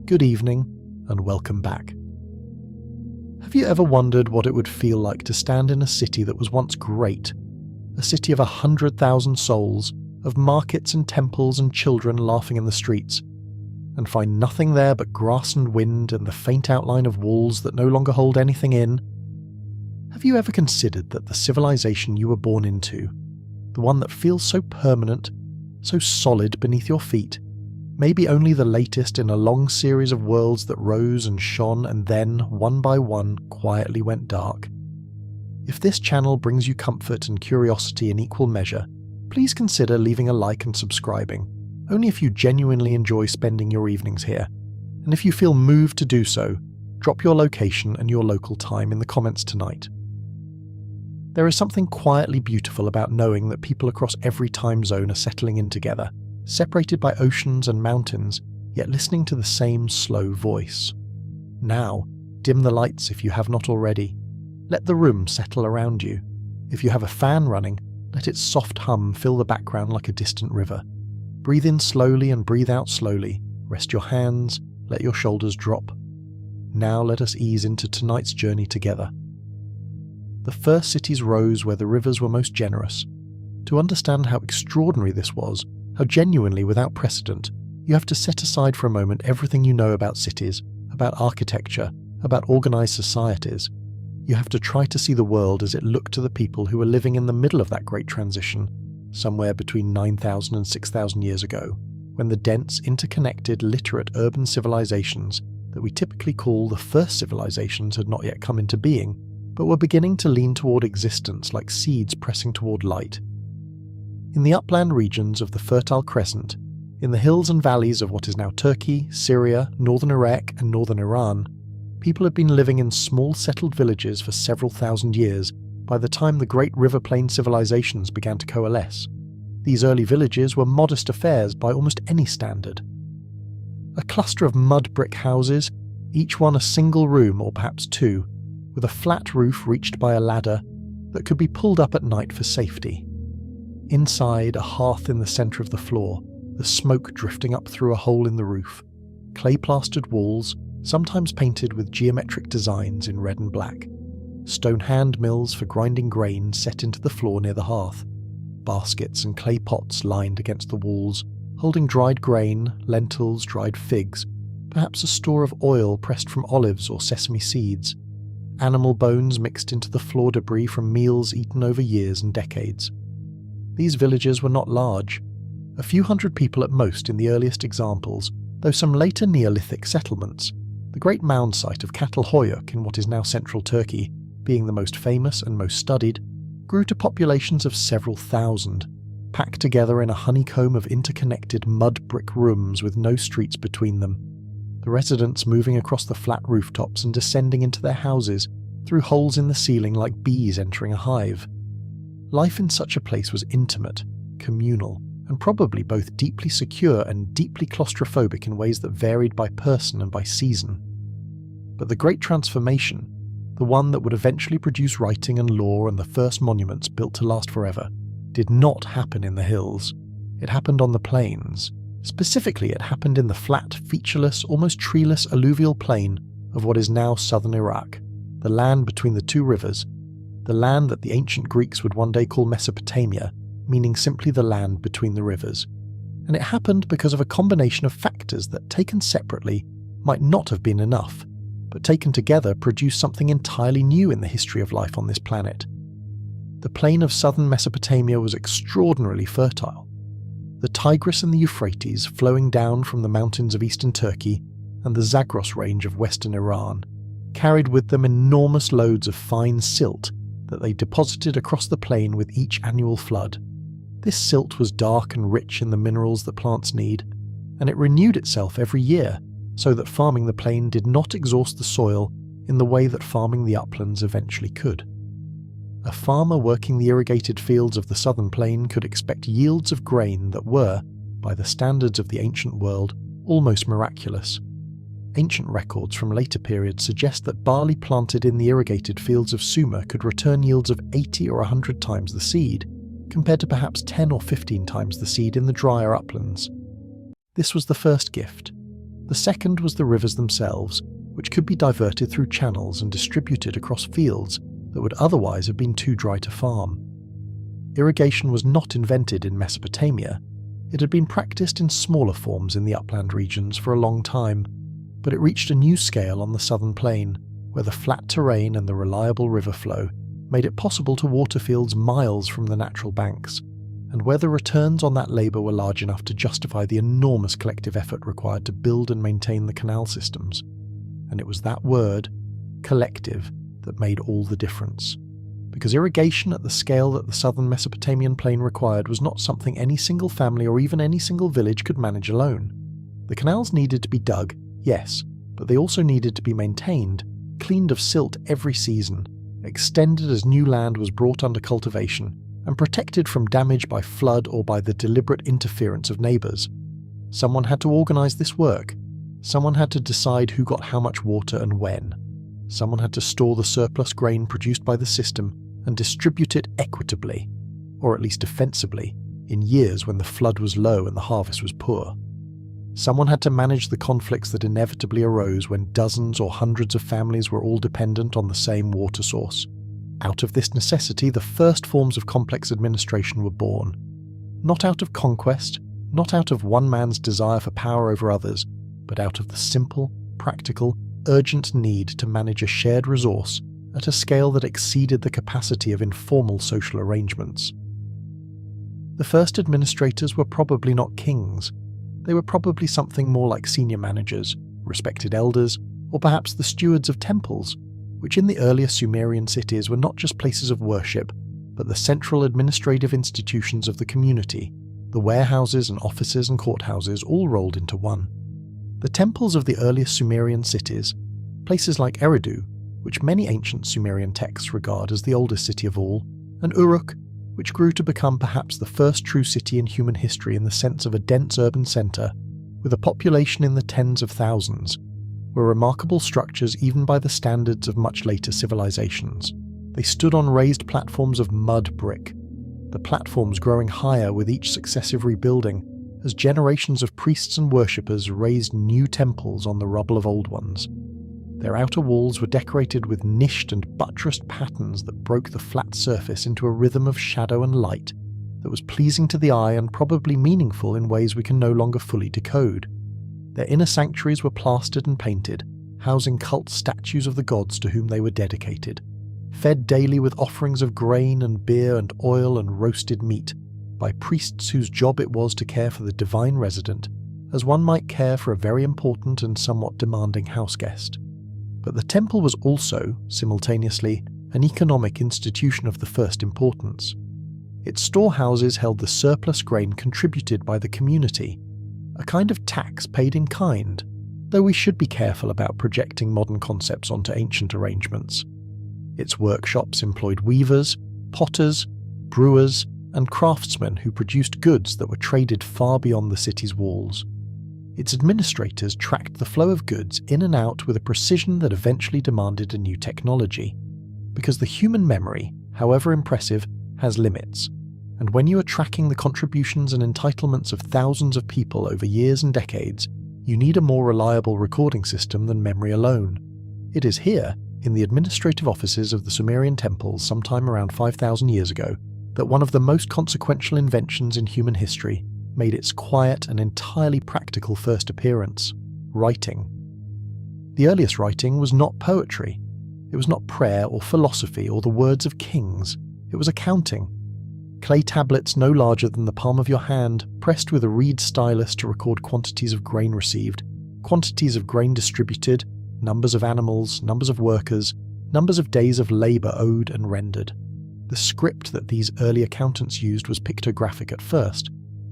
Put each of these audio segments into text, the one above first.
Good evening, and welcome back. Have you ever wondered what it would feel like to stand in a city that was once great? A city of 100,000 souls, of markets and temples and children laughing in the streets, and find nothing there but grass and wind and the faint outline of walls that no longer hold anything in? Have you ever considered that the civilization you were born into, the one that feels so permanent, so solid beneath your feet, may be only the latest in a long series of worlds that rose and shone and then, one by one, quietly went dark? If this channel brings you comfort and curiosity in equal measure, please consider leaving a like and subscribing, only if you genuinely enjoy spending your evenings here. And if you feel moved to do so, drop your location and your local time in the comments tonight. There is something quietly beautiful about knowing that people across every time zone are settling in together, separated by oceans and mountains, yet listening to the same slow voice. Now, dim the lights if you have not already. Let the room settle around you. If you have a fan running, let its soft hum fill the background like a distant river. Breathe in slowly and breathe out slowly. Rest your hands, let your shoulders drop. Now let us ease into tonight's journey together. The first cities rose where the rivers were most generous. To understand how extraordinary this was, how genuinely without precedent, you have to set aside for a moment everything you know about cities, about architecture, about organized societies. You have to try to see the world as it looked to the people who were living in the middle of that great transition, somewhere between 9,000 and 6,000 years ago, when the dense, interconnected, literate urban civilizations that we typically call the first civilizations had not yet come into being, but were beginning to lean toward existence like seeds pressing toward light. In the upland regions of the Fertile Crescent, in the hills and valleys of what is now Turkey, Syria, northern Iraq and northern Iran, people had been living in small settled villages for several thousand years by the time the great river plain civilizations began to coalesce. These early villages were modest affairs by almost any standard. A cluster of mud brick houses, each one a single room or perhaps two, with a flat roof reached by a ladder that could be pulled up at night for safety. Inside, a hearth in the centre of the floor, the smoke drifting up through a hole in the roof, clay-plastered walls, sometimes painted with geometric designs in red and black, stone hand mills for grinding grain set into the floor near the hearth, baskets and clay pots lined against the walls, holding dried grain, lentils, dried figs, perhaps a store of oil pressed from olives or sesame seeds, animal bones mixed into the floor debris from meals eaten over years and decades. These villages were not large, a few hundred people at most in the earliest examples, though some later Neolithic settlements, the great mound site of Çatalhöyük in what is now central Turkey, being the most famous and most studied, grew to populations of several thousand, packed together in a honeycomb of interconnected mud brick rooms with no streets between them, the residents moving across the flat rooftops and descending into their houses through holes in the ceiling like bees entering a hive. Life in such a place was intimate, communal, and probably both deeply secure and deeply claustrophobic in ways that varied by person and by season. But the great transformation, the one that would eventually produce writing and law and the first monuments built to last forever, did not happen in the hills. It happened on the plains. Specifically, it happened in the flat, featureless, almost treeless alluvial plain of what is now southern Iraq, the land between the two rivers, the land that the ancient Greeks would one day call Mesopotamia, meaning simply the land between the rivers. And it happened because of a combination of factors that, taken separately, might not have been enough, but taken together produced something entirely new in the history of life on this planet. The plain of southern Mesopotamia was extraordinarily fertile. The Tigris and the Euphrates, flowing down from the mountains of eastern Turkey and the Zagros range of western Iran, carried with them enormous loads of fine silt that they deposited across the plain with each annual flood. This silt was dark and rich in the minerals that plants need, and it renewed itself every year, so that farming the plain did not exhaust the soil in the way that farming the uplands eventually could. A farmer working the irrigated fields of the southern plain could expect yields of grain that were, by the standards of the ancient world, almost miraculous. Ancient records from later periods suggest that barley planted in the irrigated fields of Sumer could return yields of 80 or 100 times the seed, compared to perhaps 10 or 15 times the seed in the drier uplands. This was the first gift. The second was the rivers themselves, which could be diverted through channels and distributed across fields that would otherwise have been too dry to farm. Irrigation was not invented in Mesopotamia. It had been practiced in smaller forms in the upland regions for a long time, but it reached a new scale on the southern plain, where the flat terrain and the reliable river flow made it possible to water fields miles from the natural banks, and where the returns on that labour were large enough to justify the enormous collective effort required to build and maintain the canal systems. And it was that word, collective, that made all the difference. Because irrigation at the scale that the southern Mesopotamian plain required was not something any single family or even any single village could manage alone. The canals needed to be dug, yes, but they also needed to be maintained, cleaned of silt every season, extended as new land was brought under cultivation, and protected from damage by flood or by the deliberate interference of neighbours. Someone had to organise this work. Someone had to decide who got how much water and when. Someone had to store the surplus grain produced by the system and distribute it equitably, or at least defensibly, in years when the flood was low and the harvest was poor. Someone had to manage the conflicts that inevitably arose when dozens or hundreds of families were all dependent on the same water source. Out of this necessity, the first forms of complex administration were born. Not out of conquest, not out of one man's desire for power over others, but out of the simple, practical, urgent need to manage a shared resource at a scale that exceeded the capacity of informal social arrangements. The first administrators were probably not kings. They were probably something more like senior managers, respected elders, or perhaps the stewards of temples, which in the earlier Sumerian cities were not just places of worship, but the central administrative institutions of the community, the warehouses and offices and courthouses all rolled into one. The temples of the earliest Sumerian cities, places like Eridu, which many ancient Sumerian texts regard as the oldest city of all, and Uruk, which grew to become perhaps the first true city in human history in the sense of a dense urban centre, with a population in the tens of thousands, were remarkable structures even by the standards of much later civilizations. They stood on raised platforms of mud brick, the platforms growing higher with each successive rebuilding as generations of priests and worshippers raised new temples on the rubble of old ones. Their outer walls were decorated with niched and buttressed patterns that broke the flat surface into a rhythm of shadow and light that was pleasing to the eye and probably meaningful in ways we can no longer fully decode. Their inner sanctuaries were plastered and painted, housing cult statues of the gods to whom they were dedicated, fed daily with offerings of grain and beer and oil and roasted meat by priests whose job it was to care for the divine resident, as one might care for a very important and somewhat demanding houseguest. But the temple was also, simultaneously, an economic institution of the first importance. Its storehouses held the surplus grain contributed by the community, a kind of tax paid in kind, though we should be careful about projecting modern concepts onto ancient arrangements. Its workshops employed weavers, potters, brewers, and craftsmen who produced goods that were traded far beyond the city's walls. Its administrators tracked the flow of goods in and out with a precision that eventually demanded a new technology. Because the human memory, however impressive, has limits, and when you are tracking the contributions and entitlements of thousands of people over years and decades, you need a more reliable recording system than memory alone. It is here, in the administrative offices of the Sumerian temples sometime around 5,000 years ago, that one of the most consequential inventions in human history made its quiet and entirely practical first appearance: writing. The earliest writing was not poetry. It was not prayer or philosophy or the words of kings. It was accounting. Clay tablets no larger than the palm of your hand, pressed with a reed stylus to record quantities of grain received, quantities of grain distributed, numbers of animals, numbers of workers, numbers of days of labour owed and rendered. The script that these early accountants used was pictographic at first.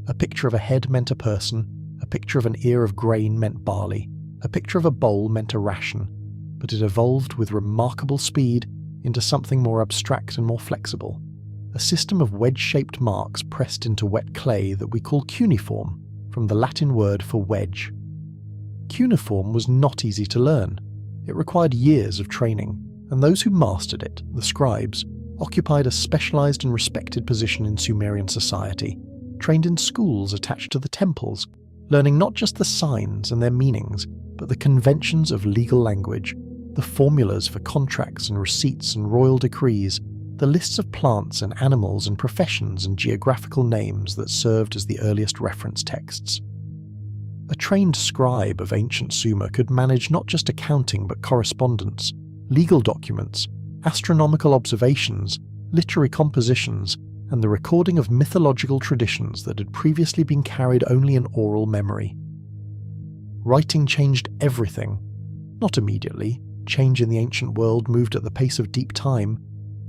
A picture of a head meant a person, a picture of an ear of grain meant barley, a picture of a bowl meant a ration, but it evolved with remarkable speed into something more abstract and more flexible. A system of wedge-shaped marks pressed into wet clay that we call cuneiform, from the Latin word for wedge. Cuneiform was not easy to learn. It required years of training, and those who mastered it, the scribes, occupied a specialized and respected position in Sumerian society, trained in schools attached to the temples, learning not just the signs and their meanings, but the conventions of legal language, the formulas for contracts and receipts and royal decrees, the lists of plants and animals and professions and geographical names that served as the earliest reference texts. A trained scribe of ancient Sumer could manage not just accounting but correspondence, legal documents, astronomical observations, literary compositions, and the recording of mythological traditions that had previously been carried only in oral memory. Writing changed everything. Not immediately, change in the ancient world moved at the pace of deep time,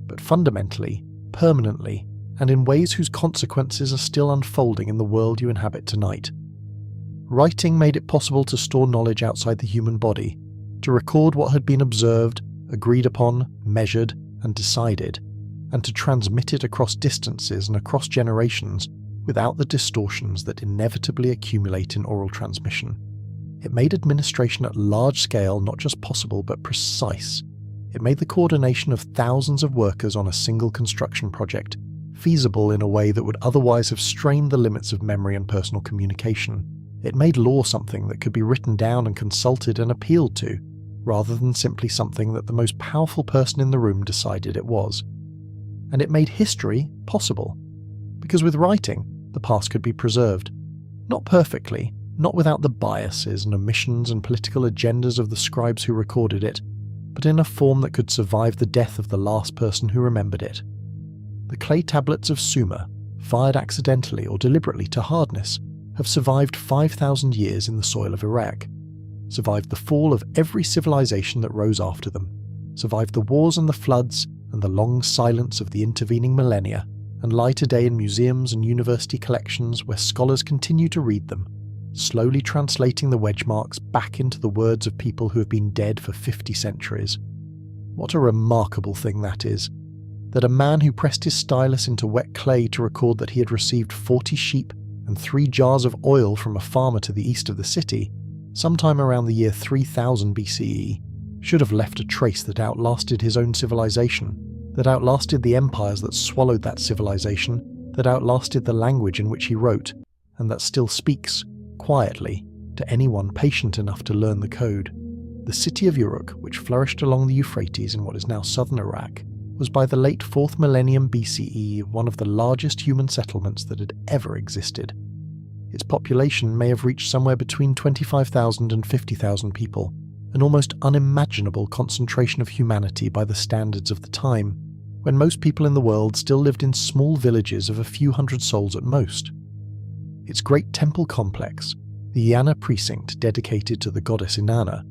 but fundamentally, permanently, and in ways whose consequences are still unfolding in the world you inhabit tonight. Writing made it possible to store knowledge outside the human body, to record what had been observed, agreed upon, measured, and decided, and to transmit it across distances and across generations without the distortions that inevitably accumulate in oral transmission. It made administration at large scale not just possible but precise. It made the coordination of thousands of workers on a single construction project feasible in a way that would otherwise have strained the limits of memory and personal communication. It made law something that could be written down and consulted and appealed to, rather than simply something that the most powerful person in the room decided it was. And it made history possible, because with writing, the past could be preserved. Not perfectly, not without the biases and omissions and political agendas of the scribes who recorded it, but in a form that could survive the death of the last person who remembered it. The clay tablets of Sumer, fired accidentally or deliberately to hardness, have survived 5,000 years in the soil of Iraq, survived the fall of every civilization that rose after them, survived the wars and the floods and the long silence of the intervening millennia, and lie today in museums and university collections where scholars continue to read them, slowly translating the wedge marks back into the words of people who have been dead for 50 centuries. What a remarkable thing that is, that a man who pressed his stylus into wet clay to record that he had received 40 sheep and 3 jars of oil from a farmer to the east of the city, sometime around the year 3000 BCE, should have left a trace that outlasted his own civilization, that outlasted the empires that swallowed that civilization, that outlasted the language in which he wrote, and that still speaks, quietly, to anyone patient enough to learn the code. The city of Uruk, which flourished along the Euphrates in what is now southern Iraq, was by the late 4th millennium BCE one of the largest human settlements that had ever existed. Its population may have reached somewhere between 25,000 and 50,000 people, an almost unimaginable concentration of humanity by the standards of the time, when most people in the world still lived in small villages of a few hundred souls at most. Its great temple complex, the Inanna precinct dedicated to the goddess Inanna,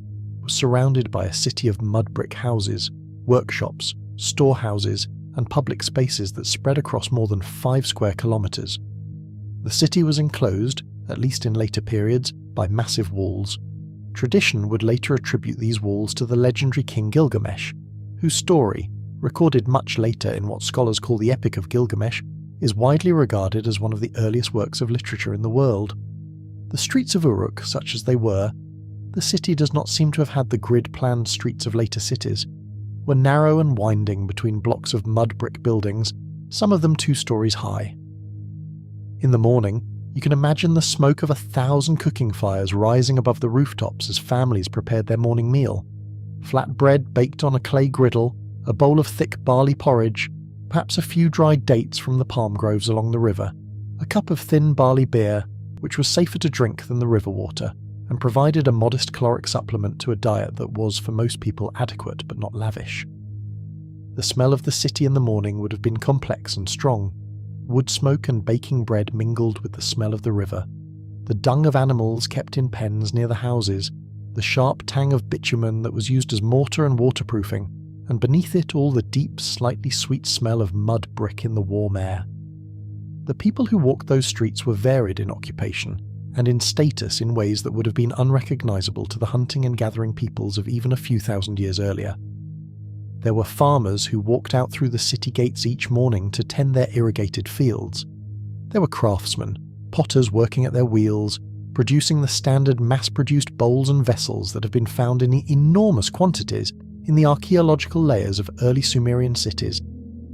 was surrounded by a city of mud brick houses, workshops, storehouses, and public spaces that spread across more than 5 square kilometers. The city was enclosed, at least in later periods, by massive walls. Tradition would later attribute these walls to the legendary king Gilgamesh, whose story, recorded much later in what scholars call the Epic of Gilgamesh, is widely regarded as one of the earliest works of literature in the world. The streets of Uruk, such as they were, the city does not seem to have had the grid-planned streets of later cities, were narrow and winding between blocks of mud brick buildings, some of them 2 stories high. In the morning, you can imagine the smoke of 1,000 cooking fires rising above the rooftops as families prepared their morning meal. Flat bread baked on a clay griddle, a bowl of thick barley porridge, perhaps a few dried dates from the palm groves along the river, a cup of thin barley beer, which was safer to drink than the river water, and provided a modest caloric supplement to a diet that was for most people adequate but not lavish. The smell of the city in the morning would have been complex and strong. Wood smoke and baking bread mingled with the smell of the river, the dung of animals kept in pens near the houses, the sharp tang of bitumen that was used as mortar and waterproofing, and beneath it all the deep, slightly sweet smell of mud brick in the warm air. The people who walked those streets were varied in occupation, and in status in ways that would have been unrecognizable to the hunting and gathering peoples of even a few thousand years earlier. There were farmers who walked out through the city gates each morning to tend their irrigated fields. There were craftsmen, potters working at their wheels, producing the standard mass-produced bowls and vessels that have been found in enormous quantities in the archaeological layers of early Sumerian cities,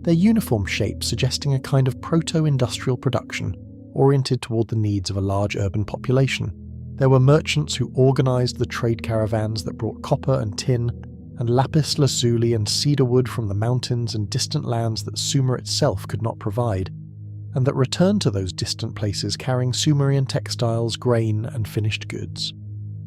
their uniform shape suggesting a kind of proto-industrial production oriented toward the needs of a large urban population. There were merchants who organised the trade caravans that brought copper and tin, and lapis lazuli and cedar wood from the mountains and distant lands that Sumer itself could not provide, and that returned to those distant places carrying Sumerian textiles, grain, and finished goods.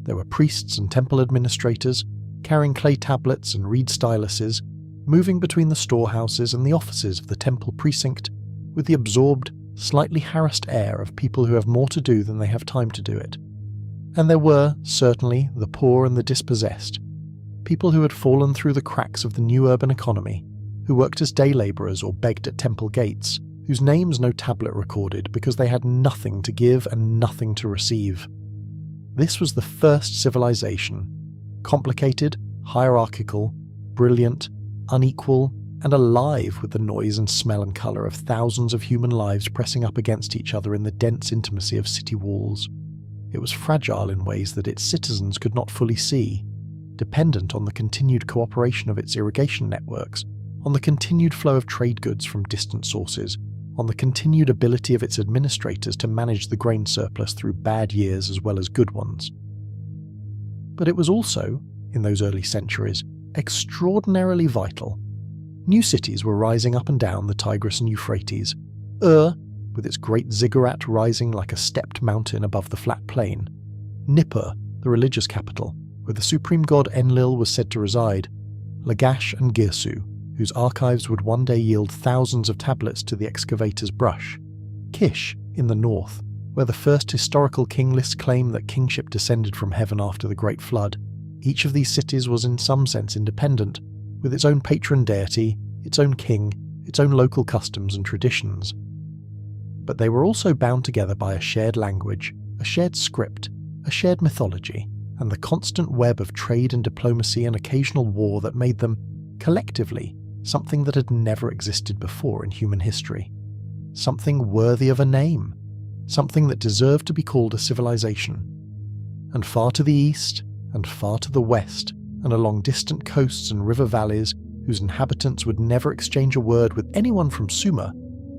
There were priests and temple administrators, carrying clay tablets and reed styluses, moving between the storehouses and the offices of the temple precinct with the absorbed, slightly harassed air of people who have more to do than they have time to do it. And there were, certainly, the poor and the dispossessed, people who had fallen through the cracks of the new urban economy, who worked as day labourers or begged at temple gates, whose names no tablet recorded because they had nothing to give and nothing to receive. This was the first civilization, complicated, hierarchical, brilliant, unequal, and alive with the noise and smell and colour of thousands of human lives pressing up against each other in the dense intimacy of city walls. It was fragile in ways that its citizens could not fully see, dependent on the continued cooperation of its irrigation networks, on the continued flow of trade goods from distant sources, on the continued ability of its administrators to manage the grain surplus through bad years as well as good ones. But it was also, in those early centuries, extraordinarily vital. New cities were rising up and down the Tigris and Euphrates. With its great ziggurat rising like a stepped mountain above the flat plain. Nippur, the religious capital, where the supreme god Enlil was said to reside. Lagash and Girsu, whose archives would one day yield thousands of tablets to the excavator's brush. Kish, in the north, where the first historical king lists claim that kingship descended from heaven after the Great Flood. Each of these cities was in some sense independent, with its own patron deity, its own king, its own local customs and traditions. But they were also bound together by a shared language, a shared script, a shared mythology, and the constant web of trade and diplomacy and occasional war that made them, collectively, something that had never existed before in human history. Something worthy of a name, something that deserved to be called a civilization. And far to the east, and far to the west, and along distant coasts and river valleys, whose inhabitants would never exchange a word with anyone from Sumer,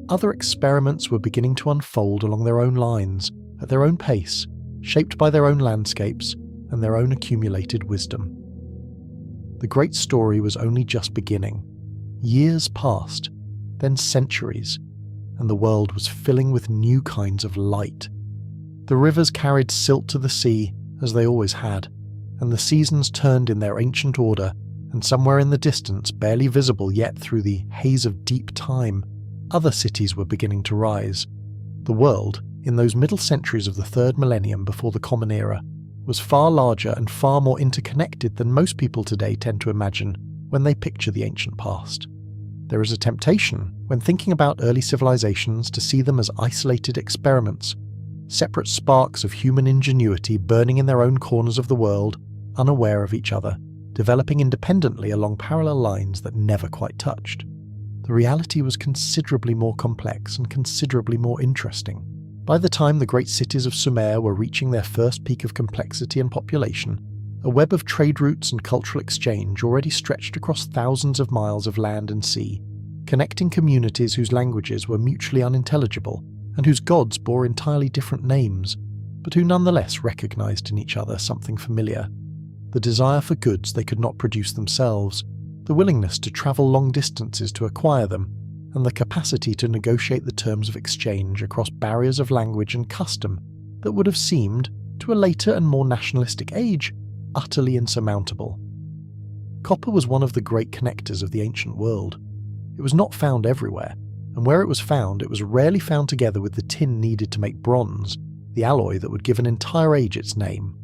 other experiments were beginning to unfold along their own lines, at their own pace, shaped by their own landscapes and their own accumulated wisdom. The great story was only just beginning. Years passed, then centuries, and the world was filling with new kinds of light. The rivers carried silt to the sea, as they always had, and the seasons turned in their ancient order, and somewhere in the distance, barely visible yet through the haze of deep time, other cities were beginning to rise. The world, in those middle centuries of the third millennium before the Common Era, was far larger and far more interconnected than most people today tend to imagine when they picture the ancient past. There is a temptation, when thinking about early civilizations, to see them as isolated experiments, separate sparks of human ingenuity burning in their own corners of the world, unaware of each other, developing independently along parallel lines that never quite touched. The reality was considerably more complex and considerably more interesting. By the time the great cities of Sumer were reaching their first peak of complexity and population, a web of trade routes and cultural exchange already stretched across thousands of miles of land and sea, connecting communities whose languages were mutually unintelligible and whose gods bore entirely different names, but who nonetheless recognized in each other something familiar: the desire for goods they could not produce themselves, the willingness to travel long distances to acquire them, and the capacity to negotiate the terms of exchange across barriers of language and custom that would have seemed, to a later and more nationalistic age, utterly insurmountable. Copper was one of the great connectors of the ancient world. It was not found everywhere, and where it was rarely found together with the tin needed to make bronze, the alloy that would give an entire age its name.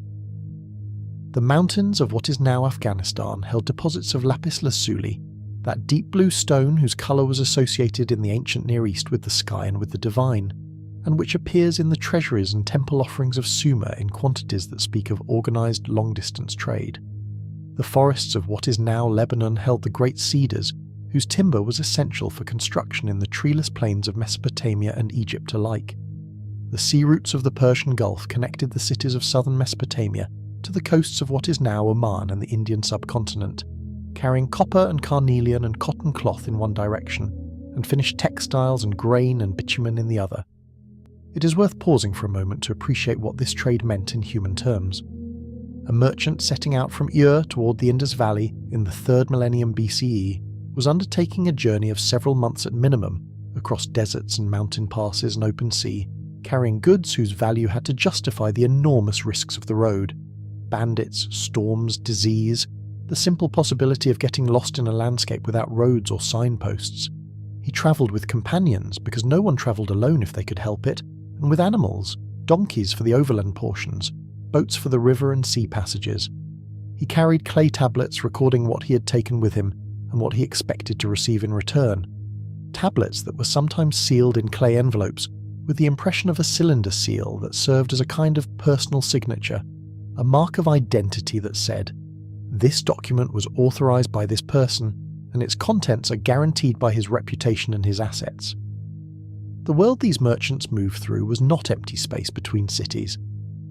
The mountains of what is now Afghanistan held deposits of lapis lazuli, that deep blue stone whose colour was associated in the ancient Near East with the sky and with the divine, and which appears in the treasuries and temple offerings of Sumer in quantities that speak of organised long-distance trade. The forests of what is now Lebanon held the great cedars, whose timber was essential for construction in the treeless plains of Mesopotamia and Egypt alike. The sea routes of the Persian Gulf connected the cities of southern Mesopotamia to the coasts of what is now Oman and the Indian subcontinent, carrying copper and carnelian and cotton cloth in one direction, and finished textiles and grain and bitumen in the other. It is worth pausing for a moment to appreciate what this trade meant in human terms. A merchant setting out from Ur toward the Indus Valley in the 3rd millennium BCE was undertaking a journey of several months at minimum across deserts and mountain passes and open sea, carrying goods whose value had to justify the enormous risks of the road. Bandits, storms, disease, the simple possibility of getting lost in a landscape without roads or signposts. He travelled with companions because no one travelled alone if they could help it, and with animals, donkeys for the overland portions, boats for the river and sea passages. He carried clay tablets recording what he had taken with him and what he expected to receive in return. Tablets that were sometimes sealed in clay envelopes with the impression of a cylinder seal that served as a kind of personal signature, a mark of identity that said, "This document was authorized by this person, and its contents are guaranteed by his reputation and his assets." The world these merchants moved through was not empty space between cities.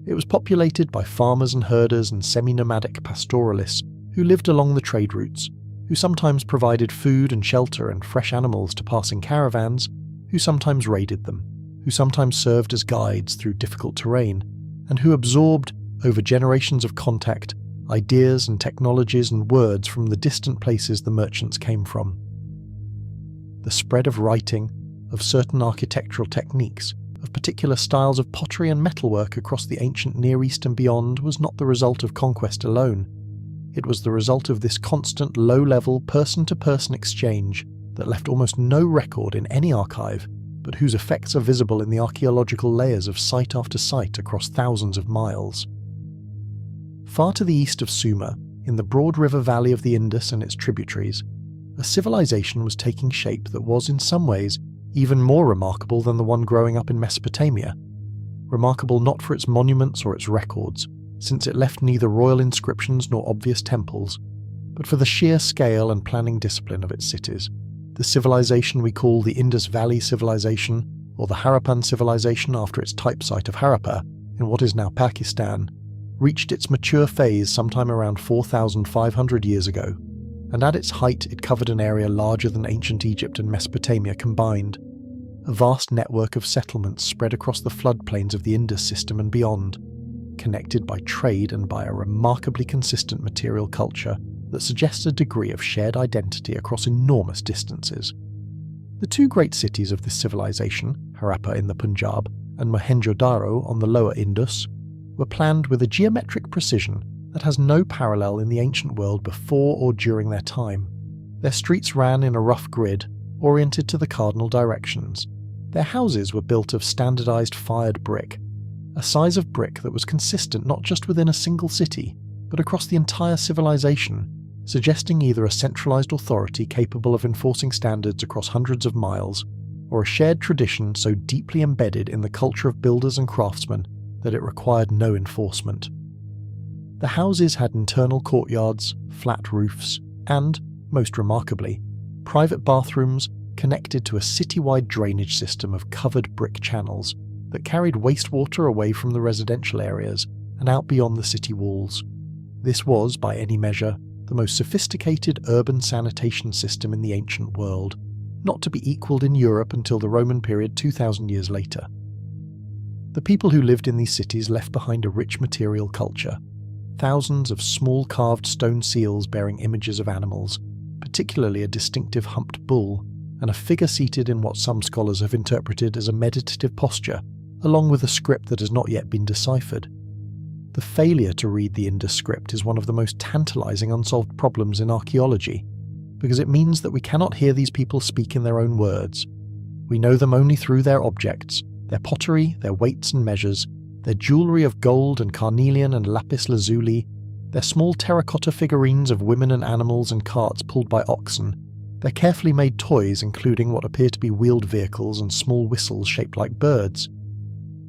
It was populated by farmers and herders and semi-nomadic pastoralists who lived along the trade routes, who sometimes provided food and shelter and fresh animals to passing caravans, who sometimes raided them, who sometimes served as guides through difficult terrain, and who absorbed, over generations of contact, ideas and technologies and words from the distant places the merchants came from. The spread of writing, of certain architectural techniques, of particular styles of pottery and metalwork across the ancient Near East and beyond was not the result of conquest alone. It was the result of this constant low-level person-to-person exchange that left almost no record in any archive, but whose effects are visible in the archaeological layers of site after site across thousands of miles. Far to the east of Sumer, in the broad river valley of the Indus and its tributaries, a civilization was taking shape that was in some ways even more remarkable than the one growing up in Mesopotamia. Remarkable not for its monuments or its records, since it left neither royal inscriptions nor obvious temples, but for the sheer scale and planning discipline of its cities. The civilization we call the Indus Valley Civilization, or the Harappan Civilization after its type site of Harappa, in what is now Pakistan, reached its mature phase sometime around 4,500 years ago, and at its height it covered an area larger than ancient Egypt and Mesopotamia combined. A vast network of settlements spread across the floodplains of the Indus system and beyond, connected by trade and by a remarkably consistent material culture that suggests a degree of shared identity across enormous distances. The two great cities of this civilization, Harappa in the Punjab and Mohenjo-Daro on the lower Indus, were planned with a geometric precision that has no parallel in the ancient world before or during their time. Their streets ran in a rough grid, oriented to the cardinal directions. Their houses were built of standardized fired brick, a size of brick that was consistent not just within a single city, but across the entire civilization, suggesting either a centralized authority capable of enforcing standards across hundreds of miles, or a shared tradition so deeply embedded in the culture of builders and craftsmen that it required no enforcement. The houses had internal courtyards, flat roofs, and, most remarkably, private bathrooms connected to a citywide drainage system of covered brick channels that carried wastewater away from the residential areas and out beyond the city walls. This was, by any measure, the most sophisticated urban sanitation system in the ancient world, not to be equalled in Europe until the Roman period 2,000 years later. The people who lived in these cities left behind a rich material culture. Thousands of small carved stone seals bearing images of animals, particularly a distinctive humped bull, and a figure seated in what some scholars have interpreted as a meditative posture, along with a script that has not yet been deciphered. The failure to read the Indus script is one of the most tantalizing unsolved problems in archaeology, because it means that we cannot hear these people speak in their own words. We know them only through their objects, their pottery, their weights and measures, their jewellery of gold and carnelian and lapis lazuli, their small terracotta figurines of women and animals and carts pulled by oxen, their carefully made toys including what appear to be wheeled vehicles and small whistles shaped like birds.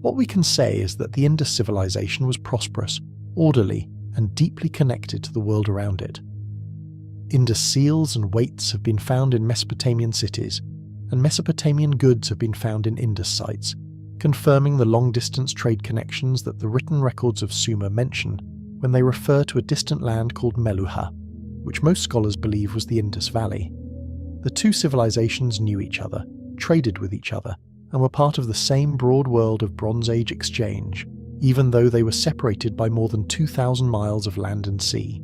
What we can say is that the Indus civilization was prosperous, orderly, and deeply connected to the world around it. Indus seals and weights have been found in Mesopotamian cities, and Mesopotamian goods have been found in Indus sites, confirming the long-distance trade connections that the written records of Sumer mention when they refer to a distant land called Meluha, which most scholars believe was the Indus Valley. The two civilizations knew each other, traded with each other, and were part of the same broad world of Bronze Age exchange, even though they were separated by more than 2,000 miles of land and sea.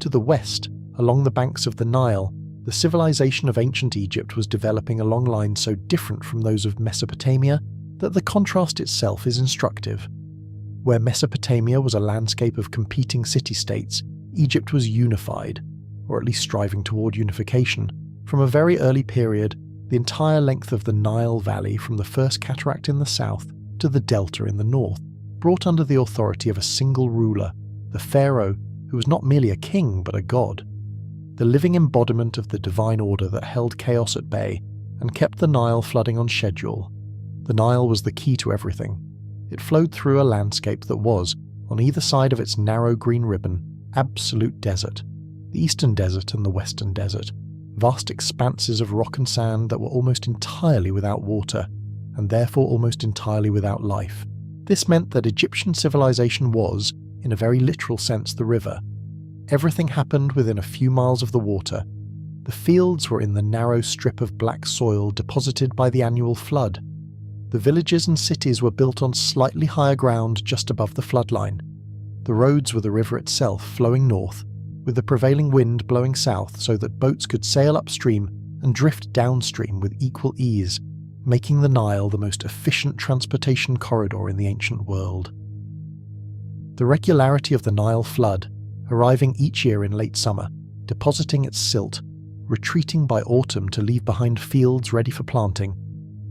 To the west, along the banks of the Nile, the civilization of ancient Egypt was developing along lines so different from those of Mesopotamia that the contrast itself is instructive. Where Mesopotamia was a landscape of competing city-states, Egypt was unified, or at least striving toward unification. From a very early period, the entire length of the Nile Valley from the first cataract in the south to the delta in the north, brought under the authority of a single ruler, the pharaoh, who was not merely a king but a god, the living embodiment of the divine order that held chaos at bay and kept the Nile flooding on schedule. The Nile was the key to everything. It flowed through a landscape that was, on either side of its narrow green ribbon, absolute desert, the eastern desert and the western desert, vast expanses of rock and sand that were almost entirely without water, and therefore almost entirely without life. This meant that Egyptian civilization was, in a very literal sense, the river. Everything happened within a few miles of the water. The fields were in the narrow strip of black soil deposited by the annual flood. The villages and cities were built on slightly higher ground just above the floodline. The roads were the river itself flowing north, with the prevailing wind blowing south so that boats could sail upstream and drift downstream with equal ease, making the Nile the most efficient transportation corridor in the ancient world. The regularity of the Nile flood, arriving each year in late summer, depositing its silt, retreating by autumn to leave behind fields ready for planting,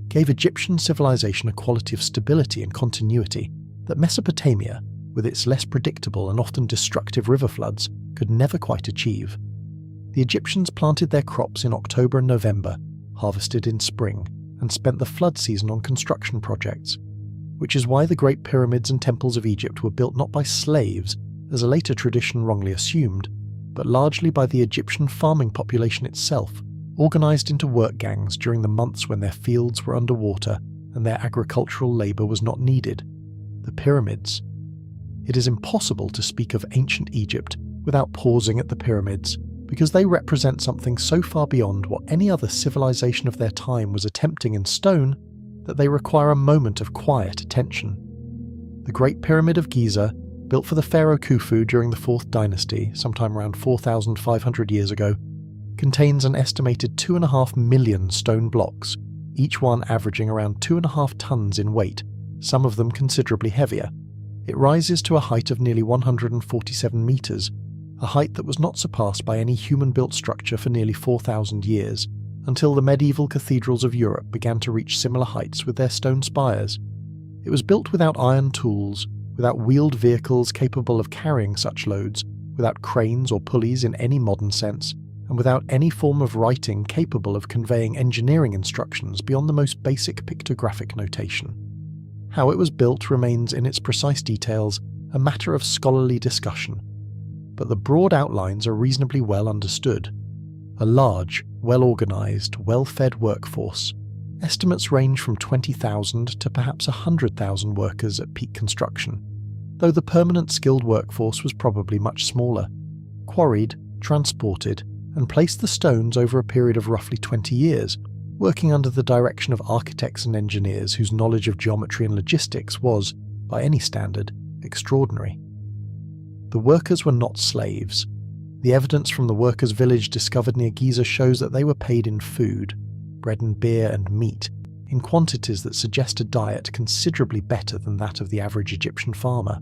gave Egyptian civilization a quality of stability and continuity that Mesopotamia, with its less predictable and often destructive river floods, could never quite achieve. The Egyptians planted their crops in October and November, harvested in spring, and spent the flood season on construction projects, which is why the great pyramids and temples of Egypt were built not by slaves, as a later tradition wrongly assumed, but largely by the Egyptian farming population itself, organised into work gangs during the months when their fields were underwater and their agricultural labour was not needed. The pyramids. It is impossible to speak of ancient Egypt without pausing at the pyramids, because they represent something so far beyond what any other civilization of their time was attempting in stone that they require a moment of quiet attention. The Great Pyramid of Giza, built for the pharaoh Khufu during the 4th dynasty, sometime around 4,500 years ago, contains an estimated 2.5 million stone blocks, each one averaging around 2.5 tons in weight, some of them considerably heavier. It rises to a height of nearly 147 metres, a height that was not surpassed by any human-built structure for nearly 4,000 years, until the medieval cathedrals of Europe began to reach similar heights with their stone spires. It was built without iron tools, without wheeled vehicles capable of carrying such loads, without cranes or pulleys in any modern sense, and without any form of writing capable of conveying engineering instructions beyond the most basic pictographic notation. How it was built remains in its precise details a matter of scholarly discussion, but the broad outlines are reasonably well understood. A large, well-organised, well-fed workforce. Estimates range from 20,000 to perhaps 100,000 workers at peak construction, though the permanent skilled workforce was probably much smaller. Quarried, transported, and placed the stones over a period of roughly 20 years, working under the direction of architects and engineers whose knowledge of geometry and logistics was, by any standard, extraordinary. The workers were not slaves. The evidence from the workers' village discovered near Giza shows that they were paid in food, bread and beer and meat, in quantities that suggest a diet considerably better than that of the average Egyptian farmer,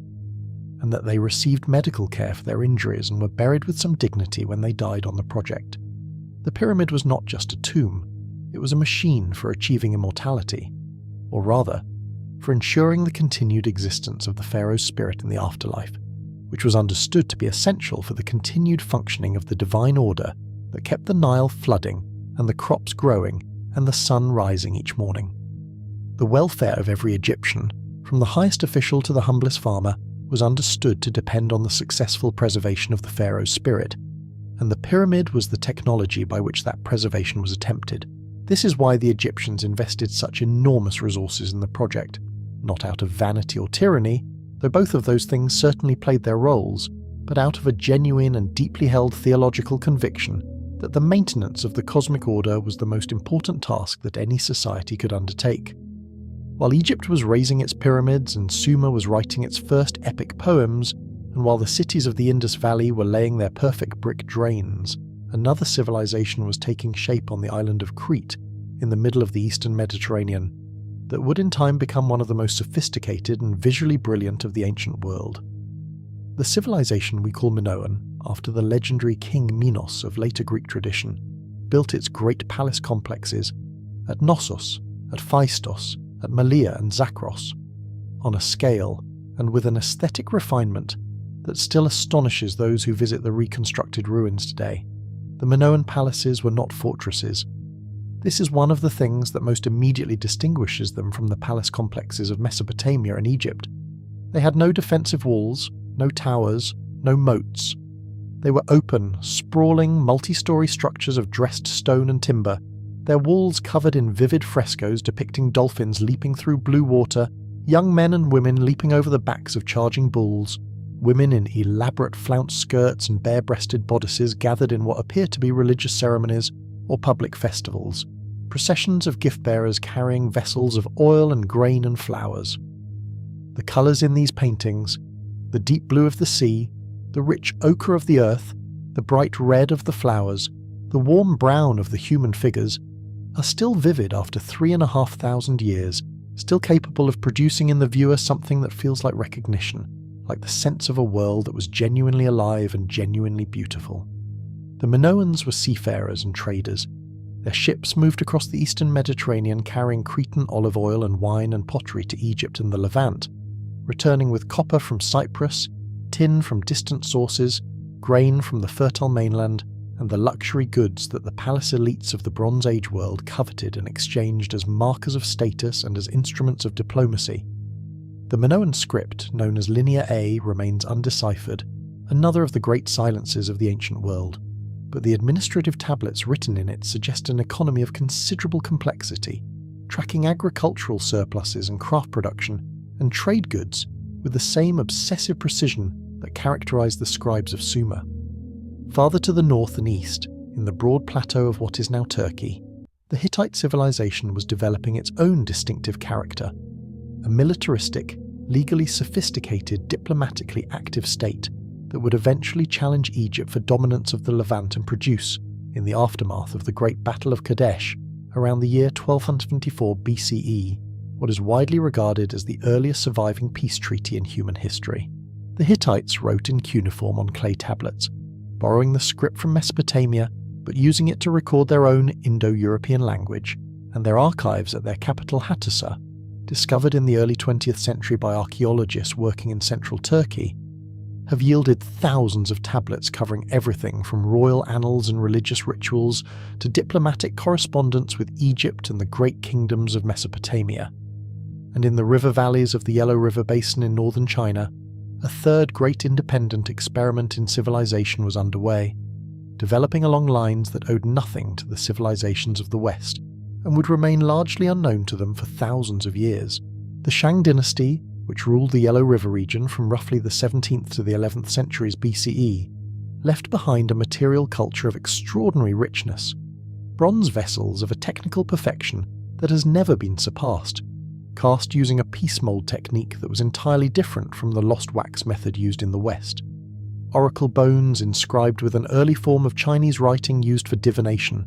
and that they received medical care for their injuries and were buried with some dignity when they died on the project. The pyramid was not just a tomb, it was a machine for achieving immortality, or rather, for ensuring the continued existence of the pharaoh's spirit in the afterlife, which was understood to be essential for the continued functioning of the divine order that kept the Nile flooding and the crops growing and the sun rising each morning. The welfare of every Egyptian, from the highest official to the humblest farmer, was understood to depend on the successful preservation of the pharaoh's spirit, and the pyramid was the technology by which that preservation was attempted. This is why the Egyptians invested such enormous resources in the project, not out of vanity or tyranny, though both of those things certainly played their roles, but out of a genuine and deeply held theological conviction that the maintenance of the cosmic order was the most important task that any society could undertake. While Egypt was raising its pyramids and Sumer was writing its first epic poems, and while the cities of the Indus Valley were laying their perfect brick drains, another civilization was taking shape on the island of Crete, in the middle of the eastern Mediterranean, that would in time become one of the most sophisticated and visually brilliant of the ancient world. The civilization we call Minoan, after the legendary king Minos of later Greek tradition, built its great palace complexes at Knossos, at Phaistos, at Malea and Zakros, on a scale and with an aesthetic refinement that still astonishes those who visit the reconstructed ruins today. The Minoan palaces were not fortresses. This is one of the things that most immediately distinguishes them from the palace complexes of Mesopotamia and Egypt. They had no defensive walls, no towers, no moats. They were open, sprawling, multi-story structures of dressed stone and timber, their walls covered in vivid frescoes depicting dolphins leaping through blue water, young men and women leaping over the backs of charging bulls, women in elaborate flounced skirts and bare-breasted bodices gathered in what appear to be religious ceremonies or public festivals, processions of gift-bearers carrying vessels of oil and grain and flowers. The colours in these paintings, the deep blue of the sea, the rich ochre of the earth, the bright red of the flowers, the warm brown of the human figures, are still vivid after 3,500 years, still capable of producing in the viewer something that feels like recognition, like the sense of a world that was genuinely alive and genuinely beautiful. The Minoans were seafarers and traders. Their ships moved across the eastern Mediterranean carrying Cretan olive oil and wine and pottery to Egypt and the Levant, returning with copper from Cyprus, tin from distant sources, grain from the fertile mainland, and the luxury goods that the palace elites of the Bronze Age world coveted and exchanged as markers of status and as instruments of diplomacy. The Minoan script, known as Linear A, remains undeciphered, another of the great silences of the ancient world, but the administrative tablets written in it suggest an economy of considerable complexity, tracking agricultural surpluses and craft production, and trade goods with the same obsessive precision that characterized the scribes of Sumer. Farther to the north and east, in the broad plateau of what is now Turkey, the Hittite civilization was developing its own distinctive character, a militaristic, legally sophisticated, diplomatically active state that would eventually challenge Egypt for dominance of the Levant and produce, in the aftermath of the Great Battle of Kadesh, around the year 1274 BCE, what is widely regarded as the earliest surviving peace treaty in human history. The Hittites wrote in cuneiform on clay tablets, borrowing the script from Mesopotamia, but using it to record their own Indo-European language, and their archives at their capital Hattusa, discovered in the early 20th century by archaeologists working in central Turkey, have yielded thousands of tablets covering everything from royal annals and religious rituals to diplomatic correspondence with Egypt and the great kingdoms of Mesopotamia. And in the river valleys of the Yellow River Basin in northern China, a third great independent experiment in civilization was underway, developing along lines that owed nothing to the civilizations of the West and would remain largely unknown to them for thousands of years. The Shang dynasty, which ruled the Yellow River region from roughly the 17th to the 11th centuries BCE, left behind a material culture of extraordinary richness, bronze vessels of a technical perfection that has never been surpassed, cast using a piece mold technique that was entirely different from the lost wax method used in the West. Oracle bones inscribed with an early form of Chinese writing used for divination,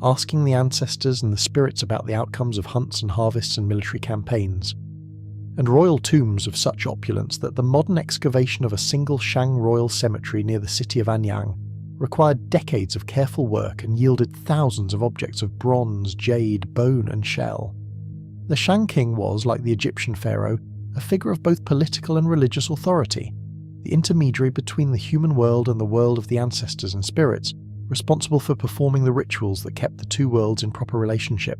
asking the ancestors and the spirits about the outcomes of hunts and harvests and military campaigns. And royal tombs of such opulence that the modern excavation of a single Shang royal cemetery near the city of Anyang required decades of careful work and yielded thousands of objects of bronze, jade, bone and shell. The Shang king was, like the Egyptian pharaoh, a figure of both political and religious authority, the intermediary between the human world and the world of the ancestors and spirits, responsible for performing the rituals that kept the two worlds in proper relationship.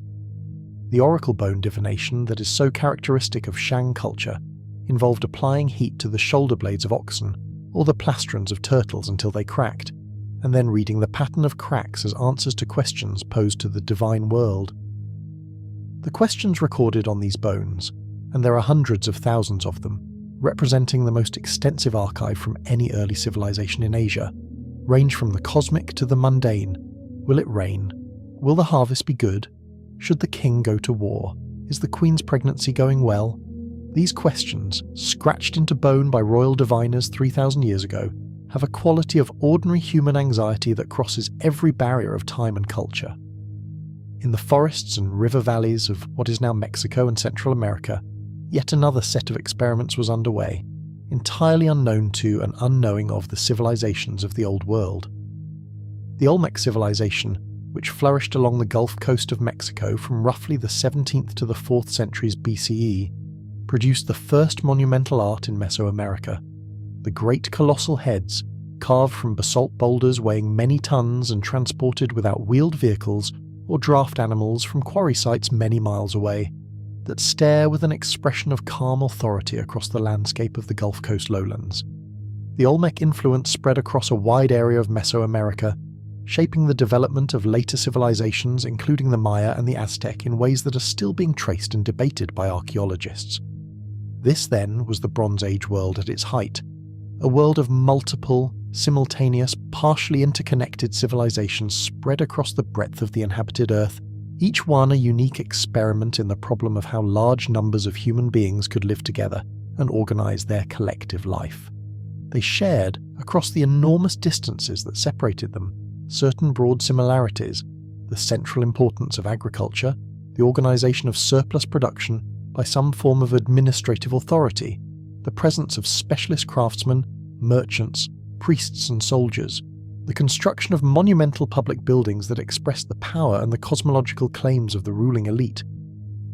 The oracle bone divination that is so characteristic of Shang culture involved applying heat to the shoulder blades of oxen or the plastrons of turtles until they cracked, and then reading the pattern of cracks as answers to questions posed to the divine world. The questions recorded on these bones, and there are hundreds of thousands of them, representing the most extensive archive from any early civilization in Asia, range from the cosmic to the mundane. Will it rain? Will the harvest be good? Should the king go to war? Is the Queen's pregnancy going well? These questions, scratched into bone by royal diviners 3,000 years ago, have a quality of ordinary human anxiety that crosses every barrier of time and culture. In the forests and river valleys of what is now Mexico and Central America, yet another set of experiments was underway, entirely unknown to and unknowing of the civilizations of the Old World. The Olmec civilization, which flourished along the Gulf Coast of Mexico from roughly the 17th to the 4th centuries BCE, produced the first monumental art in Mesoamerica. The great colossal heads, carved from basalt boulders weighing many tons and transported without wheeled vehicles or draft animals from quarry sites many miles away, that stare with an expression of calm authority across the landscape of the Gulf Coast lowlands. The Olmec influence spread across a wide area of Mesoamerica, shaping the development of later civilizations including the Maya and the Aztec in ways that are still being traced and debated by archaeologists. This then was the Bronze Age world at its height, a world of multiple, simultaneous, partially interconnected civilizations spread across the breadth of the inhabited Earth, each one a unique experiment in the problem of how large numbers of human beings could live together and organize their collective life. They shared, across the enormous distances that separated them, certain broad similarities: the central importance of agriculture, the organization of surplus production by some form of administrative authority, the presence of specialist craftsmen, merchants, priests and soldiers, the construction of monumental public buildings that expressed the power and the cosmological claims of the ruling elite,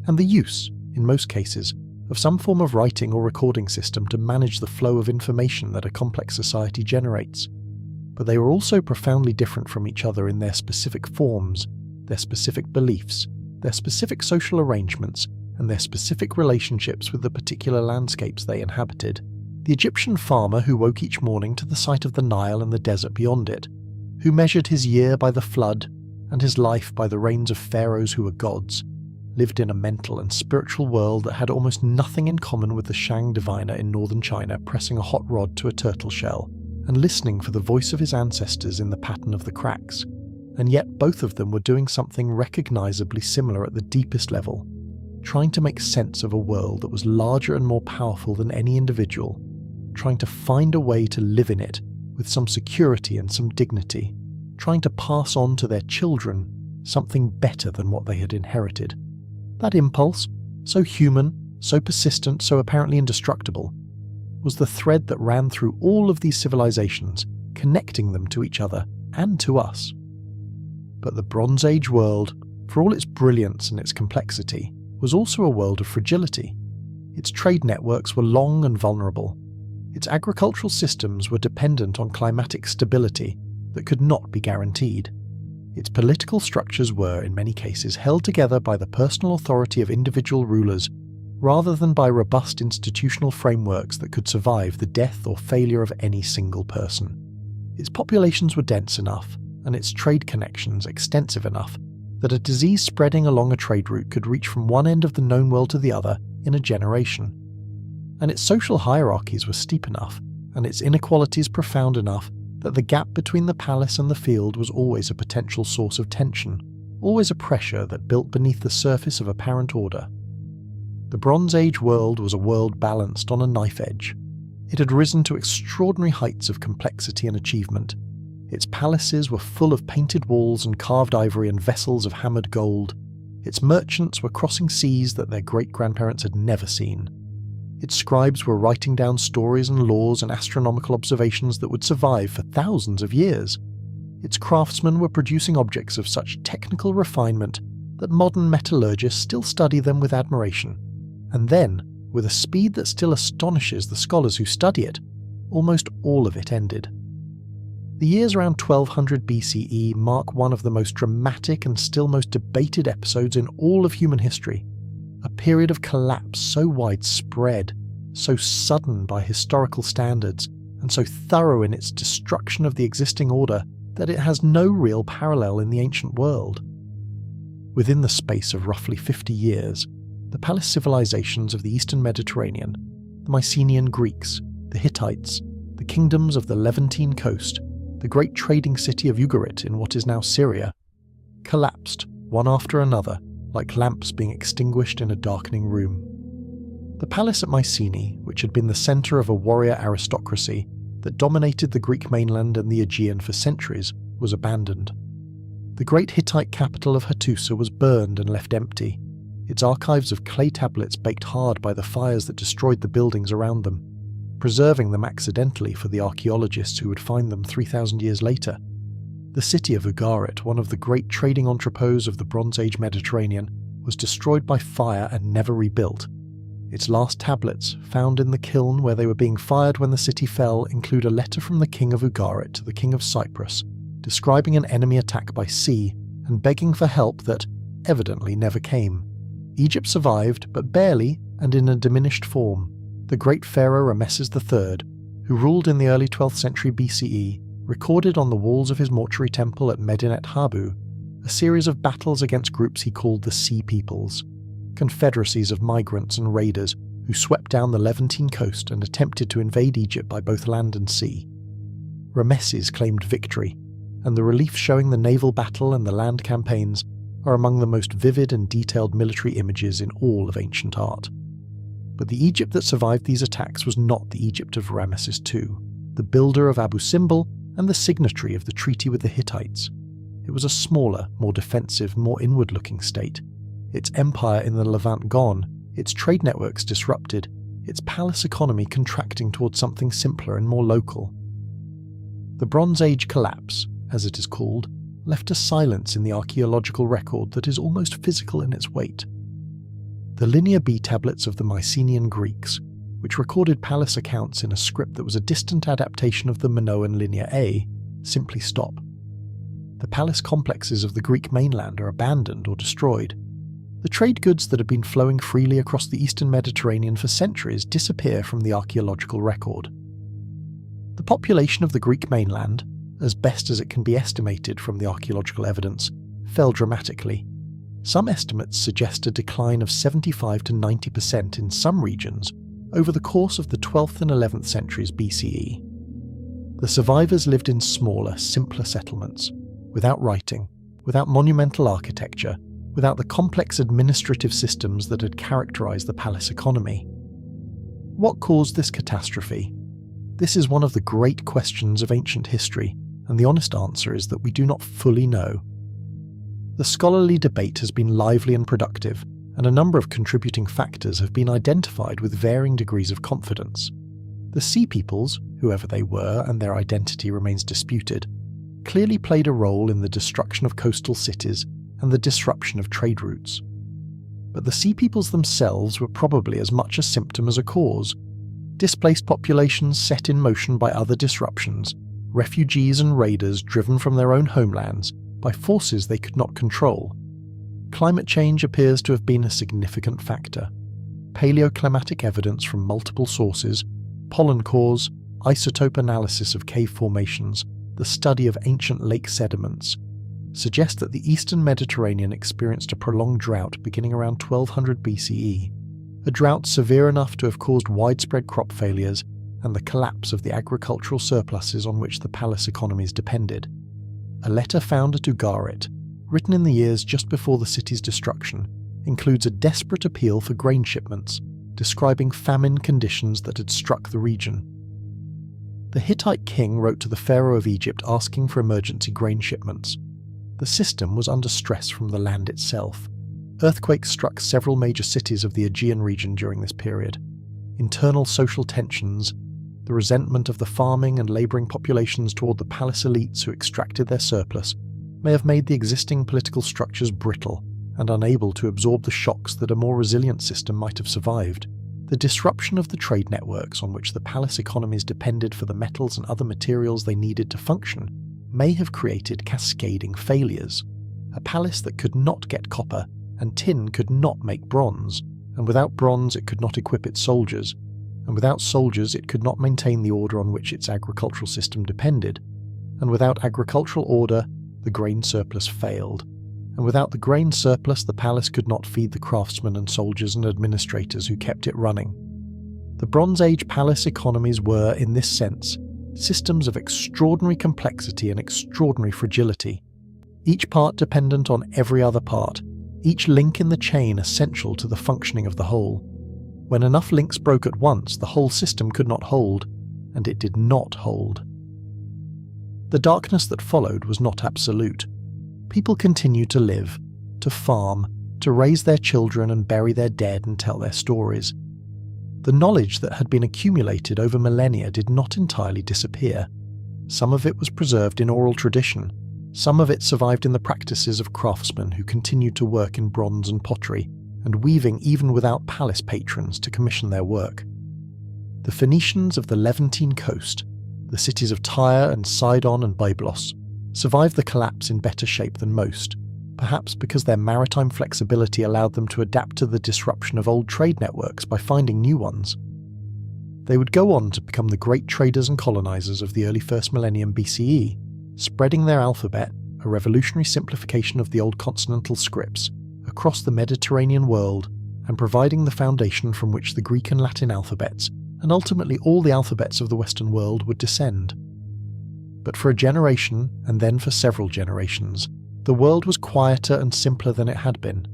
and the use, in most cases, of some form of writing or recording system to manage the flow of information that a complex society generates. But they were also profoundly different from each other in their specific forms, their specific beliefs, their specific social arrangements, and their specific relationships with the particular landscapes they inhabited. The Egyptian farmer who woke each morning to the sight of the Nile and the desert beyond it, who measured his year by the flood and his life by the reigns of pharaohs who were gods, lived in a mental and spiritual world that had almost nothing in common with the Shang diviner in northern China pressing a hot rod to a turtle shell and listening for the voice of his ancestors in the pattern of the cracks. And yet both of them were doing something recognizably similar at the deepest level, trying to make sense of a world that was larger and more powerful than any individual, trying to find a way to live in it with some security and some dignity, trying to pass on to their children something better than what they had inherited. That impulse, so human, so persistent, so apparently indestructible, was the thread that ran through all of these civilizations, connecting them to each other and to us. But the Bronze Age world, for all its brilliance and its complexity, was also a world of fragility. Its trade networks were long and vulnerable. Its agricultural systems were dependent on climatic stability that could not be guaranteed. Its political structures were, in many cases, held together by the personal authority of individual rulers rather than by robust institutional frameworks that could survive the death or failure of any single person. Its populations were dense enough, and its trade connections extensive enough, that a disease spreading along a trade route could reach from one end of the known world to the other in a generation. And its social hierarchies were steep enough, and its inequalities profound enough, that the gap between the palace and the field was always a potential source of tension, always a pressure that built beneath the surface of apparent order. The Bronze Age world was a world balanced on a knife edge. It had risen to extraordinary heights of complexity and achievement. Its palaces were full of painted walls and carved ivory and vessels of hammered gold. Its merchants were crossing seas that their great-grandparents had never seen. Its scribes were writing down stories and laws and astronomical observations that would survive for thousands of years. Its craftsmen were producing objects of such technical refinement that modern metallurgists still study them with admiration. And then, with a speed that still astonishes the scholars who study it, almost all of it ended. The years around 1200 BCE mark one of the most dramatic and still most debated episodes in all of human history, a period of collapse so widespread, so sudden by historical standards, and so thorough in its destruction of the existing order that it has no real parallel in the ancient world. Within the space of roughly 50 years, the palace civilizations of the Eastern Mediterranean, the Mycenaean Greeks, the Hittites, the kingdoms of the Levantine coast, the great trading city of Ugarit in what is now Syria, collapsed, one after another, like lamps being extinguished in a darkening room. The palace at Mycenae, which had been the centre of a warrior aristocracy that dominated the Greek mainland and the Aegean for centuries, was abandoned. The great Hittite capital of Hattusa was burned and left empty, its archives of clay tablets baked hard by the fires that destroyed the buildings around them, preserving them accidentally for the archaeologists who would find them 3,000 years later. The city of Ugarit, one of the great trading entrepôts of the Bronze Age Mediterranean, was destroyed by fire and never rebuilt. Its last tablets, found in the kiln where they were being fired when the city fell, include a letter from the king of Ugarit to the king of Cyprus, describing an enemy attack by sea and begging for help that, evidently, never came. Egypt survived, but barely and in a diminished form. The great pharaoh Rameses III, who ruled in the early 12th century BCE, recorded on the walls of his mortuary temple at Medinet Habu a series of battles against groups he called the Sea Peoples, confederacies of migrants and raiders who swept down the Levantine coast and attempted to invade Egypt by both land and sea. Rameses claimed victory, and the reliefs showing the naval battle and the land campaigns are among the most vivid and detailed military images in all of ancient art. But the Egypt that survived these attacks was not the Egypt of Rameses II, the builder of Abu Simbel and the signatory of the treaty with the Hittites. It was a smaller, more defensive, more inward-looking state, its empire in the Levant gone, its trade networks disrupted, its palace economy contracting towards something simpler and more local. The Bronze Age collapse, as it is called, left a silence in the archaeological record that is almost physical in its weight. The Linear B tablets of the Mycenaean Greeks, which recorded palace accounts in a script that was a distant adaptation of the Minoan Linear A, simply stop. The palace complexes of the Greek mainland are abandoned or destroyed. The trade goods that had been flowing freely across the eastern Mediterranean for centuries disappear from the archaeological record. The population of the Greek mainland, as best as it can be estimated from the archaeological evidence, fell dramatically. Some estimates suggest a decline of 75 to 90% in some regions over the course of the 12th and 11th centuries BCE. The survivors lived in smaller, simpler settlements, without writing, without monumental architecture, without the complex administrative systems that had characterized the palace economy. What caused this catastrophe? This is one of the great questions of ancient history, and the honest answer is that we do not fully know. The scholarly debate has been lively and productive, and a number of contributing factors have been identified with varying degrees of confidence. The Sea Peoples, whoever they were and their identity remains disputed, clearly played a role in the destruction of coastal cities and the disruption of trade routes. But the Sea Peoples themselves were probably as much a symptom as a cause. Displaced populations set in motion by other disruptions, refugees and raiders driven from their own homelands by forces they could not control. Climate change appears to have been a significant factor. Paleoclimatic evidence from multiple sources, pollen cores, isotope analysis of cave formations, the study of ancient lake sediments, suggest that the eastern Mediterranean experienced a prolonged drought beginning around 1200 BCE, a drought severe enough to have caused widespread crop failures and the collapse of the agricultural surpluses on which the palace economies depended. A letter found at Ugarit, written in the years just before the city's destruction, includes a desperate appeal for grain shipments, describing famine conditions that had struck the region. The Hittite king wrote to the pharaoh of Egypt asking for emergency grain shipments. The system was under stress from the land itself. Earthquakes struck several major cities of the Aegean region during this period. Internal social tensions, the resentment of the farming and labouring populations toward the palace elites who extracted their surplus, may have made the existing political structures brittle and unable to absorb the shocks that a more resilient system might have survived. The disruption of the trade networks on which the palace economies depended for the metals and other materials they needed to function may have created cascading failures. A palace that could not get copper and tin could not make bronze, and without bronze it could not equip its soldiers, and without soldiers it could not maintain the order on which its agricultural system depended, and without agricultural order the grain surplus failed, and without the grain surplus the palace could not feed the craftsmen and soldiers and administrators who kept it running. The Bronze Age palace economies were, in this sense, systems of extraordinary complexity and extraordinary fragility, each part dependent on every other part, each link in the chain essential to the functioning of the whole. When enough links broke at once, the whole system could not hold, and it did not hold. The darkness that followed was not absolute. People continued to live, to farm, to raise their children and bury their dead and tell their stories. The knowledge that had been accumulated over millennia did not entirely disappear. Some of it was preserved in oral tradition. Some of it survived in the practices of craftsmen who continued to work in bronze and pottery, and weaving even without palace patrons to commission their work. The Phoenicians of the Levantine coast, the cities of Tyre and Sidon and Byblos, survived the collapse in better shape than most, perhaps because their maritime flexibility allowed them to adapt to the disruption of old trade networks by finding new ones. They would go on to become the great traders and colonizers of the early first millennium BCE, spreading their alphabet, a revolutionary simplification of the old consonantal scripts, across the Mediterranean world and providing the foundation from which the Greek and Latin alphabets, and ultimately all the alphabets of the Western world, would descend. But for a generation, and then for several generations, the world was quieter and simpler than it had been.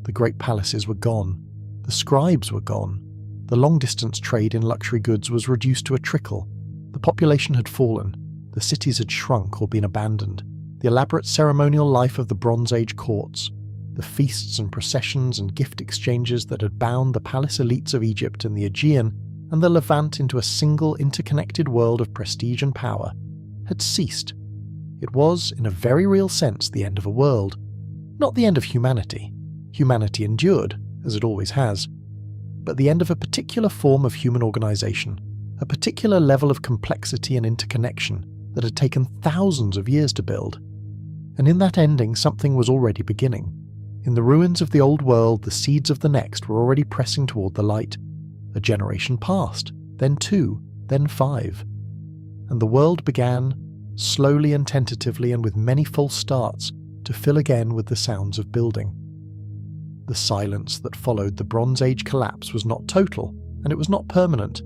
The great palaces were gone. The scribes were gone. The long-distance trade in luxury goods was reduced to a trickle. The population had fallen. The cities had shrunk or been abandoned. The elaborate ceremonial life of the Bronze Age courts, the feasts and processions and gift exchanges that had bound the palace elites of Egypt and the Aegean and the Levant into a single interconnected world of prestige and power, had ceased. It was, in a very real sense, the end of a world. Not the end of humanity. Humanity endured, as it always has. But the end of a particular form of human organization, a particular level of complexity and interconnection that had taken thousands of years to build. And in that ending, something was already beginning. In the ruins of the old world, the seeds of the next were already pressing toward the light. A generation passed, then 2, then 5. And the world began, slowly and tentatively and with many false starts, to fill again with the sounds of building. The silence that followed the Bronze Age collapse was not total, and it was not permanent,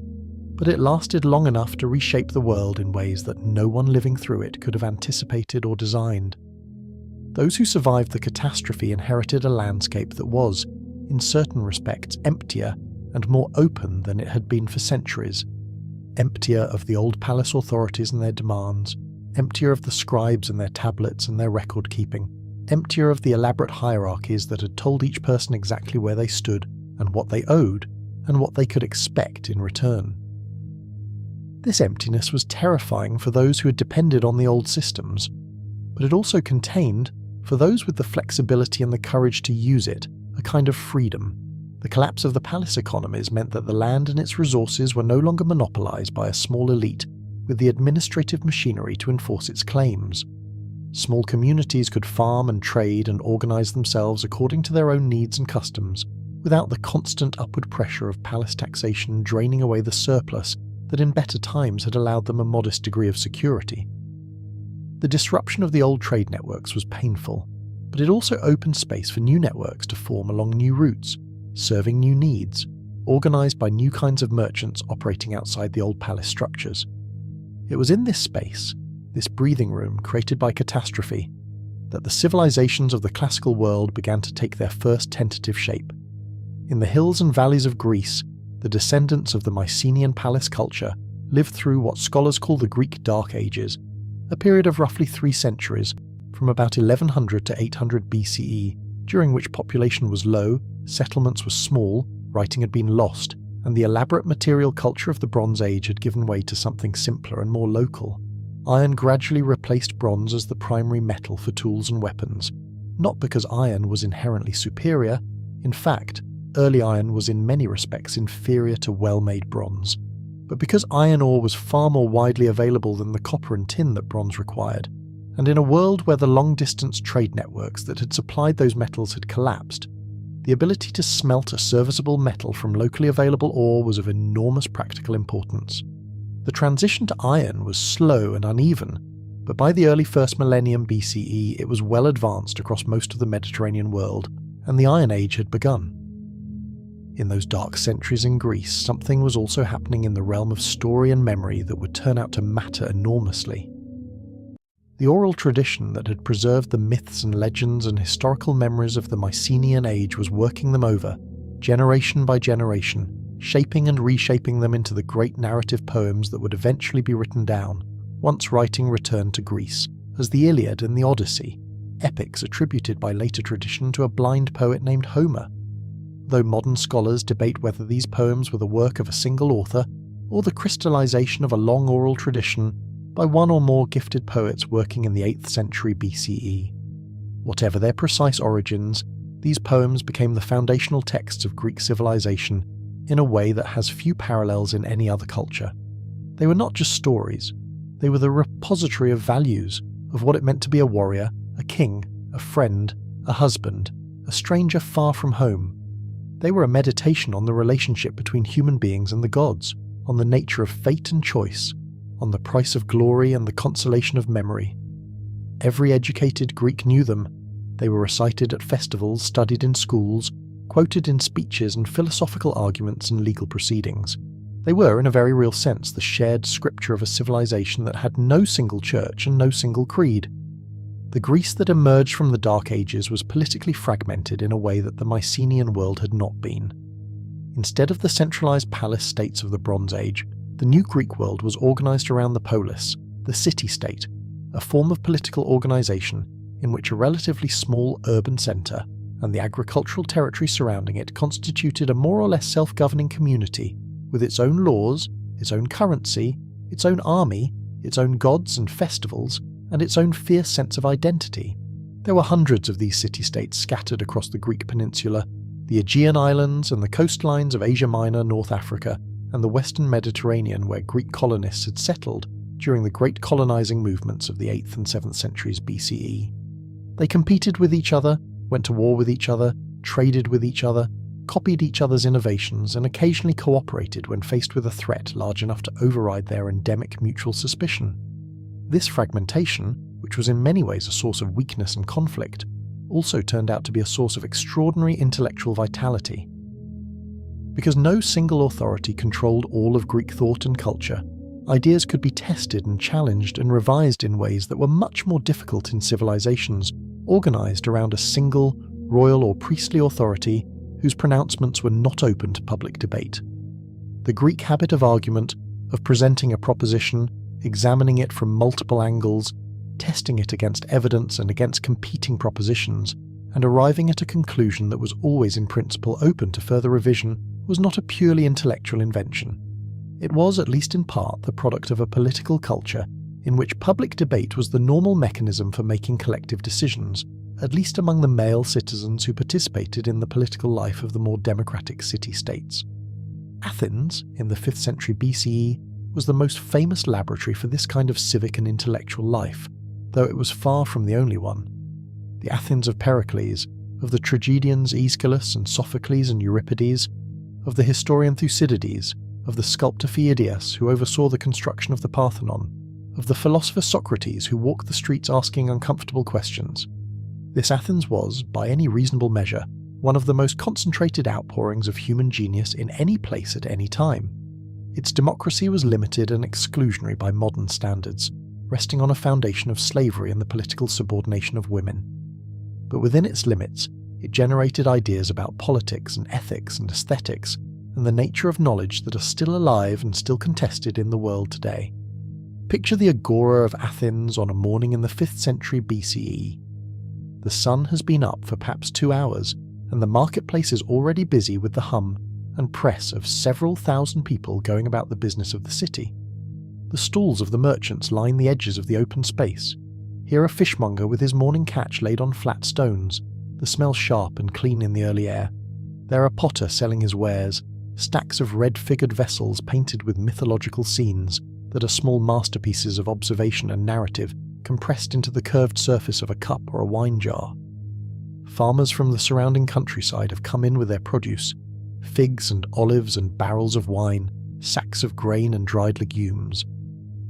but it lasted long enough to reshape the world in ways that no one living through it could have anticipated or designed. Those who survived the catastrophe inherited a landscape that was, in certain respects, emptier and more open than it had been for centuries. Emptier of the old palace authorities and their demands, emptier of the scribes and their tablets and their record-keeping, emptier of the elaborate hierarchies that had told each person exactly where they stood and what they owed and what they could expect in return. This emptiness was terrifying for those who had depended on the old systems, but it also contained, for those with the flexibility and the courage to use it, a kind of freedom. The collapse of the palace economies meant that the land and its resources were no longer monopolized by a small elite with the administrative machinery to enforce its claims. Small communities could farm and trade and organize themselves according to their own needs and customs, without the constant upward pressure of palace taxation draining away the surplus that in better times had allowed them a modest degree of security. The disruption of the old trade networks was painful, but it also opened space for new networks to form along new routes, serving new needs, organized by new kinds of merchants operating outside the old palace structures. It was in this space, this breathing room created by catastrophe, that the civilizations of the classical world began to take their first tentative shape. In the hills and valleys of Greece, the descendants of the Mycenaean palace culture lived through what scholars call the Greek Dark Ages, a period of roughly 3 centuries, from about 1100 to 800 BCE, during which population was low, settlements were small, writing had been lost, and the elaborate material culture of the Bronze Age had given way to something simpler and more local. Iron gradually replaced bronze as the primary metal for tools and weapons, not because iron was inherently superior. In fact, early iron was in many respects inferior to well-made bronze, but because iron ore was far more widely available than the copper and tin that bronze required, and in a world where the long-distance trade networks that had supplied those metals had collapsed, the ability to smelt a serviceable metal from locally available ore was of enormous practical importance. The transition to iron was slow and uneven, but by the early first millennium BCE it was well advanced across most of the Mediterranean world, and the Iron Age had begun. In those dark centuries in Greece, something was also happening in the realm of story and memory that would turn out to matter enormously. The The oral tradition that had preserved the myths and legends and historical memories of the Mycenaean age was working them over, generation by generation, shaping and reshaping them into the great narrative poems that would eventually be written down, once writing returned to Greece, as the Iliad and the Odyssey, epics attributed by later tradition to a blind poet named Homer. Though modern scholars debate whether these poems were the work of a single author, or the crystallization of a long oral tradition by one or more gifted poets working in the 8th century BCE. Whatever their precise origins, these poems became the foundational texts of Greek civilization in a way that has few parallels in any other culture. They were not just stories, they were the repository of values, of what it meant to be a warrior, a king, a friend, a husband, a stranger far from home. They were a meditation on the relationship between human beings and the gods, on the nature of fate and choice, on the price of glory and the consolation of memory. Every educated Greek knew them. They were recited at festivals, studied in schools, quoted in speeches and philosophical arguments and legal proceedings. They were, in a very real sense, the shared scripture of a civilization that had no single church and no single creed. The Greece that emerged from the Dark Ages was politically fragmented in a way that the Mycenaean world had not been. Instead of the centralized palace states of the Bronze Age, the new Greek world was organized around the polis, the city-state, a form of political organization in which a relatively small urban center and the agricultural territory surrounding it constituted a more or less self-governing community with its own laws, its own currency, its own army, its own gods and festivals, and its own fierce sense of identity. There were hundreds of these city-states scattered across the Greek peninsula, the Aegean islands and the coastlines of Asia Minor, North Africa, and the Western Mediterranean where Greek colonists had settled during the great colonizing movements of the 8th and 7th centuries BCE. They competed with each other, went to war with each other, traded with each other, copied each other's innovations, and occasionally cooperated when faced with a threat large enough to override their endemic mutual suspicion. This fragmentation, which was in many ways a source of weakness and conflict, also turned out to be a source of extraordinary intellectual vitality. Because no single authority controlled all of Greek thought and culture, ideas could be tested and challenged and revised in ways that were much more difficult in civilizations organized around a single, royal or priestly authority whose pronouncements were not open to public debate. The Greek habit of argument, of presenting a proposition, examining it from multiple angles, testing it against evidence and against competing propositions, and arriving at a conclusion that was always in principle open to further revision, was not a purely intellectual invention. It was, at least in part, the product of a political culture in which public debate was the normal mechanism for making collective decisions, at least among the male citizens who participated in the political life of the more democratic city-states. Athens, in the 5th century BCE, was the most famous laboratory for this kind of civic and intellectual life, though it was far from the only one. The Athens of Pericles, of the tragedians Aeschylus and Sophocles and Euripides, of the historian Thucydides, of the sculptor Phidias who oversaw the construction of the Parthenon, of the philosopher Socrates who walked the streets asking uncomfortable questions. This Athens was, by any reasonable measure, one of the most concentrated outpourings of human genius in any place at any time. Its democracy was limited and exclusionary by modern standards, resting on a foundation of slavery and the political subordination of women. But within its limits, it generated ideas about politics and ethics and aesthetics and the nature of knowledge that are still alive and still contested in the world today. Picture the agora of Athens on a morning in the 5th century BCE. The sun has been up for perhaps 2 hours, and the marketplace is already busy with the hum and press of several thousand people going about the business of the city. The stalls of the merchants line the edges of the open space. Here a fishmonger with his morning catch laid on flat stones, the smell sharp and clean in the early air. There a potter selling his wares, stacks of red-figured vessels painted with mythological scenes that are small masterpieces of observation and narrative compressed into the curved surface of a cup or a wine jar. Farmers from the surrounding countryside have come in with their produce, figs and olives and barrels of wine, sacks of grain and dried legumes.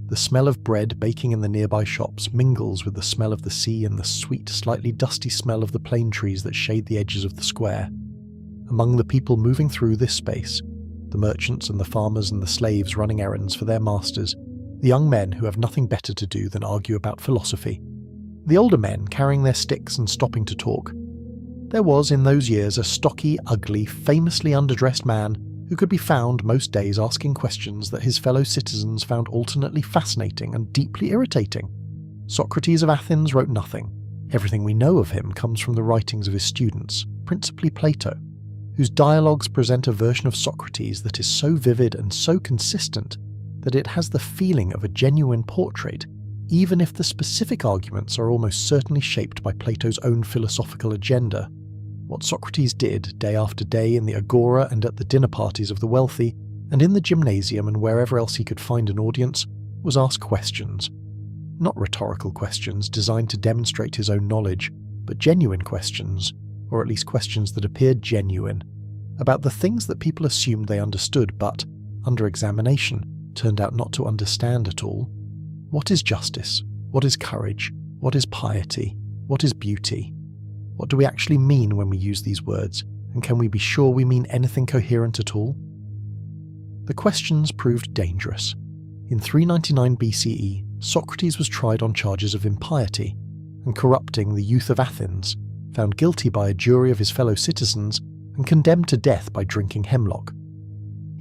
The smell of bread baking in the nearby shops mingles with the smell of the sea and the sweet, slightly dusty smell of the plane trees that shade the edges of the square. Among the people moving through this space, the merchants and the farmers and the slaves running errands for their masters, the young men who have nothing better to do than argue about philosophy, the older men carrying their sticks and stopping to talk. There was in those years a stocky, ugly, famously underdressed man who could be found most days asking questions that his fellow citizens found alternately fascinating and deeply irritating. Socrates of Athens wrote nothing. Everything we know of him comes from the writings of his students, principally Plato, whose dialogues present a version of Socrates that is so vivid and so consistent that it has the feeling of a genuine portrait, even if the specific arguments are almost certainly shaped by Plato's own philosophical agenda. What Socrates did day after day in the agora and at the dinner parties of the wealthy, and in the gymnasium and wherever else he could find an audience, was ask questions. Not rhetorical questions designed to demonstrate his own knowledge, but genuine questions, or at least questions that appeared genuine, about the things that people assumed they understood but, under examination, turned out not to understand at all. What is justice? What is courage? What is piety? What is beauty? What do we actually mean when we use these words, and can we be sure we mean anything coherent at all? The questions proved dangerous. In 399 BCE, Socrates was tried on charges of impiety and corrupting the youth of Athens, found guilty by a jury of his fellow citizens, and condemned to death by drinking hemlock.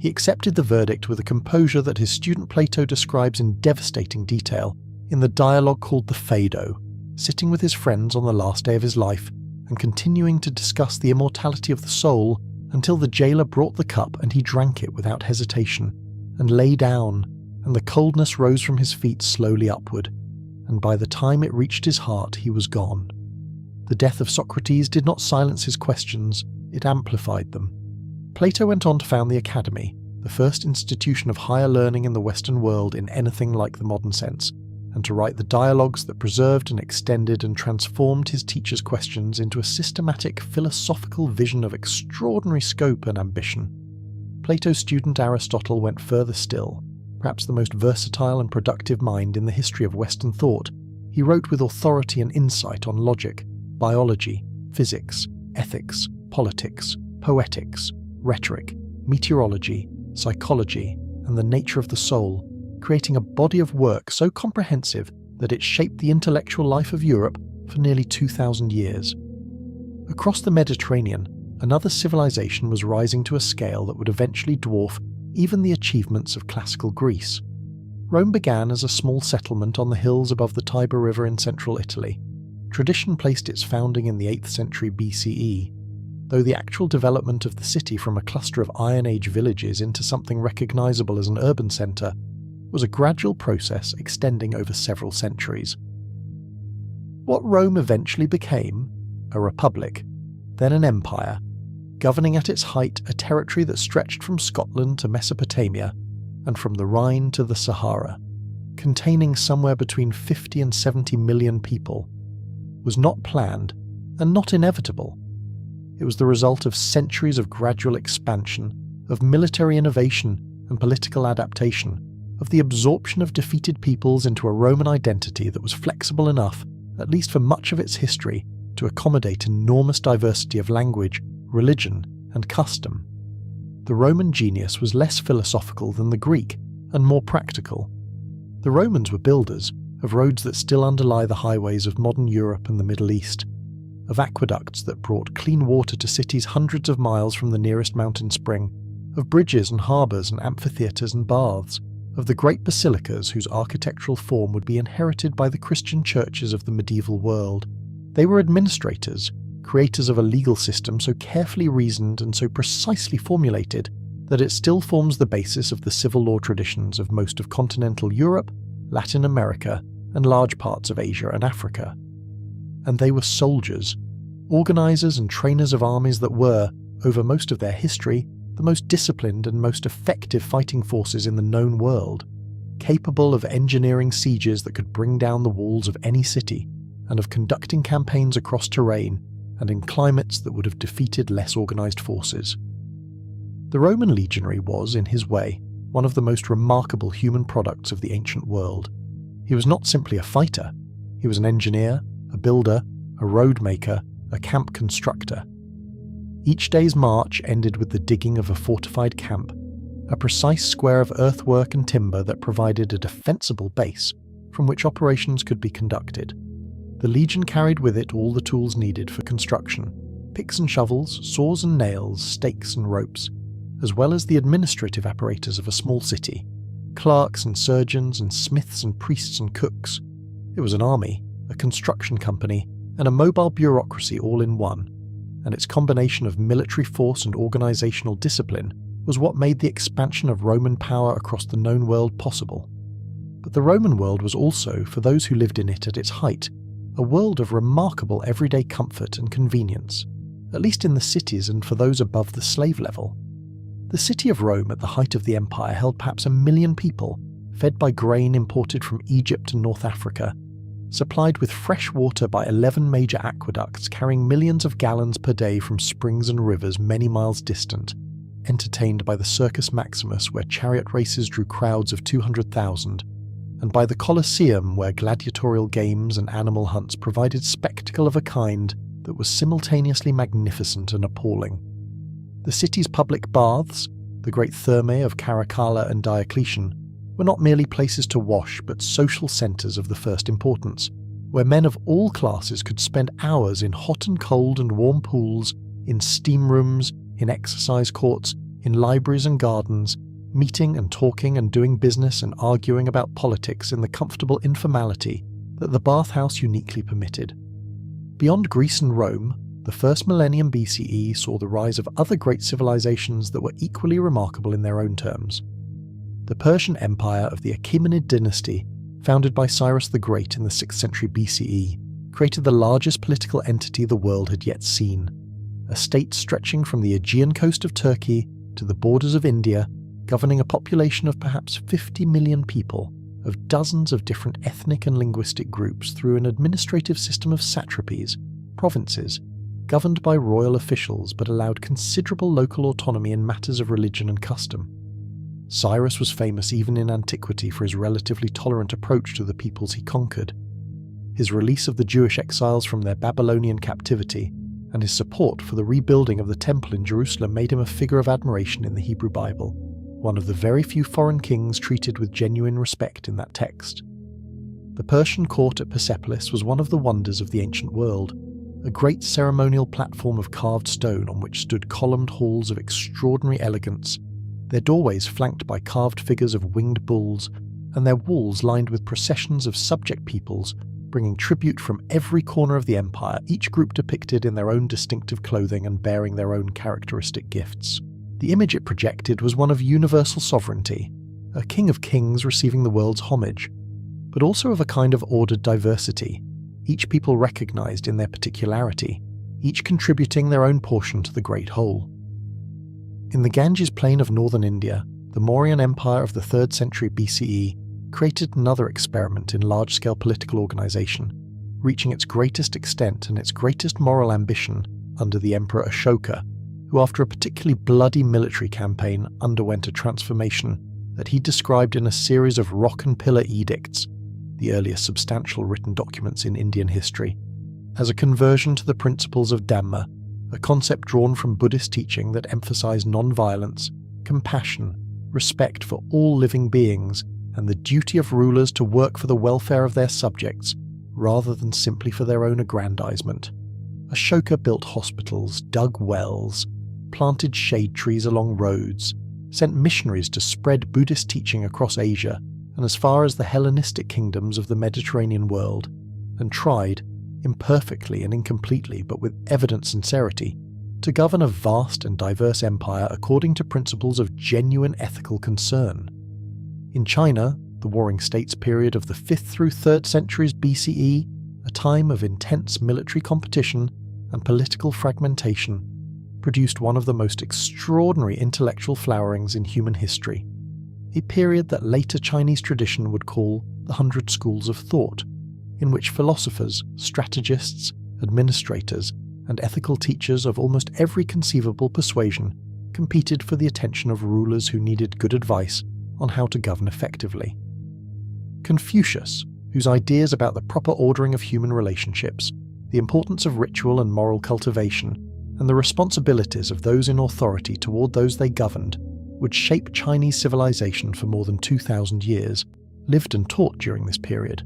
He accepted the verdict with a composure that his student Plato describes in devastating detail in the dialogue called the Phaedo, sitting with his friends on the last day of his life and continuing to discuss the immortality of the soul until the jailer brought the cup and he drank it without hesitation, and lay down, and the coldness rose from his feet slowly upward, and by the time it reached his heart he was gone. The death of Socrates did not silence his questions, it amplified them. Plato went on to found the Academy, the first institution of higher learning in the Western world in anything like the modern sense, and to write the dialogues that preserved and extended and transformed his teachers' questions into a systematic philosophical vision of extraordinary scope and ambition. Plato's student Aristotle went further still. Perhaps the most versatile and productive mind in the history of Western thought, he wrote with authority and insight on logic, biology, physics, ethics, politics, poetics, rhetoric, meteorology, psychology, and the nature of the soul, creating a body of work so comprehensive that it shaped the intellectual life of Europe for nearly 2,000 years. Across the Mediterranean, another civilization was rising to a scale that would eventually dwarf even the achievements of classical Greece. Rome began as a small settlement on the hills above the Tiber River in central Italy. Tradition placed its founding in the 8th century BCE, though the actual development of the city from a cluster of Iron Age villages into something recognizable as an urban center was a gradual process extending over several centuries. What Rome eventually became, a republic, then an empire, governing at its height a territory that stretched from Scotland to Mesopotamia and from the Rhine to the Sahara, containing somewhere between 50 and 70 million people, was not planned and not inevitable. It was the result of centuries of gradual expansion, of military innovation and political adaptation, of the absorption of defeated peoples into a Roman identity that was flexible enough, at least for much of its history, to accommodate enormous diversity of language, religion, and custom. The Roman genius was less philosophical than the Greek, and more practical. The Romans were builders of roads that still underlie the highways of modern Europe and the Middle East, of aqueducts that brought clean water to cities hundreds of miles from the nearest mountain spring, of bridges and harbours and amphitheatres and baths, of the great basilicas whose architectural form would be inherited by the Christian churches of the medieval world. They were administrators, creators of a legal system so carefully reasoned and so precisely formulated that it still forms the basis of the civil law traditions of most of continental Europe, Latin America, and large parts of Asia and Africa. And they were soldiers, organisers and trainers of armies that were, over most of their history, the most disciplined and most effective fighting forces in the known world, capable of engineering sieges that could bring down the walls of any city, and of conducting campaigns across terrain and in climates that would have defeated less organised forces. The Roman legionary was, in his way, one of the most remarkable human products of the ancient world. He was not simply a fighter, he was an engineer, a builder, a road maker, a camp constructor. Each day's march ended with the digging of a fortified camp, a precise square of earthwork and timber that provided a defensible base from which operations could be conducted. The legion carried with it all the tools needed for construction: picks and shovels, saws and nails, stakes and ropes, as well as the administrative apparatus of a small city: clerks and surgeons and smiths and priests and cooks. It was an army, a construction company, and a mobile bureaucracy all in one, and its combination of military force and organizational discipline was what made the expansion of Roman power across the known world possible. But the Roman world was also, for those who lived in it at its height, a world of remarkable everyday comfort and convenience, at least in the cities and for those above the slave level. The city of Rome at the height of the empire held perhaps 1 million people, fed by grain imported from Egypt and North Africa, supplied with fresh water by 11 major aqueducts carrying millions of gallons per day from springs and rivers many miles distant, entertained by the Circus Maximus where chariot races drew crowds of 200,000, and by the Colosseum where gladiatorial games and animal hunts provided spectacle of a kind that was simultaneously magnificent and appalling. The city's public baths, the great thermae of Caracalla and Diocletian, were not merely places to wash but social centres of the first importance, where men of all classes could spend hours in hot and cold and warm pools, in steam rooms, in exercise courts, in libraries and gardens, meeting and talking and doing business and arguing about politics in the comfortable informality that the bathhouse uniquely permitted. Beyond Greece and Rome, the first millennium BCE saw the rise of other great civilizations that were equally remarkable in their own terms. The Persian Empire of the Achaemenid dynasty, founded by Cyrus the Great in the 6th century BCE, created the largest political entity the world had yet seen, a state stretching from the Aegean coast of Turkey to the borders of India, governing a population of perhaps 50 million people, of dozens of different ethnic and linguistic groups through an administrative system of satrapies, provinces, governed by royal officials but allowed considerable local autonomy in matters of religion and custom. Cyrus was famous even in antiquity for his relatively tolerant approach to the peoples he conquered. His release of the Jewish exiles from their Babylonian captivity and his support for the rebuilding of the temple in Jerusalem made him a figure of admiration in the Hebrew Bible, one of the very few foreign kings treated with genuine respect in that text. The Persian court at Persepolis was one of the wonders of the ancient world, a great ceremonial platform of carved stone on which stood columned halls of extraordinary elegance, their doorways flanked by carved figures of winged bulls, and their walls lined with processions of subject peoples bringing tribute from every corner of the empire, each group depicted in their own distinctive clothing and bearing their own characteristic gifts. The image it projected was one of universal sovereignty, a king of kings receiving the world's homage, but also of a kind of ordered diversity, each people recognized in their particularity, each contributing their own portion to the great whole. In the Ganges plain of northern India, the Mauryan Empire of the 3rd century BCE created another experiment in large-scale political organization, reaching its greatest extent and its greatest moral ambition under the Emperor Ashoka, who after a particularly bloody military campaign underwent a transformation that he described in a series of rock and pillar edicts, the earliest substantial written documents in Indian history, as a conversion to the principles of Dhamma, a concept drawn from Buddhist teaching that emphasized non-violence, compassion, respect for all living beings, and the duty of rulers to work for the welfare of their subjects, rather than simply for their own aggrandizement. Ashoka built hospitals, dug wells, planted shade trees along roads, sent missionaries to spread Buddhist teaching across Asia and as far as the Hellenistic kingdoms of the Mediterranean world, and tried, imperfectly and incompletely but with evident sincerity, to govern a vast and diverse empire according to principles of genuine ethical concern. In China, the Warring States period of the 5th through 3rd centuries BCE, a time of intense military competition and political fragmentation, produced one of the most extraordinary intellectual flowerings in human history, a period that later Chinese tradition would call the 100 Schools of Thought, in which philosophers, strategists, administrators, and ethical teachers of almost every conceivable persuasion competed for the attention of rulers who needed good advice on how to govern effectively. Confucius, whose ideas about the proper ordering of human relationships, the importance of ritual and moral cultivation, and the responsibilities of those in authority toward those they governed, would shape Chinese civilization for more than 2,000 years, lived and taught during this period.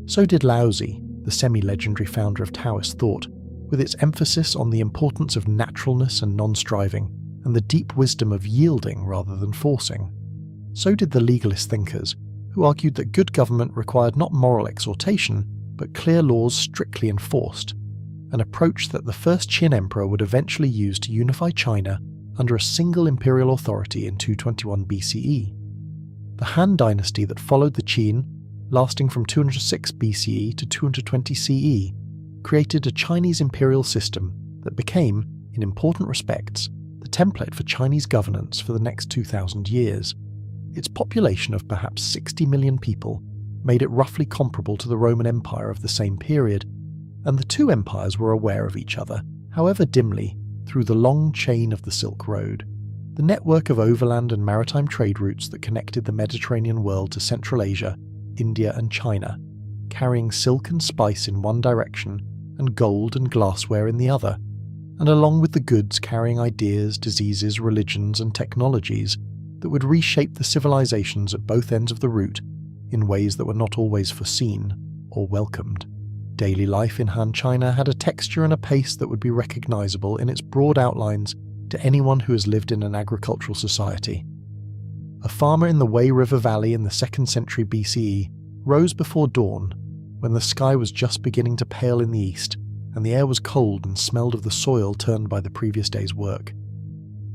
So did Laozi, the semi-legendary founder of Taoist thought, with its emphasis on the importance of naturalness and non-striving, and the deep wisdom of yielding rather than forcing. So did the legalist thinkers, who argued that good government required not moral exhortation, but clear laws strictly enforced, an approach that the first Qin emperor would eventually use to unify China under a single imperial authority in 221 BCE. The Han dynasty that followed the Qin, lasting from 206 BCE to 220 CE, created a Chinese imperial system that became, in important respects, the template for Chinese governance for the next 2,000 years. Its population of perhaps 60 million people made it roughly comparable to the Roman Empire of the same period, and the two empires were aware of each other, however dimly, through the long chain of the Silk Road, the network of overland and maritime trade routes that connected the Mediterranean world to Central Asia, India and China, carrying silk and spice in one direction and gold and glassware in the other, and along with the goods carrying ideas, diseases, religions and technologies that would reshape the civilizations at both ends of the route in ways that were not always foreseen or welcomed. Daily life in Han China had a texture and a pace that would be recognizable in its broad outlines to anyone who has lived in an agricultural society. A farmer in the Wei River Valley in the 2nd century BCE rose before dawn, when the sky was just beginning to pale in the east and the air was cold and smelled of the soil turned by the previous day's work.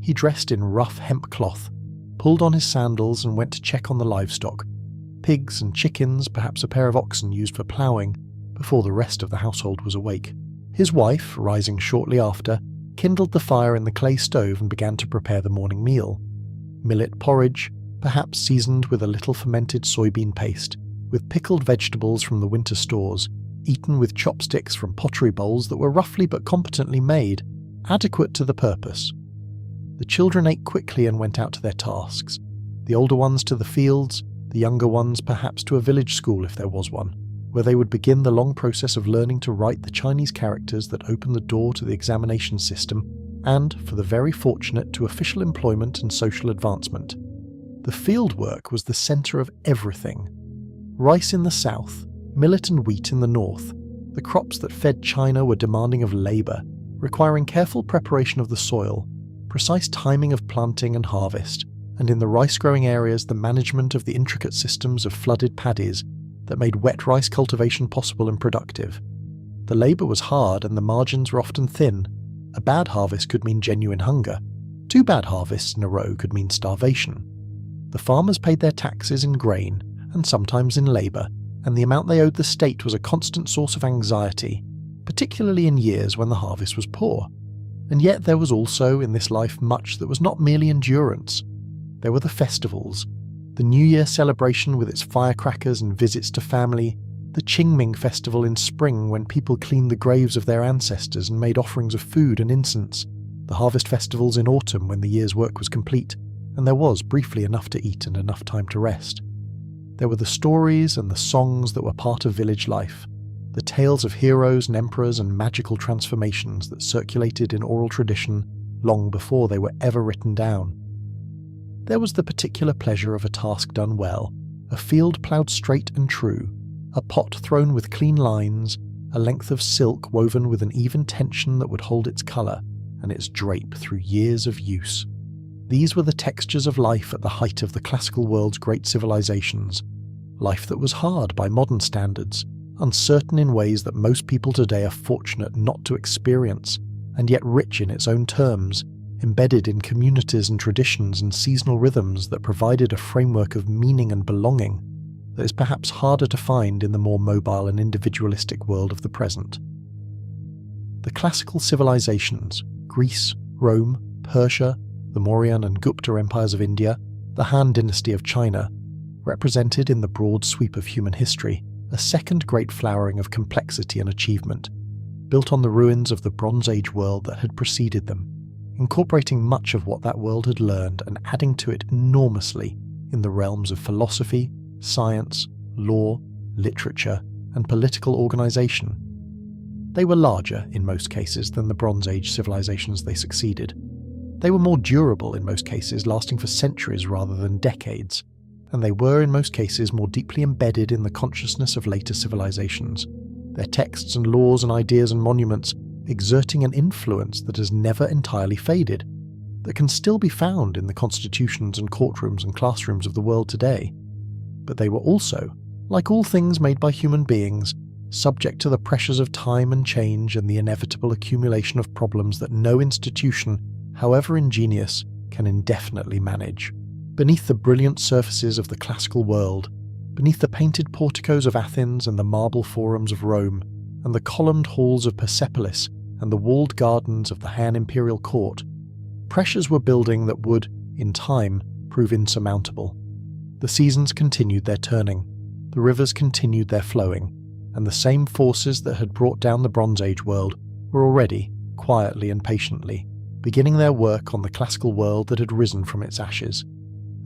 He dressed in rough hemp cloth, pulled on his sandals and went to check on the livestock, pigs and chickens, perhaps a pair of oxen used for ploughing, before the rest of the household was awake. His wife, rising shortly after, kindled the fire in the clay stove and began to prepare the morning meal. Millet porridge, perhaps seasoned with a little fermented soybean paste, with pickled vegetables from the winter stores, eaten with chopsticks from pottery bowls that were roughly but competently made, adequate to the purpose. The children ate quickly and went out to their tasks, the older ones to the fields, the younger ones perhaps to a village school if there was one, where they would begin the long process of learning to write the Chinese characters that open the door to the examination system and, for the very fortunate, to official employment and social advancement. The field work was the centre of everything. Rice in the south, millet and wheat in the north, the crops that fed China were demanding of labour, requiring careful preparation of the soil, precise timing of planting and harvest, and in the rice-growing areas the management of the intricate systems of flooded paddies that made wet rice cultivation possible and productive. The labour was hard and the margins were often thin. A bad harvest could mean genuine hunger. 2 bad harvests in a row could mean starvation. The farmers paid their taxes in grain, and sometimes in labour, and the amount they owed the state was a constant source of anxiety, particularly in years when the harvest was poor. And yet there was also, in this life, much that was not merely endurance. There were the festivals, the New Year celebration with its firecrackers and visits to family, the Qingming festival in spring when people cleaned the graves of their ancestors and made offerings of food and incense, the harvest festivals in autumn when the year's work was complete, and there was briefly enough to eat and enough time to rest. There were the stories and the songs that were part of village life, the tales of heroes and emperors and magical transformations that circulated in oral tradition long before they were ever written down. There was the particular pleasure of a task done well, a field ploughed straight and true, a pot thrown with clean lines, a length of silk woven with an even tension that would hold its colour and its drape through years of use. These were the textures of life at the height of the classical world's great civilizations, life that was hard by modern standards, uncertain in ways that most people today are fortunate not to experience, and yet rich in its own terms, embedded in communities and traditions and seasonal rhythms that provided a framework of meaning and belonging that is perhaps harder to find in the more mobile and individualistic world of the present. The classical civilizations, Greece, Rome, Persia, the Mauryan and Gupta empires of India, the Han dynasty of China, represented in the broad sweep of human history a second great flowering of complexity and achievement, built on the ruins of the Bronze Age world that had preceded them, incorporating much of what that world had learned and adding to it enormously in the realms of philosophy, science, law, literature, and political organization. They were larger, in most cases, than the Bronze Age civilizations they succeeded. They were more durable in most cases, lasting for centuries rather than decades, and they were in most cases more deeply embedded in the consciousness of later civilizations, their texts and laws and ideas and monuments exerting an influence that has never entirely faded, that can still be found in the constitutions and courtrooms and classrooms of the world today. But they were also, like all things made by human beings, subject to the pressures of time and change and the inevitable accumulation of problems that no institution, however ingenious, can indefinitely manage. Beneath the brilliant surfaces of the classical world, beneath the painted porticos of Athens and the marble forums of Rome, and the columned halls of Persepolis and the walled gardens of the Han imperial court, pressures were building that would, in time, prove insurmountable. The seasons continued their turning, the rivers continued their flowing, and the same forces that had brought down the Bronze Age world were already, quietly and patiently, beginning their work on the classical world that had risen from its ashes.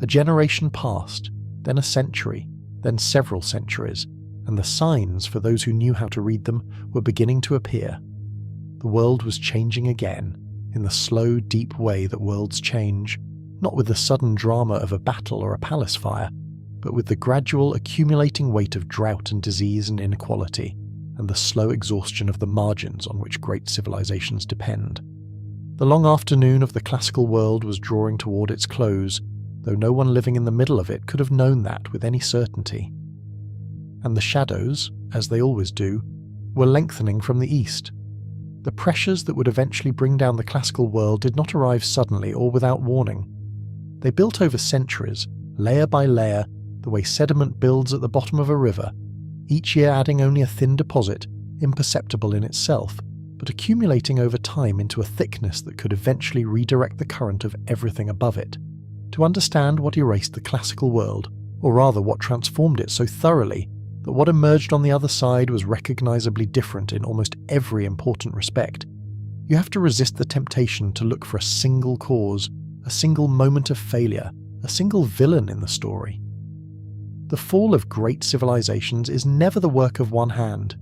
A generation passed, then a century, then several centuries, and the signs, for those who knew how to read them, were beginning to appear. The world was changing again, in the slow, deep way that worlds change, not with the sudden drama of a battle or a palace fire, but with the gradual accumulating weight of drought and disease and inequality, and the slow exhaustion of the margins on which great civilizations depend. The long afternoon of the classical world was drawing toward its close, though no one living in the middle of it could have known that with any certainty. And the shadows, as they always do, were lengthening from the east. The pressures that would eventually bring down the classical world did not arrive suddenly or without warning. They built over centuries, layer by layer, the way sediment builds at the bottom of a river, each year adding only a thin deposit, imperceptible in itself, but accumulating over time into a thickness that could eventually redirect the current of everything above it. To understand what erased the classical world, or rather what transformed it so thoroughly that what emerged on the other side was recognizably different in almost every important respect, you have to resist the temptation to look for a single cause, a single moment of failure, a single villain in the story. The fall of great civilizations is never the work of one hand.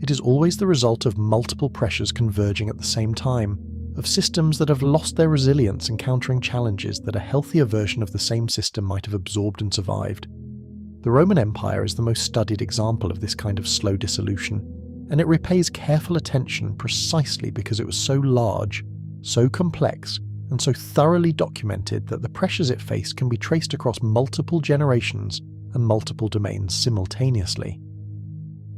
It is always the result of multiple pressures converging at the same time, of systems that have lost their resilience encountering challenges that a healthier version of the same system might have absorbed and survived. The Roman Empire is the most studied example of this kind of slow dissolution, and it repays careful attention precisely because it was so large, so complex, and so thoroughly documented that the pressures it faced can be traced across multiple generations and multiple domains simultaneously.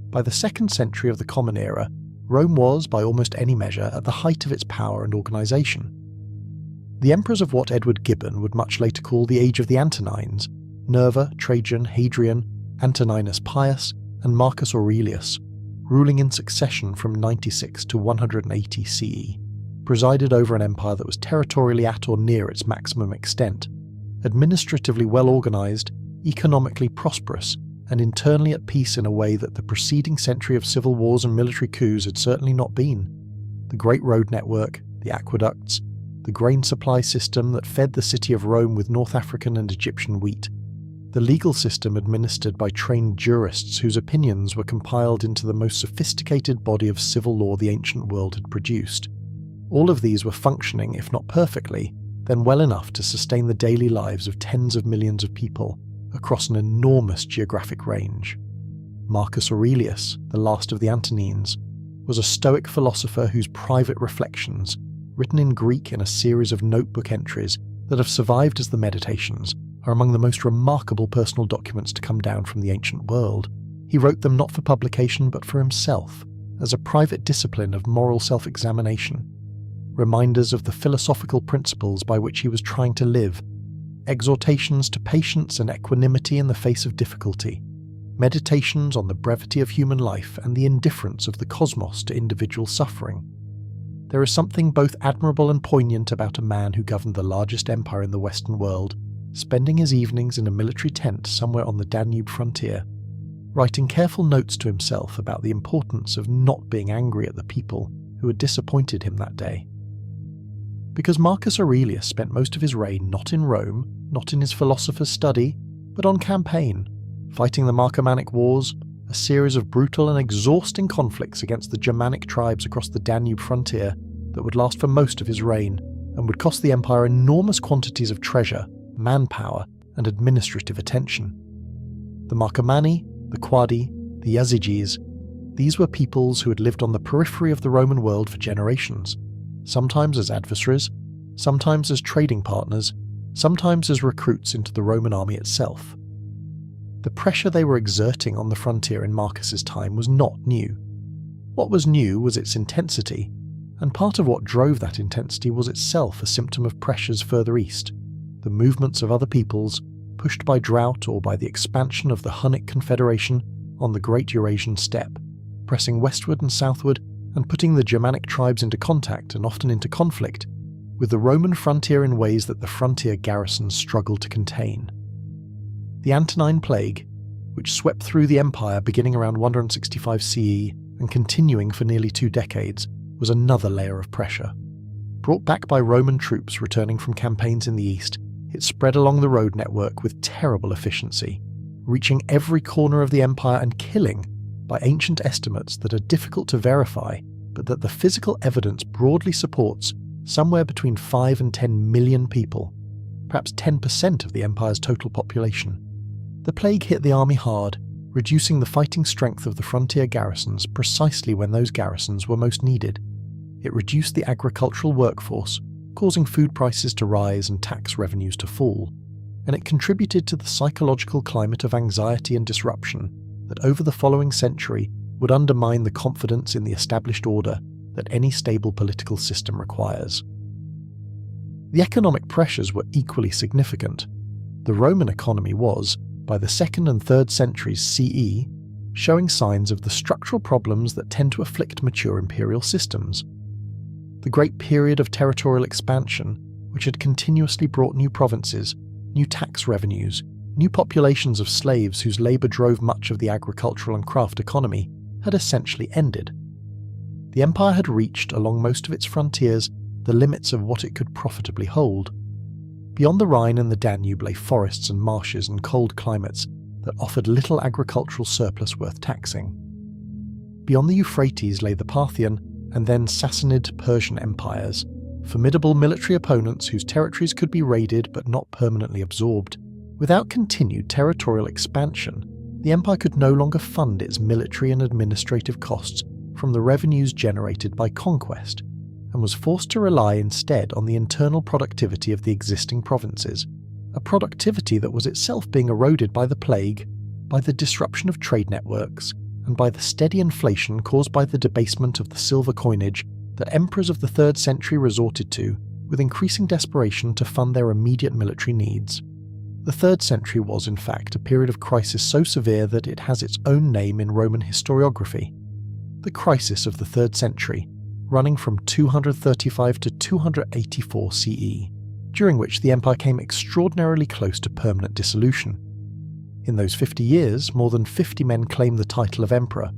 By the 2nd century of the Common Era, Rome was, by almost any measure, at the height of its power and organisation. The emperors of what Edward Gibbon would much later call the Age of the Antonines, Nerva, Trajan, Hadrian, Antoninus Pius, and Marcus Aurelius, ruling in succession from 96 to 180 CE, presided over an empire that was territorially at or near its maximum extent, administratively well organised, economically prosperous, and internally at peace in a way that the preceding century of civil wars and military coups had certainly not been. The great road network, the aqueducts, the grain supply system that fed the city of Rome with North African and Egyptian wheat, the legal system administered by trained jurists whose opinions were compiled into the most sophisticated body of civil law the ancient world had produced. All of these were functioning, if not perfectly, then well enough to sustain the daily lives of tens of millions of people across an enormous geographic range. Marcus Aurelius, the last of the Antonines, was a Stoic philosopher whose private reflections, written in Greek in a series of notebook entries that have survived as the Meditations, are among the most remarkable personal documents to come down from the ancient world. He wrote them not for publication but for himself, as a private discipline of moral self-examination, reminders of the philosophical principles by which he was trying to live, exhortations to patience and equanimity in the face of difficulty, meditations on the brevity of human life and the indifference of the cosmos to individual suffering. There is something both admirable and poignant about a man who governed the largest empire in the Western world, spending his evenings in a military tent somewhere on the Danube frontier, writing careful notes to himself about the importance of not being angry at the people who had disappointed him that day. Because Marcus Aurelius spent most of his reign not in Rome, not in his philosopher's study, but on campaign, fighting the Marcomannic Wars, a series of brutal and exhausting conflicts against the Germanic tribes across the Danube frontier that would last for most of his reign, and would cost the empire enormous quantities of treasure, manpower, and administrative attention. The Marcomanni, the Quadi, the Yazidis, these were peoples who had lived on the periphery of the Roman world for generations, sometimes as adversaries, sometimes as trading partners, sometimes as recruits into the Roman army itself. The pressure they were exerting on the frontier in Marcus's time was not new. What was new was its intensity, and part of what drove that intensity was itself a symptom of pressures further east, the movements of other peoples, pushed by drought or by the expansion of the Hunnic Confederation on the Great Eurasian Steppe, pressing westward and southward and putting the Germanic tribes into contact and often into conflict with the Roman frontier in ways that the frontier garrisons struggled to contain. The Antonine Plague, which swept through the empire beginning around 165 CE and continuing for nearly 2 decades, was another layer of pressure. Brought back by Roman troops returning from campaigns in the east, it spread along the road network with terrible efficiency, reaching every corner of the empire and killing, by ancient estimates that are difficult to verify, but that the physical evidence broadly supports, somewhere between 5 and 10 million people, perhaps 10% of the empire's total population. The plague hit the army hard, reducing the fighting strength of the frontier garrisons precisely when those garrisons were most needed. It reduced the agricultural workforce, causing food prices to rise and tax revenues to fall, and it contributed to the psychological climate of anxiety and disruption that over the following century would undermine the confidence in the established order that any stable political system requires. The economic pressures were equally significant. The Roman economy was, by the 2nd and 3rd centuries CE, showing signs of the structural problems that tend to afflict mature imperial systems. The great period of territorial expansion, which had continuously brought new provinces, new tax revenues, new populations of slaves whose labour drove much of the agricultural and craft economy, had essentially ended. The empire had reached, along most of its frontiers, the limits of what it could profitably hold. Beyond the Rhine and the Danube lay forests and marshes and cold climates that offered little agricultural surplus worth taxing. Beyond the Euphrates lay the Parthian and then Sassanid Persian empires, formidable military opponents whose territories could be raided but not permanently absorbed. Without continued territorial expansion, the empire could no longer fund its military and administrative costs from the revenues generated by conquest, and was forced to rely instead on the internal productivity of the existing provinces, a productivity that was itself being eroded by the plague, by the disruption of trade networks, and by the steady inflation caused by the debasement of the silver coinage that emperors of the 3rd century resorted to with increasing desperation to fund their immediate military needs. The 3rd century was, in fact, a period of crisis so severe that it has its own name in Roman historiography. The crisis of the 3rd century, running from 235 to 284 CE, during which the empire came extraordinarily close to permanent dissolution. In those 50 years, more than 50 men claimed the title of emperor,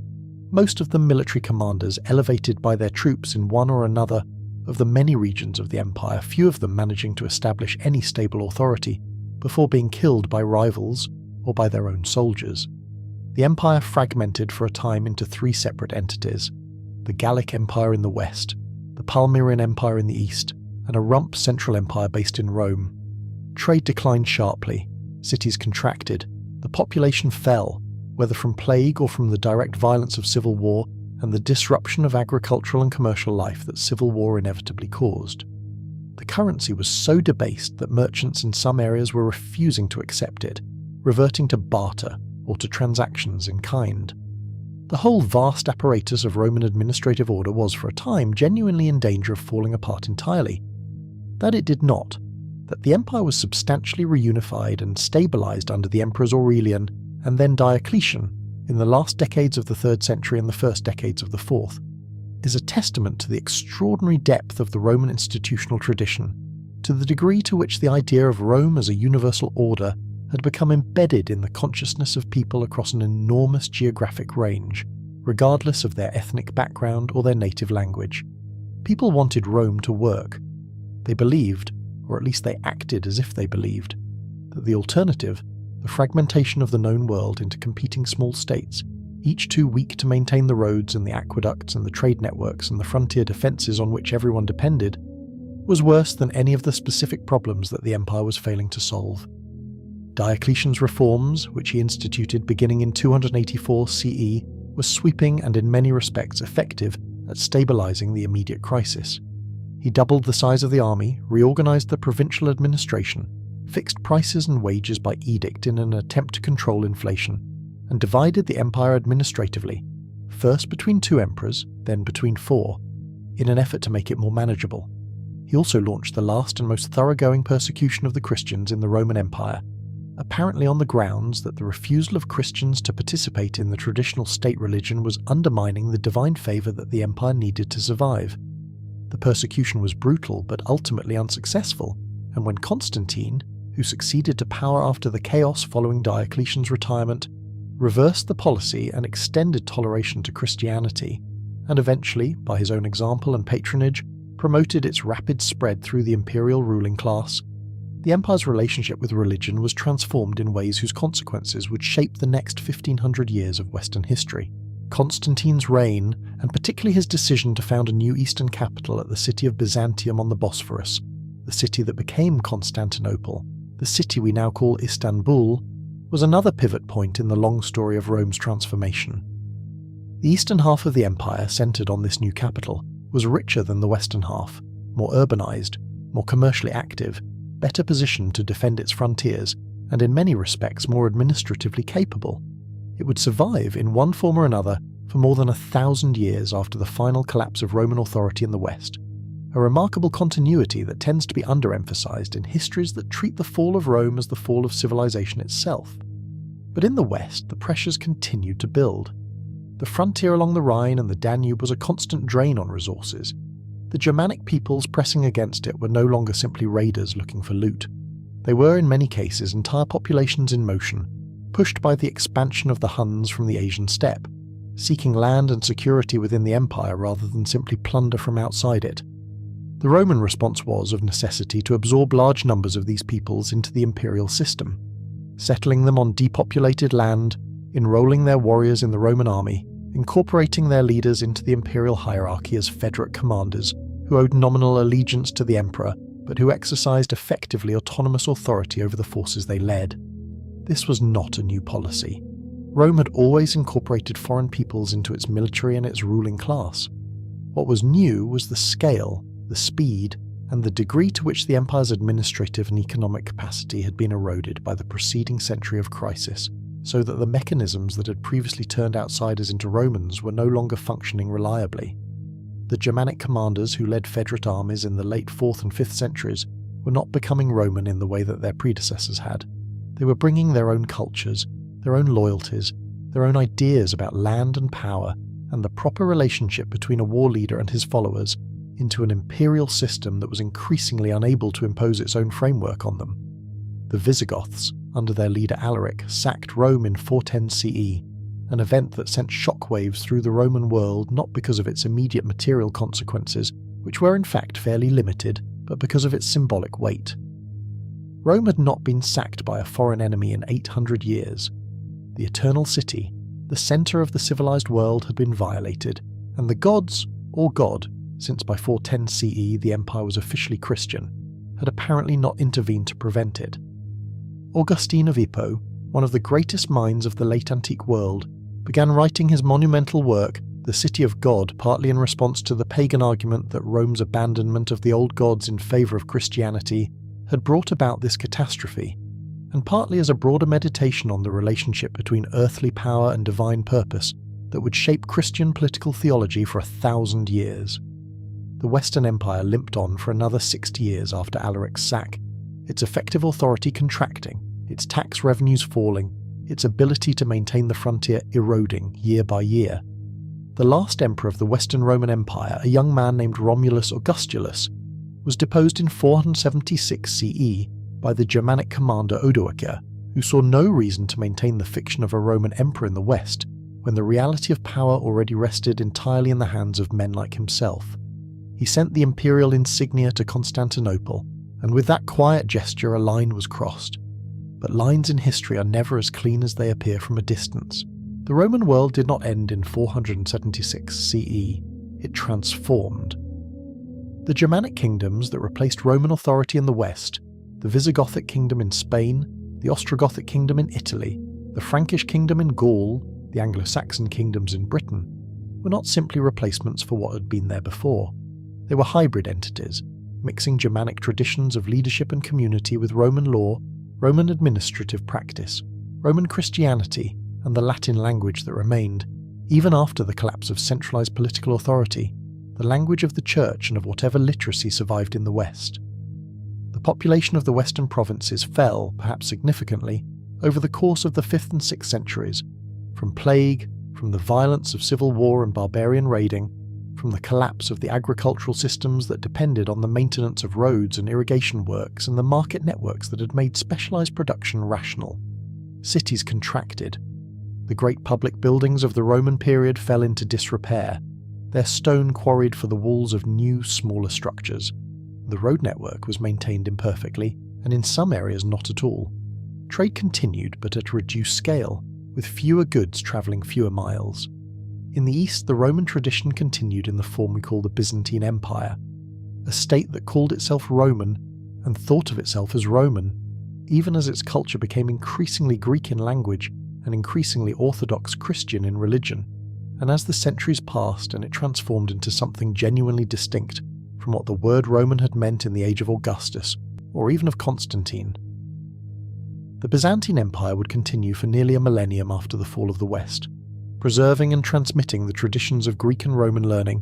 most of them military commanders elevated by their troops in one or another of the many regions of the empire, few of them managing to establish any stable authority before being killed by rivals or by their own soldiers. The empire fragmented for a time into 3 separate entities: the Gallic Empire in the west, the Palmyrene Empire in the east, and a rump central empire based in Rome. Trade declined sharply, cities contracted, the population fell, whether from plague or from the direct violence of civil war and the disruption of agricultural and commercial life that civil war inevitably caused. The currency was so debased that merchants in some areas were refusing to accept it, reverting to barter or to transactions in kind. The whole vast apparatus of Roman administrative order was, for a time, genuinely in danger of falling apart entirely. That it did not, that the empire was substantially reunified and stabilized under the emperors Aurelian and then Diocletian in the last decades of the 3rd century and the first decades of the 4th, is a testament to the extraordinary depth of the Roman institutional tradition, to the degree to which the idea of Rome as a universal order had become embedded in the consciousness of people across an enormous geographic range, regardless of their ethnic background or their native language. People wanted Rome to work. They believed, or at least they acted as if they believed, that the alternative, the fragmentation of the known world into competing small states, each too weak to maintain the roads and the aqueducts and the trade networks and the frontier defences on which everyone depended, was worse than any of the specific problems that the empire was failing to solve. Diocletian's reforms, which he instituted beginning in 284 CE, were sweeping and in many respects effective at stabilizing the immediate crisis. He doubled the size of the army, reorganized the provincial administration, fixed prices and wages by edict in an attempt to control inflation, and divided the empire administratively, first between 2 emperors, then between 4, in an effort to make it more manageable. He also launched the last and most thoroughgoing persecution of the Christians in the Roman Empire, apparently on the grounds that the refusal of Christians to participate in the traditional state religion was undermining the divine favour that the empire needed to survive. The persecution was brutal but ultimately unsuccessful, and when Constantine, who succeeded to power after the chaos following Diocletian's retirement, reversed the policy and extended toleration to Christianity, and eventually, by his own example and patronage, promoted its rapid spread through the imperial ruling class, the empire's relationship with religion was transformed in ways whose consequences would shape the next 1500 years of Western history. Constantine's reign, and particularly his decision to found a new eastern capital at the city of Byzantium on the Bosphorus, the city that became Constantinople, the city we now call Istanbul, was another pivot point in the long story of Rome's transformation. The eastern half of the empire, centred on this new capital, was richer than the western half, more urbanised, more commercially active, better positioned to defend its frontiers, and in many respects more administratively capable. It would survive in one form or another for more than 1,000 years after the final collapse of Roman authority in the West, a remarkable continuity that tends to be underemphasized in histories that treat the fall of Rome as the fall of civilization itself. But in the West, the pressures continued to build. The frontier along the Rhine and the Danube was a constant drain on resources. The Germanic peoples pressing against it were no longer simply raiders looking for loot. They were, in many cases, entire populations in motion, pushed by the expansion of the Huns from the Asian steppe, seeking land and security within the empire rather than simply plunder from outside it. The Roman response was, of necessity, to absorb large numbers of these peoples into the imperial system, settling them on depopulated land, enrolling their warriors in the Roman army, incorporating their leaders into the imperial hierarchy as federate commanders who owed nominal allegiance to the emperor, but who exercised effectively autonomous authority over the forces they led. This was not a new policy. Rome had always incorporated foreign peoples into its military and its ruling class. What was new was the scale, the speed, and the degree to which the empire's administrative and economic capacity had been eroded by the preceding century of crisis, so that the mechanisms that had previously turned outsiders into Romans were no longer functioning reliably. The Germanic commanders who led federate armies in the late 4th and 5th centuries were not becoming Roman in the way that their predecessors had. They were bringing their own cultures, their own loyalties, their own ideas about land and power, and the proper relationship between a war leader and his followers into an imperial system that was increasingly unable to impose its own framework on them. The Visigoths, under their leader Alaric, sacked Rome in 410 CE, an event that sent shockwaves through the Roman world not because of its immediate material consequences, which were in fact fairly limited, but because of its symbolic weight. Rome had not been sacked by a foreign enemy in 800 years. The Eternal City, the centre of the civilized world, had been violated, and the gods, or God, since by 410 CE the empire was officially Christian, had apparently not intervened to prevent it. Augustine of Hippo, one of the greatest minds of the late antique world, began writing his monumental work, The City of God, partly in response to the pagan argument that Rome's abandonment of the old gods in favour of Christianity had brought about this catastrophe, and partly as a broader meditation on the relationship between earthly power and divine purpose that would shape Christian political theology for 1,000 years. The Western Empire limped on for another 60 years after Alaric's sack, its effective authority contracting, its tax revenues falling, its ability to maintain the frontier eroding year by year. The last emperor of the Western Roman Empire, a young man named Romulus Augustulus, was deposed in 476 CE by the Germanic commander Odoacer, who saw no reason to maintain the fiction of a Roman emperor in the West, when the reality of power already rested entirely in the hands of men like himself. He sent the imperial insignia to Constantinople, and with that quiet gesture a line was crossed. But lines in history are never as clean as they appear from a distance. The Roman world did not end in 476 CE, it transformed. The Germanic kingdoms that replaced Roman authority in the west, the Visigothic kingdom in Spain, the Ostrogothic kingdom in Italy, the Frankish kingdom in Gaul, the Anglo-Saxon kingdoms in Britain, were not simply replacements for what had been there before. They were hybrid entities, mixing Germanic traditions of leadership and community with Roman law, Roman administrative practice, Roman Christianity, and the Latin language that remained, even after the collapse of centralized political authority, the language of the church and of whatever literacy survived in the West. The population of the western provinces fell, perhaps significantly, over the course of the 5th and 6th centuries, from plague, from the violence of civil war and barbarian raiding, from the collapse of the agricultural systems that depended on the maintenance of roads and irrigation works and the market networks that had made specialized production rational. Cities contracted. The great public buildings of the Roman period fell into disrepair, their stone quarried for the walls of new, smaller structures. The road network was maintained imperfectly, and in some areas not at all. Trade continued, but at a reduced scale, with fewer goods travelling fewer miles. In the east, the Roman tradition continued in the form we call the Byzantine Empire, a state that called itself Roman and thought of itself as Roman, even as its culture became increasingly Greek in language and increasingly Orthodox Christian in religion, and as the centuries passed and it transformed into something genuinely distinct from what the word Roman had meant in the age of Augustus, or even of Constantine. The Byzantine Empire would continue for nearly a millennium after the fall of the West, preserving and transmitting the traditions of Greek and Roman learning,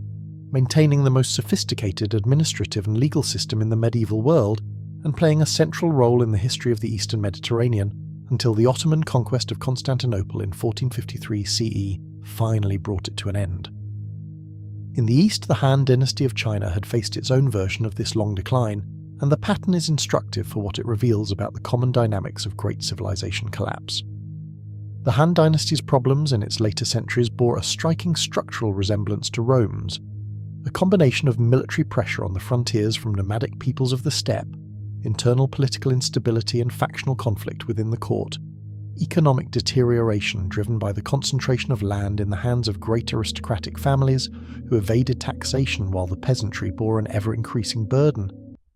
maintaining the most sophisticated administrative and legal system in the medieval world, and playing a central role in the history of the Eastern Mediterranean until the Ottoman conquest of Constantinople in 1453 CE finally brought it to an end. In the east, the Han dynasty of China had faced its own version of this long decline, and the pattern is instructive for what it reveals about the common dynamics of great civilization collapse. The Han dynasty's problems in its later centuries bore a striking structural resemblance to Rome's, a combination of military pressure on the frontiers from nomadic peoples of the steppe, internal political instability and factional conflict within the court, economic deterioration driven by the concentration of land in the hands of great aristocratic families who evaded taxation while the peasantry bore an ever-increasing burden,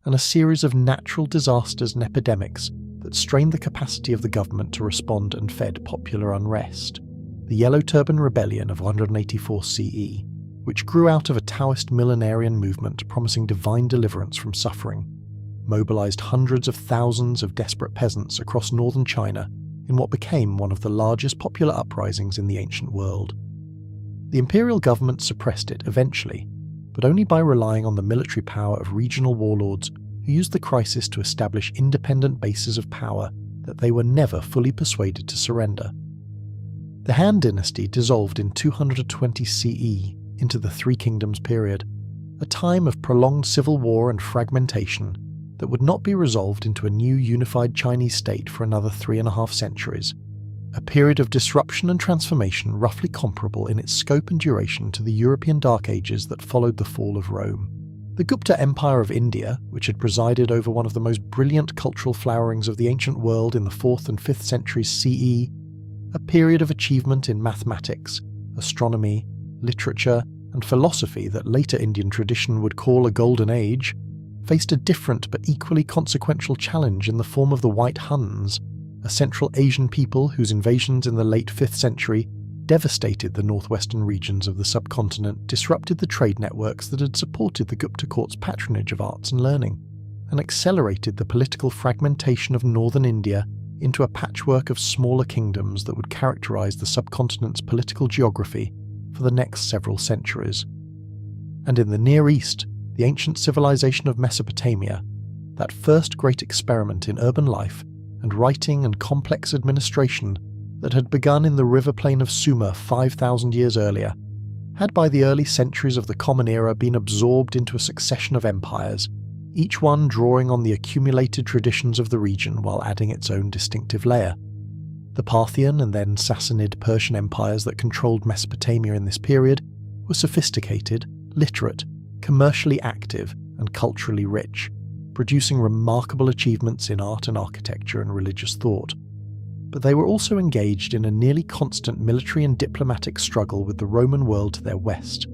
and a series of natural disasters and epidemics that strained the capacity of the government to respond and fed popular unrest. The Yellow Turban Rebellion of 184 CE, which grew out of a Taoist millenarian movement promising divine deliverance from suffering, mobilized hundreds of thousands of desperate peasants across northern China in what became one of the largest popular uprisings in the ancient world. The imperial government suppressed it eventually, but only by relying on the military power of regional warlords who used the crisis to establish independent bases of power that they were never fully persuaded to surrender. The Han dynasty dissolved in 220 CE into the Three Kingdoms period, a time of prolonged civil war and fragmentation that would not be resolved into a new unified Chinese state for another 3.5 centuries, a period of disruption and transformation roughly comparable in its scope and duration to the European Dark Ages that followed the fall of Rome. The Gupta Empire of India, which had presided over one of the most brilliant cultural flowerings of the ancient world in the 4th and 5th centuries CE, a period of achievement in mathematics, astronomy, literature, and philosophy that later Indian tradition would call a golden age, faced a different but equally consequential challenge in the form of the White Huns, a Central Asian people whose invasions in the late 5th century devastated the northwestern regions of the subcontinent, disrupted the trade networks that had supported the Gupta court's patronage of arts and learning, and accelerated the political fragmentation of northern India into a patchwork of smaller kingdoms that would characterize the subcontinent's political geography for the next several centuries. And in the Near East, the ancient civilization of Mesopotamia, that first great experiment in urban life and writing and complex administration that had begun in the river plain of Sumer 5,000 years earlier, had by the early centuries of the Common Era been absorbed into a succession of empires, each one drawing on the accumulated traditions of the region while adding its own distinctive layer. The Parthian and then Sassanid Persian empires that controlled Mesopotamia in this period were sophisticated, literate, commercially active, and culturally rich, producing remarkable achievements in art and architecture and religious thought. But they were also engaged in a nearly constant military and diplomatic struggle with the Roman world to their west,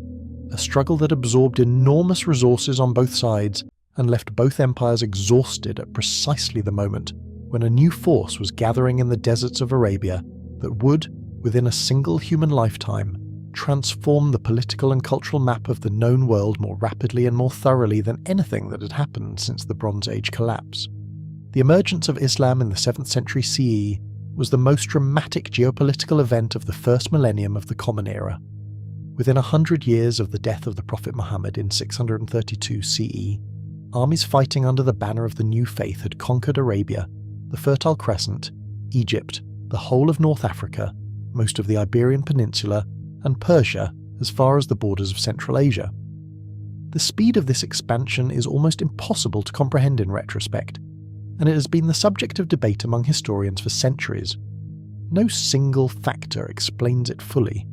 a struggle that absorbed enormous resources on both sides and left both empires exhausted at precisely the moment when a new force was gathering in the deserts of Arabia that would, within a single human lifetime, transform the political and cultural map of the known world more rapidly and more thoroughly than anything that had happened since the Bronze Age collapse. The emergence of Islam in the 7th century CE was the most dramatic geopolitical event of the first millennium of the Common Era. Within 100 years of the death of the Prophet Muhammad in 632 CE, armies fighting under the banner of the new faith had conquered Arabia, the Fertile Crescent, Egypt, the whole of North Africa, most of the Iberian Peninsula, and Persia as far as the borders of Central Asia. The speed of this expansion is almost impossible to comprehend in retrospect, and it has been the subject of debate among historians for centuries. No single factor explains it fully.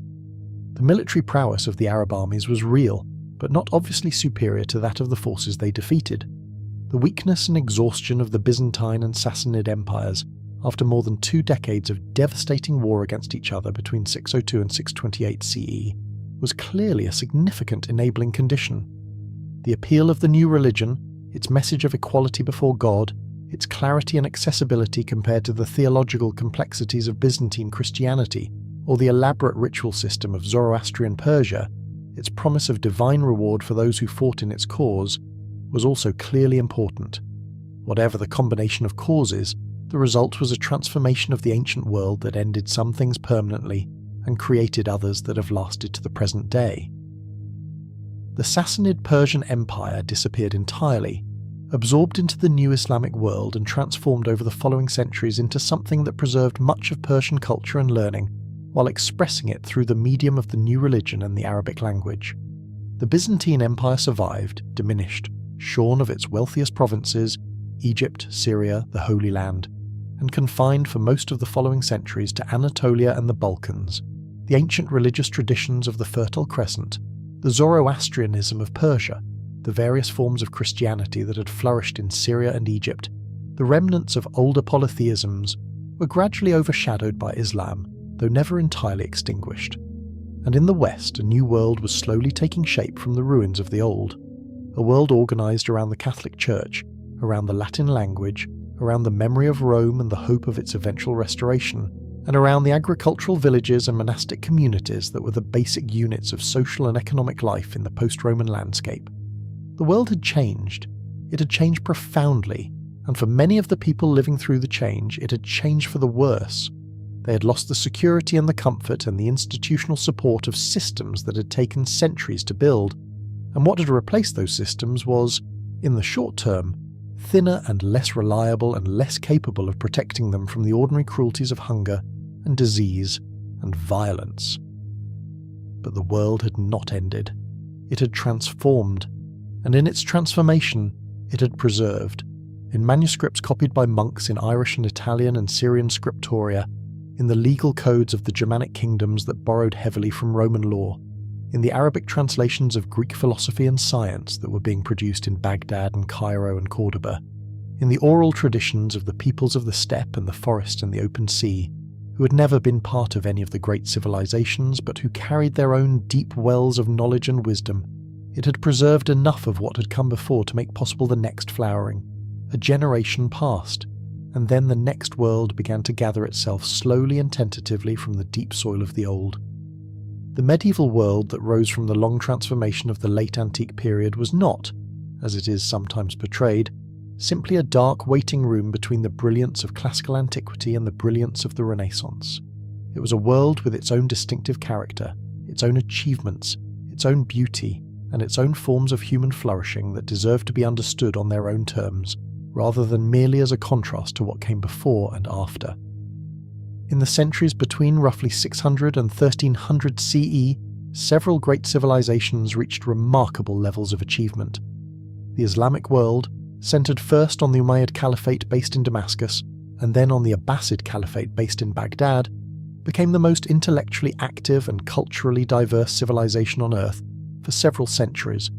The military prowess of the Arab armies was real, but not obviously superior to that of the forces they defeated. The weakness and exhaustion of the Byzantine and Sassanid empires, after more than 2 decades of devastating war against each other between 602 and 628 CE, was clearly a significant enabling condition. The appeal of the new religion, its message of equality before God, its clarity and accessibility compared to the theological complexities of Byzantine Christianity, or the elaborate ritual system of Zoroastrian Persia, its promise of divine reward for those who fought in its cause, was also clearly important. Whatever the combination of causes, the result was a transformation of the ancient world that ended some things permanently and created others that have lasted to the present day. The Sassanid Persian Empire disappeared entirely, absorbed into the new Islamic world and transformed over the following centuries into something that preserved much of Persian culture and learning, while expressing it through the medium of the new religion and the Arabic language. The Byzantine Empire survived, diminished, shorn of its wealthiest provinces, Egypt, Syria, the Holy Land, and confined for most of the following centuries to Anatolia and the Balkans, the ancient religious traditions of the Fertile Crescent, the Zoroastrianism of Persia, the various forms of Christianity that had flourished in Syria and Egypt, the remnants of older polytheisms, were gradually overshadowed by Islam, though never entirely extinguished. And in the West, a new world was slowly taking shape from the ruins of the old, a world organised around the Catholic Church, around the Latin language, around the memory of Rome and the hope of its eventual restoration, and around the agricultural villages and monastic communities that were the basic units of social and economic life in the post-Roman landscape. The world had changed. It had changed profoundly, and for many of the people living through the change, it had changed for the worse. They had lost the security and the comfort and the institutional support of systems that had taken centuries to build, and what had replaced those systems was, in the short term, thinner and less reliable and less capable of protecting them from the ordinary cruelties of hunger and disease and violence. But the world had not ended. It had transformed, and in its transformation, it had preserved, in manuscripts copied by monks in Irish and Italian and Syrian scriptoria, in the legal codes of the Germanic kingdoms that borrowed heavily from Roman law, in the Arabic translations of Greek philosophy and science that were being produced in Baghdad and Cairo and Cordoba, in the oral traditions of the peoples of the steppe and the forest and the open sea, who had never been part of any of the great civilizations but who carried their own deep wells of knowledge and wisdom. It had preserved enough of what had come before to make possible the next flowering. A generation passed, and then the next world began to gather itself slowly and tentatively from the deep soil of the old. The medieval world that rose from the long transformation of the late antique period was not, as it is sometimes portrayed, simply a dark waiting room between the brilliance of classical antiquity and the brilliance of the Renaissance. It was a world with its own distinctive character, its own achievements, its own beauty, and its own forms of human flourishing that deserved to be understood on their own terms, rather than merely as a contrast to what came before and after. In the centuries between roughly 600 and 1300 CE, several great civilizations reached remarkable levels of achievement. The Islamic world, centered first on the Umayyad Caliphate based in Damascus, and then on the Abbasid Caliphate based in Baghdad, became the most intellectually active and culturally diverse civilization on earth for several centuries.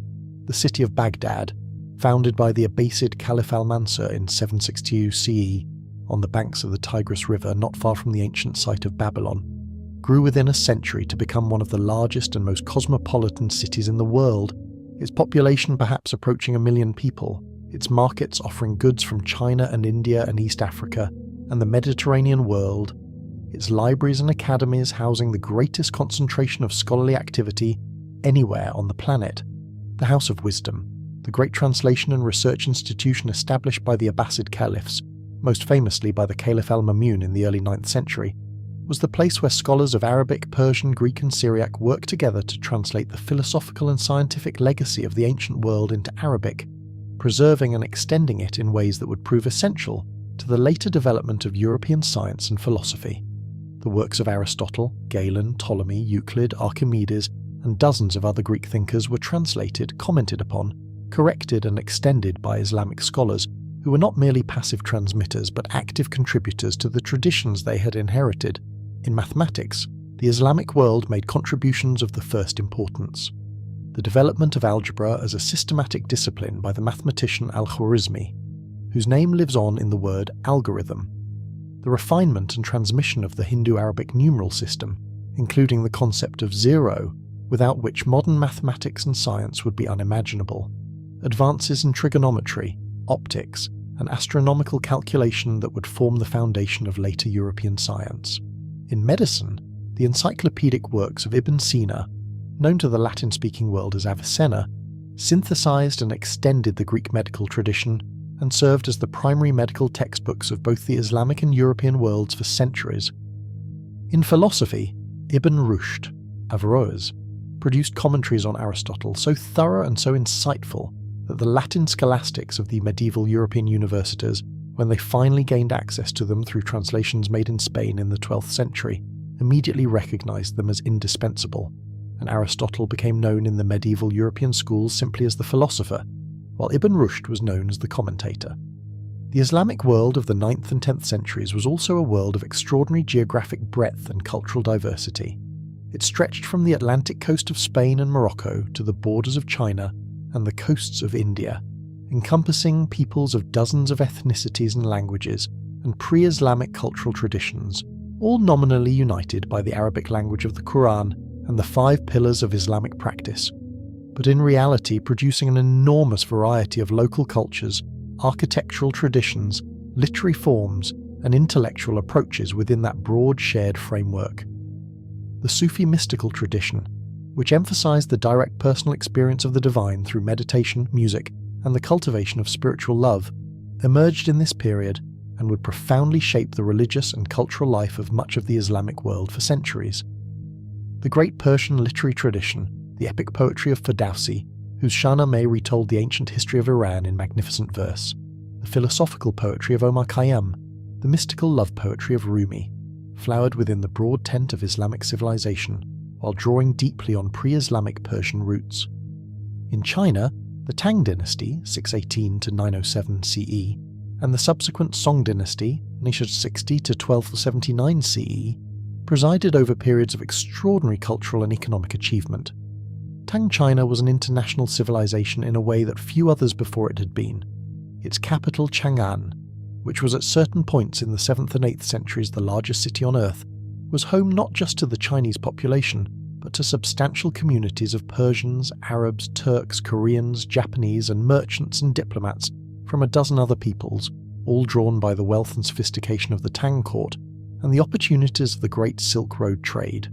The city of Baghdad, founded by the Abbasid Caliph al-Mansur in 762 CE, on the banks of the Tigris River not far from the ancient site of Babylon, grew within a century to become one of the largest and most cosmopolitan cities in the world, its population perhaps approaching 1 million people, its markets offering goods from China and India and East Africa and the Mediterranean world, its libraries and academies housing the greatest concentration of scholarly activity anywhere on the planet, the House of Wisdom, the great translation and research institution established by the Abbasid caliphs, most famously by the Caliph al-Mamun in the early 9th century, was the place where scholars of Arabic, Persian, Greek and Syriac worked together to translate the philosophical and scientific legacy of the ancient world into Arabic, preserving and extending it in ways that would prove essential to the later development of European science and philosophy. The works of Aristotle, Galen, Ptolemy, Euclid, Archimedes, and dozens of other Greek thinkers were translated, commented upon, corrected and extended by Islamic scholars who were not merely passive transmitters but active contributors to the traditions they had inherited. In mathematics, the Islamic world made contributions of the first importance. The development of algebra as a systematic discipline by the mathematician al-Khwarizmi, whose name lives on in the word algorithm. The refinement and transmission of the Hindu-Arabic numeral system, including the concept of zero, without which modern mathematics and science would be unimaginable. Advances in trigonometry, optics, and astronomical calculation that would form the foundation of later European science. In medicine, the encyclopedic works of Ibn Sina, known to the Latin-speaking world as Avicenna, synthesized and extended the Greek medical tradition and served as the primary medical textbooks of both the Islamic and European worlds for centuries. In philosophy, Ibn Rushd, Averroes, produced commentaries on Aristotle so thorough and so insightful that the Latin scholastics of the medieval European universities, when they finally gained access to them through translations made in Spain in the 12th century, immediately recognized them as indispensable, and Aristotle became known in the medieval European schools simply as the philosopher, while Ibn Rushd was known as the commentator. The Islamic world of the 9th and 10th centuries was also a world of extraordinary geographic breadth and cultural diversity. It stretched from the Atlantic coast of Spain and Morocco to the borders of China and the coasts of India, encompassing peoples of dozens of ethnicities and languages and pre-Islamic cultural traditions, all nominally united by the Arabic language of the Quran and the 5 pillars of Islamic practice, but in reality producing an enormous variety of local cultures, architectural traditions, literary forms, and intellectual approaches within that broad shared framework. The Sufi mystical tradition, which emphasized the direct personal experience of the divine through meditation, music, and the cultivation of spiritual love, emerged in this period and would profoundly shape the religious and cultural life of much of the Islamic world for centuries. The great Persian literary tradition, the epic poetry of Ferdowsi, whose Shahnameh retold the ancient history of Iran in magnificent verse, the philosophical poetry of Omar Khayyam, the mystical love poetry of Rumi, flowered within the broad tent of Islamic civilization, while drawing deeply on pre-Islamic Persian roots. In China, the Tang dynasty, 618 to 907 CE, and the subsequent Song dynasty, 960 to 1279 CE, presided over periods of extraordinary cultural and economic achievement. Tang China was an international civilization in a way that few others before it had been. Its capital, Chang'an, which was at certain points in the 7th and 8th centuries the largest city on earth, was home not just to the Chinese population, but to substantial communities of Persians, Arabs, Turks, Koreans, Japanese, and merchants and diplomats from a dozen other peoples, all drawn by the wealth and sophistication of the Tang court and the opportunities of the Great Silk Road trade.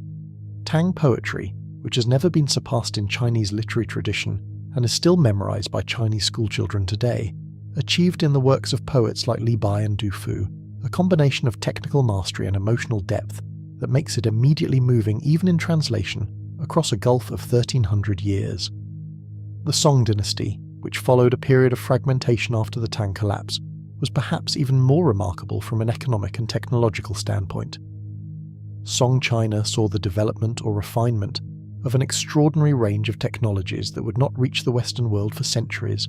Tang poetry, which has never been surpassed in Chinese literary tradition and is still memorized by Chinese schoolchildren today, achieved in the works of poets like Li Bai and Du Fu a combination of technical mastery and emotional depth that makes it immediately moving even in translation across a gulf of 1300 years. The Song dynasty, which followed a period of fragmentation after the Tang collapse, was perhaps even more remarkable from an economic and technological standpoint. Song China saw the development or refinement of an extraordinary range of technologies that would not reach the Western world for centuries: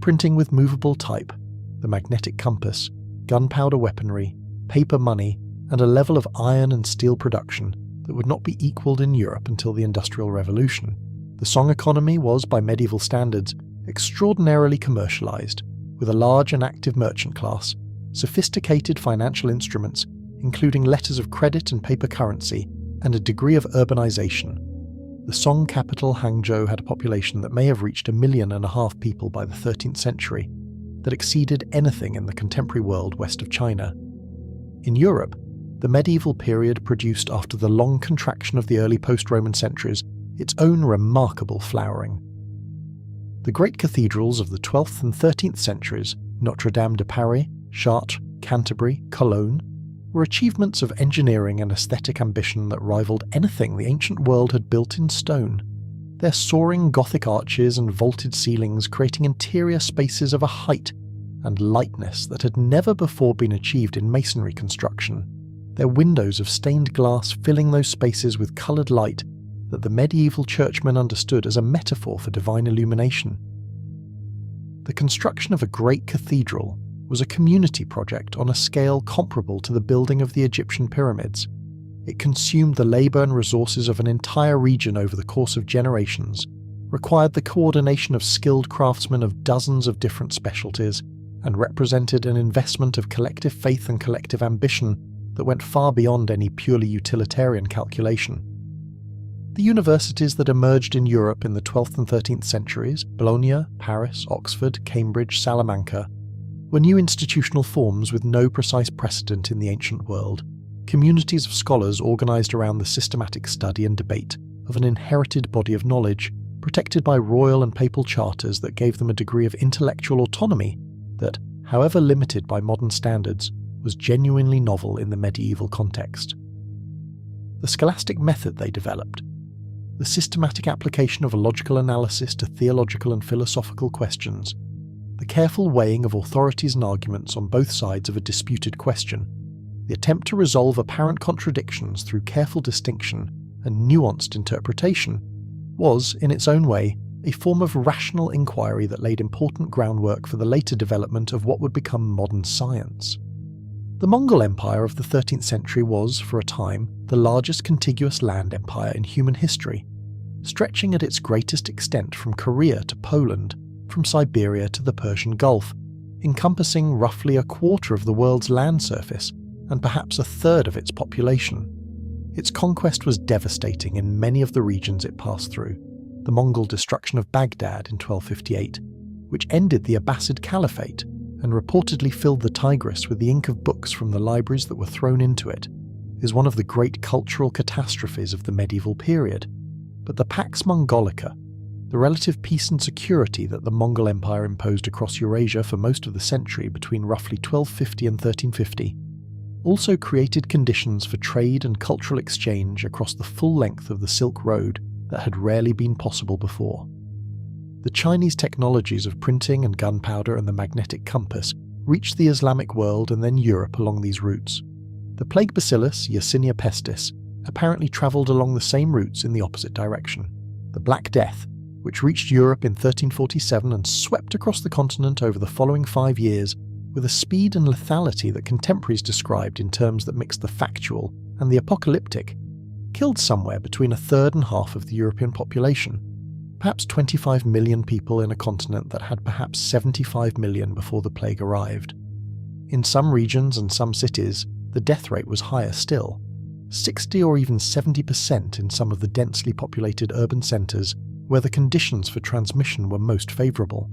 printing with movable type, the magnetic compass, gunpowder weaponry, paper money, and a level of iron and steel production that would not be equalled in Europe until the Industrial Revolution. The Song economy was, by medieval standards, extraordinarily commercialized, with a large and active merchant class, sophisticated financial instruments, including letters of credit and paper currency, and a degree of urbanization. The Song capital Hangzhou had a population that may have reached 1.5 million people by the 13th century, that exceeded anything in the contemporary world west of China. In Europe, the medieval period produced, after the long contraction of the early post-Roman centuries, its own remarkable flowering. The great cathedrals of the 12th and 13th centuries, Notre Dame de Paris, Chartres, Canterbury, Cologne, were achievements of engineering and aesthetic ambition that rivaled anything the ancient world had built in stone, their soaring Gothic arches and vaulted ceilings creating interior spaces of a height and lightness that had never before been achieved in masonry construction, their windows of stained glass filling those spaces with coloured light that the medieval churchmen understood as a metaphor for divine illumination. The construction of a great cathedral was a community project on a scale comparable to the building of the Egyptian pyramids. It consumed the labour and resources of an entire region over the course of generations, required the coordination of skilled craftsmen of dozens of different specialties, and represented an investment of collective faith and collective ambition that went far beyond any purely utilitarian calculation. The universities that emerged in Europe in the 12th and 13th centuries, Bologna, Paris, Oxford, Cambridge, Salamanca, were new institutional forms with no precise precedent in the ancient world, communities of scholars organised around the systematic study and debate of an inherited body of knowledge, protected by royal and papal charters that gave them a degree of intellectual autonomy that, however limited by modern standards, was genuinely novel in the medieval context. The scholastic method they developed, the systematic application of a logical analysis to theological and philosophical questions, the careful weighing of authorities and arguments on both sides of a disputed question, the attempt to resolve apparent contradictions through careful distinction and nuanced interpretation, was, in its own way, a form of rational inquiry that laid important groundwork for the later development of what would become modern science. The Mongol Empire of the 13th century was, for a time, the largest contiguous land empire in human history, stretching at its greatest extent from Korea to Poland, from Siberia to the Persian Gulf, encompassing roughly a quarter of the world's land surface and perhaps a third of its population. Its conquest was devastating in many of the regions it passed through. The Mongol destruction of Baghdad in 1258, which ended the Abbasid Caliphate and reportedly filled the Tigris with the ink of books from the libraries that were thrown into it, is one of the great cultural catastrophes of the medieval period. But the Pax Mongolica, the relative peace and security that the Mongol Empire imposed across Eurasia for most of the century between roughly 1250 and 1350, also created conditions for trade and cultural exchange across the full length of the Silk Road that had rarely been possible before. The Chinese technologies of printing and gunpowder and the magnetic compass reached the Islamic world and then Europe along these routes. The plague bacillus, Yersinia pestis, apparently travelled along the same routes in the opposite direction. The Black Death, which reached Europe in 1347 and swept across the continent over the following 5 years with a speed and lethality that contemporaries described in terms that mixed the factual and the apocalyptic, killed somewhere between a third and half of the European population, perhaps 25 million people in a continent that had perhaps 75 million before the plague arrived. In some regions and some cities, the death rate was higher still, 60 or even 70% in some of the densely populated urban centres where the conditions for transmission were most favourable.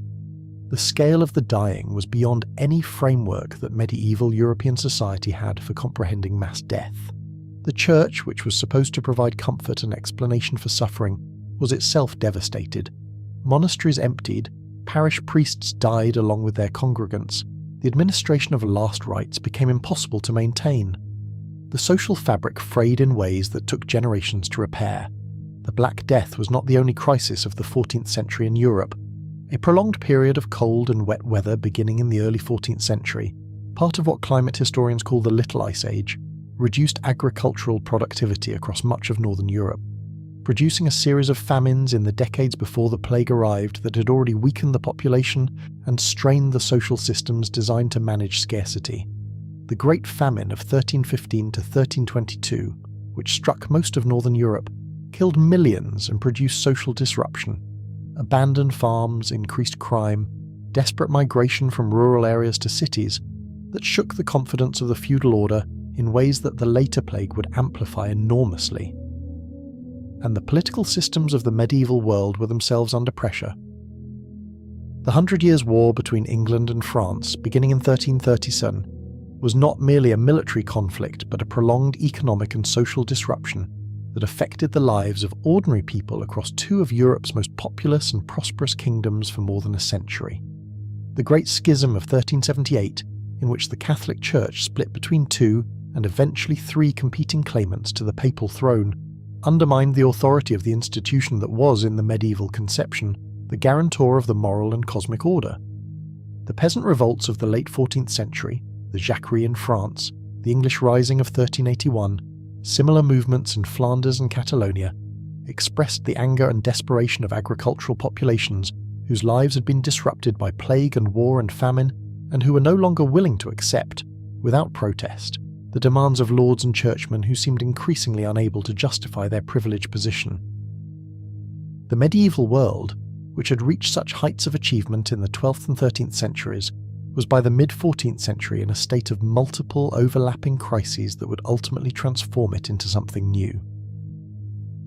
The scale of the dying was beyond any framework that medieval European society had for comprehending mass death. The Church, which was supposed to provide comfort and explanation for suffering, was itself devastated. Monasteries emptied, parish priests died along with their congregants, the administration of last rites became impossible to maintain. The social fabric frayed in ways that took generations to repair. The Black Death was not the only crisis of the 14th century in Europe. A prolonged period of cold and wet weather beginning in the early 14th century, part of what climate historians call the Little Ice Age, reduced agricultural productivity across much of northern Europe, producing a series of famines in the decades before the plague arrived that had already weakened the population and strained the social systems designed to manage scarcity. The Great Famine of 1315 to 1322, which struck most of northern Europe, killed millions and produced social disruption. Abandoned farms, increased crime, desperate migration from rural areas to cities that shook the confidence of the feudal order in ways that the later plague would amplify enormously. And the political systems of the medieval world were themselves under pressure. The 100 Years' War between England and France, beginning in 1337, was not merely a military conflict but a prolonged economic and social disruption that affected the lives of ordinary people across two of Europe's most populous and prosperous kingdoms for more than a century. The Great Schism of 1378, in which the Catholic Church split between two and eventually three competing claimants to the papal throne, undermined the authority of the institution that was, in the medieval conception, the guarantor of the moral and cosmic order. The peasant revolts of the late 14th century, the Jacquerie in France, the English Rising of 1381, similar movements in Flanders and Catalonia, expressed the anger and desperation of agricultural populations whose lives had been disrupted by plague and war and famine, and who were no longer willing to accept, without protest, the demands of lords and churchmen who seemed increasingly unable to justify their privileged position. The medieval world, which had reached such heights of achievement in the 12th and 13th centuries, was by the mid-14th century in a state of multiple overlapping crises that would ultimately transform it into something new.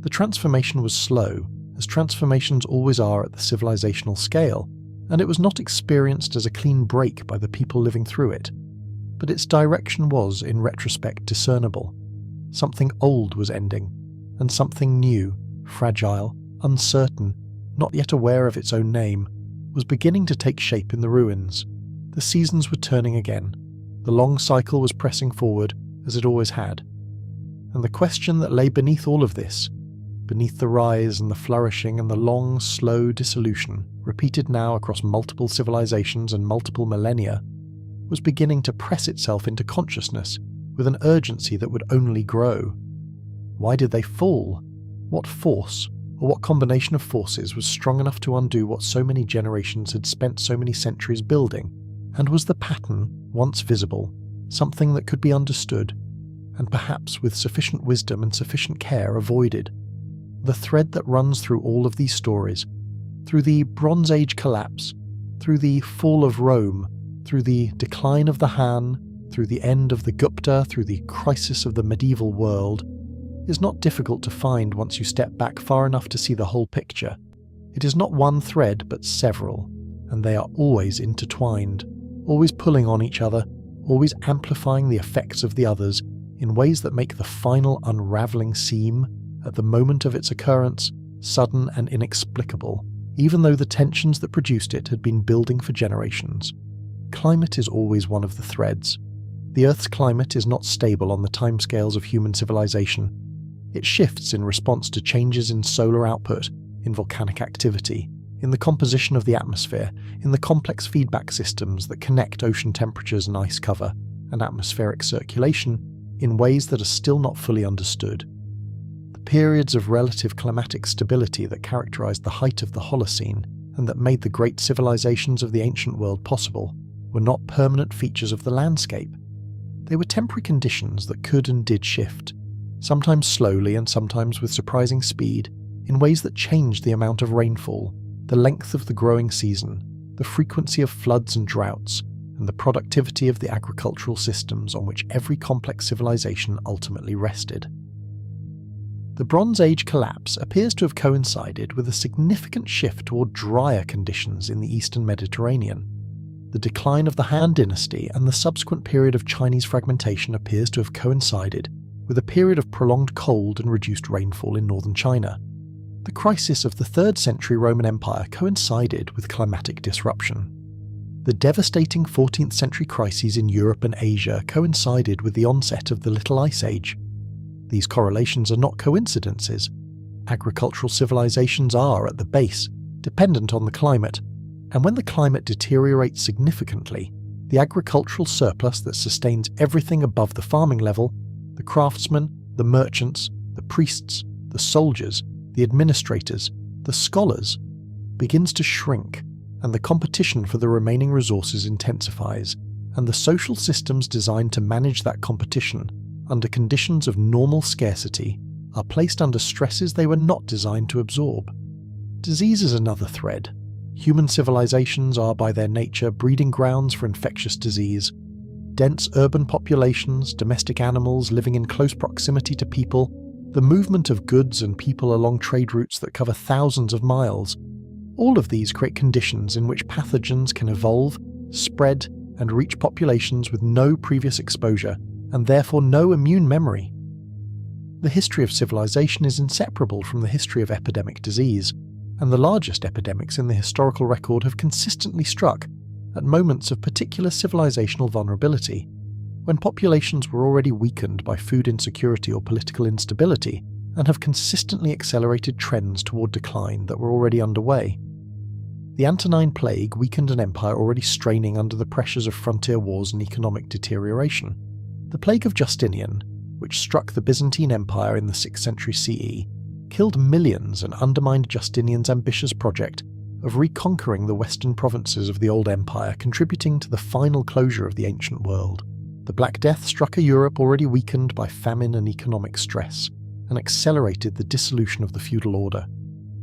The transformation was slow, as transformations always are at the civilizational scale, and it was not experienced as a clean break by the people living through it. But its direction was, in retrospect, discernible. Something old was ending, and something new, fragile, uncertain, not yet aware of its own name, was beginning to take shape in the ruins. The seasons were turning again. The long cycle was pressing forward, as it always had. And the question that lay beneath all of this, beneath the rise and the flourishing and the long, slow dissolution, repeated now across multiple civilizations and multiple millennia, was beginning to press itself into consciousness with an urgency that would only grow. Why did they fall? What force, or what combination of forces, was strong enough to undo what so many generations had spent so many centuries building? And was the pattern, once visible, something that could be understood, and perhaps with sufficient wisdom and sufficient care avoided? The thread that runs through all of these stories, through the Bronze Age collapse, through the fall of Rome, through the decline of the Han, through the end of the Gupta, through the crisis of the medieval world, is not difficult to find once you step back far enough to see the whole picture. It is not one thread, but several, and they are always intertwined, always pulling on each other, always amplifying the effects of the others in ways that make the final unravelling seem, at the moment of its occurrence, sudden and inexplicable, even though the tensions that produced it had been building for generations. Climate is always one of the threads. The Earth's climate is not stable on the timescales of human civilization. It shifts in response to changes in solar output, in volcanic activity, in the composition of the atmosphere, in the complex feedback systems that connect ocean temperatures and ice cover, and atmospheric circulation, in ways that are still not fully understood. The periods of relative climatic stability that characterized the height of the Holocene, and that made the great civilizations of the ancient world possible, were not permanent features of the landscape. They were temporary conditions that could and did shift, sometimes slowly and sometimes with surprising speed, in ways that changed the amount of rainfall, the length of the growing season, the frequency of floods and droughts, and the productivity of the agricultural systems on which every complex civilization ultimately rested. The Bronze Age collapse appears to have coincided with a significant shift toward drier conditions in the eastern Mediterranean. The decline of the Han dynasty and the subsequent period of Chinese fragmentation appears to have coincided with a period of prolonged cold and reduced rainfall in northern China. The crisis of the 3rd century Roman Empire coincided with climatic disruption. The devastating 14th century crises in Europe and Asia coincided with the onset of the Little Ice Age. These correlations are not coincidences. Agricultural civilizations are, at the base, dependent on the climate, and when the climate deteriorates significantly, the agricultural surplus that sustains everything above the farming level, the craftsmen, the merchants, the priests, the soldiers, the administrators, the scholars, begins to shrink, and the competition for the remaining resources intensifies, and the social systems designed to manage that competition under conditions of normal scarcity are placed under stresses they were not designed to absorb. Disease is another thread. Human civilizations are by their nature breeding grounds for infectious disease. dense urban populations, domestic animals living in close proximity to people, the movement of goods and people along trade routes that cover thousands of miles, all of these create conditions in which pathogens can evolve, spread, and reach populations with no previous exposure, and therefore no immune memory. The history of civilization is inseparable from the history of epidemic disease, and the largest epidemics in the historical record have consistently struck at moments of particular civilizational vulnerability, when populations were already weakened by food insecurity or political instability, and have consistently accelerated trends toward decline that were already underway. The Antonine Plague weakened an empire already straining under the pressures of frontier wars and economic deterioration. The Plague of Justinian, which struck the Byzantine Empire in the 6th century CE, killed millions and undermined Justinian's ambitious project of reconquering the western provinces of the old empire, contributing to the final closure of the ancient world. The Black Death struck a Europe already weakened by famine and economic stress, and accelerated the dissolution of the feudal order.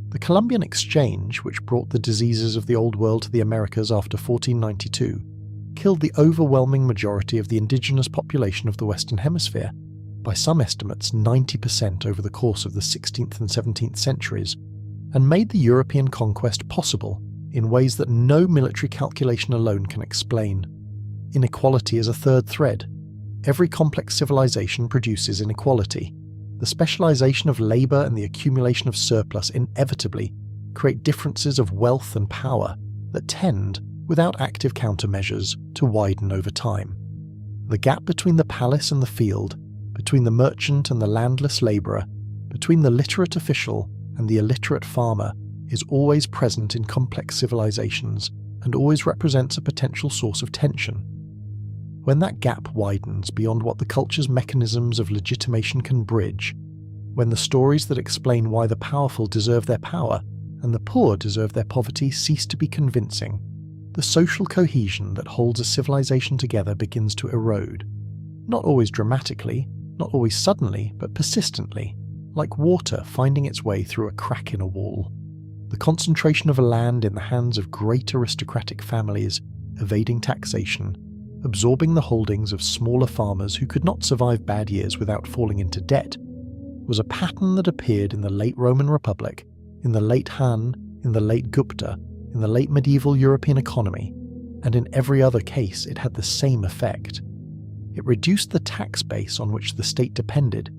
The Columbian Exchange, which brought the diseases of the Old World to the Americas after 1492, killed the overwhelming majority of the indigenous population of the Western Hemisphere, by some estimates 90% over the course of the 16th and 17th centuries, and made the European conquest possible in ways that no military calculation alone can explain. Inequality is a third thread. Every complex civilization produces inequality. The specialization of labor and the accumulation of surplus inevitably create differences of wealth and power that tend, without active countermeasures, to widen over time. The gap between the palace and the field, between the merchant and the landless laborer, between the literate official and the illiterate farmer, is always present in complex civilizations and always represents a potential source of tension. When that gap widens beyond what the culture's mechanisms of legitimation can bridge, when the stories that explain why the powerful deserve their power and the poor deserve their poverty cease to be convincing, the social cohesion that holds a civilization together begins to erode. Not always dramatically, not always suddenly, but persistently, like water finding its way through a crack in a wall. The concentration of a land in the hands of great aristocratic families, evading taxation, absorbing the holdings of smaller farmers who could not survive bad years without falling into debt, was a pattern that appeared in the late Roman Republic, in the late Han, in the late Gupta, in the late medieval European economy, and in every other case it had the same effect. It reduced the tax base on which the state depended,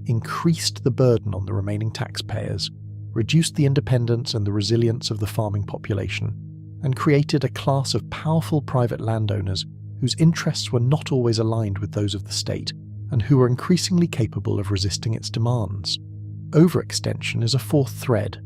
increased the burden on the remaining taxpayers, reduced the independence and the resilience of the farming population, and created a class of powerful private landowners whose interests were not always aligned with those of the state, and who were increasingly capable of resisting its demands. Overextension is a fourth thread.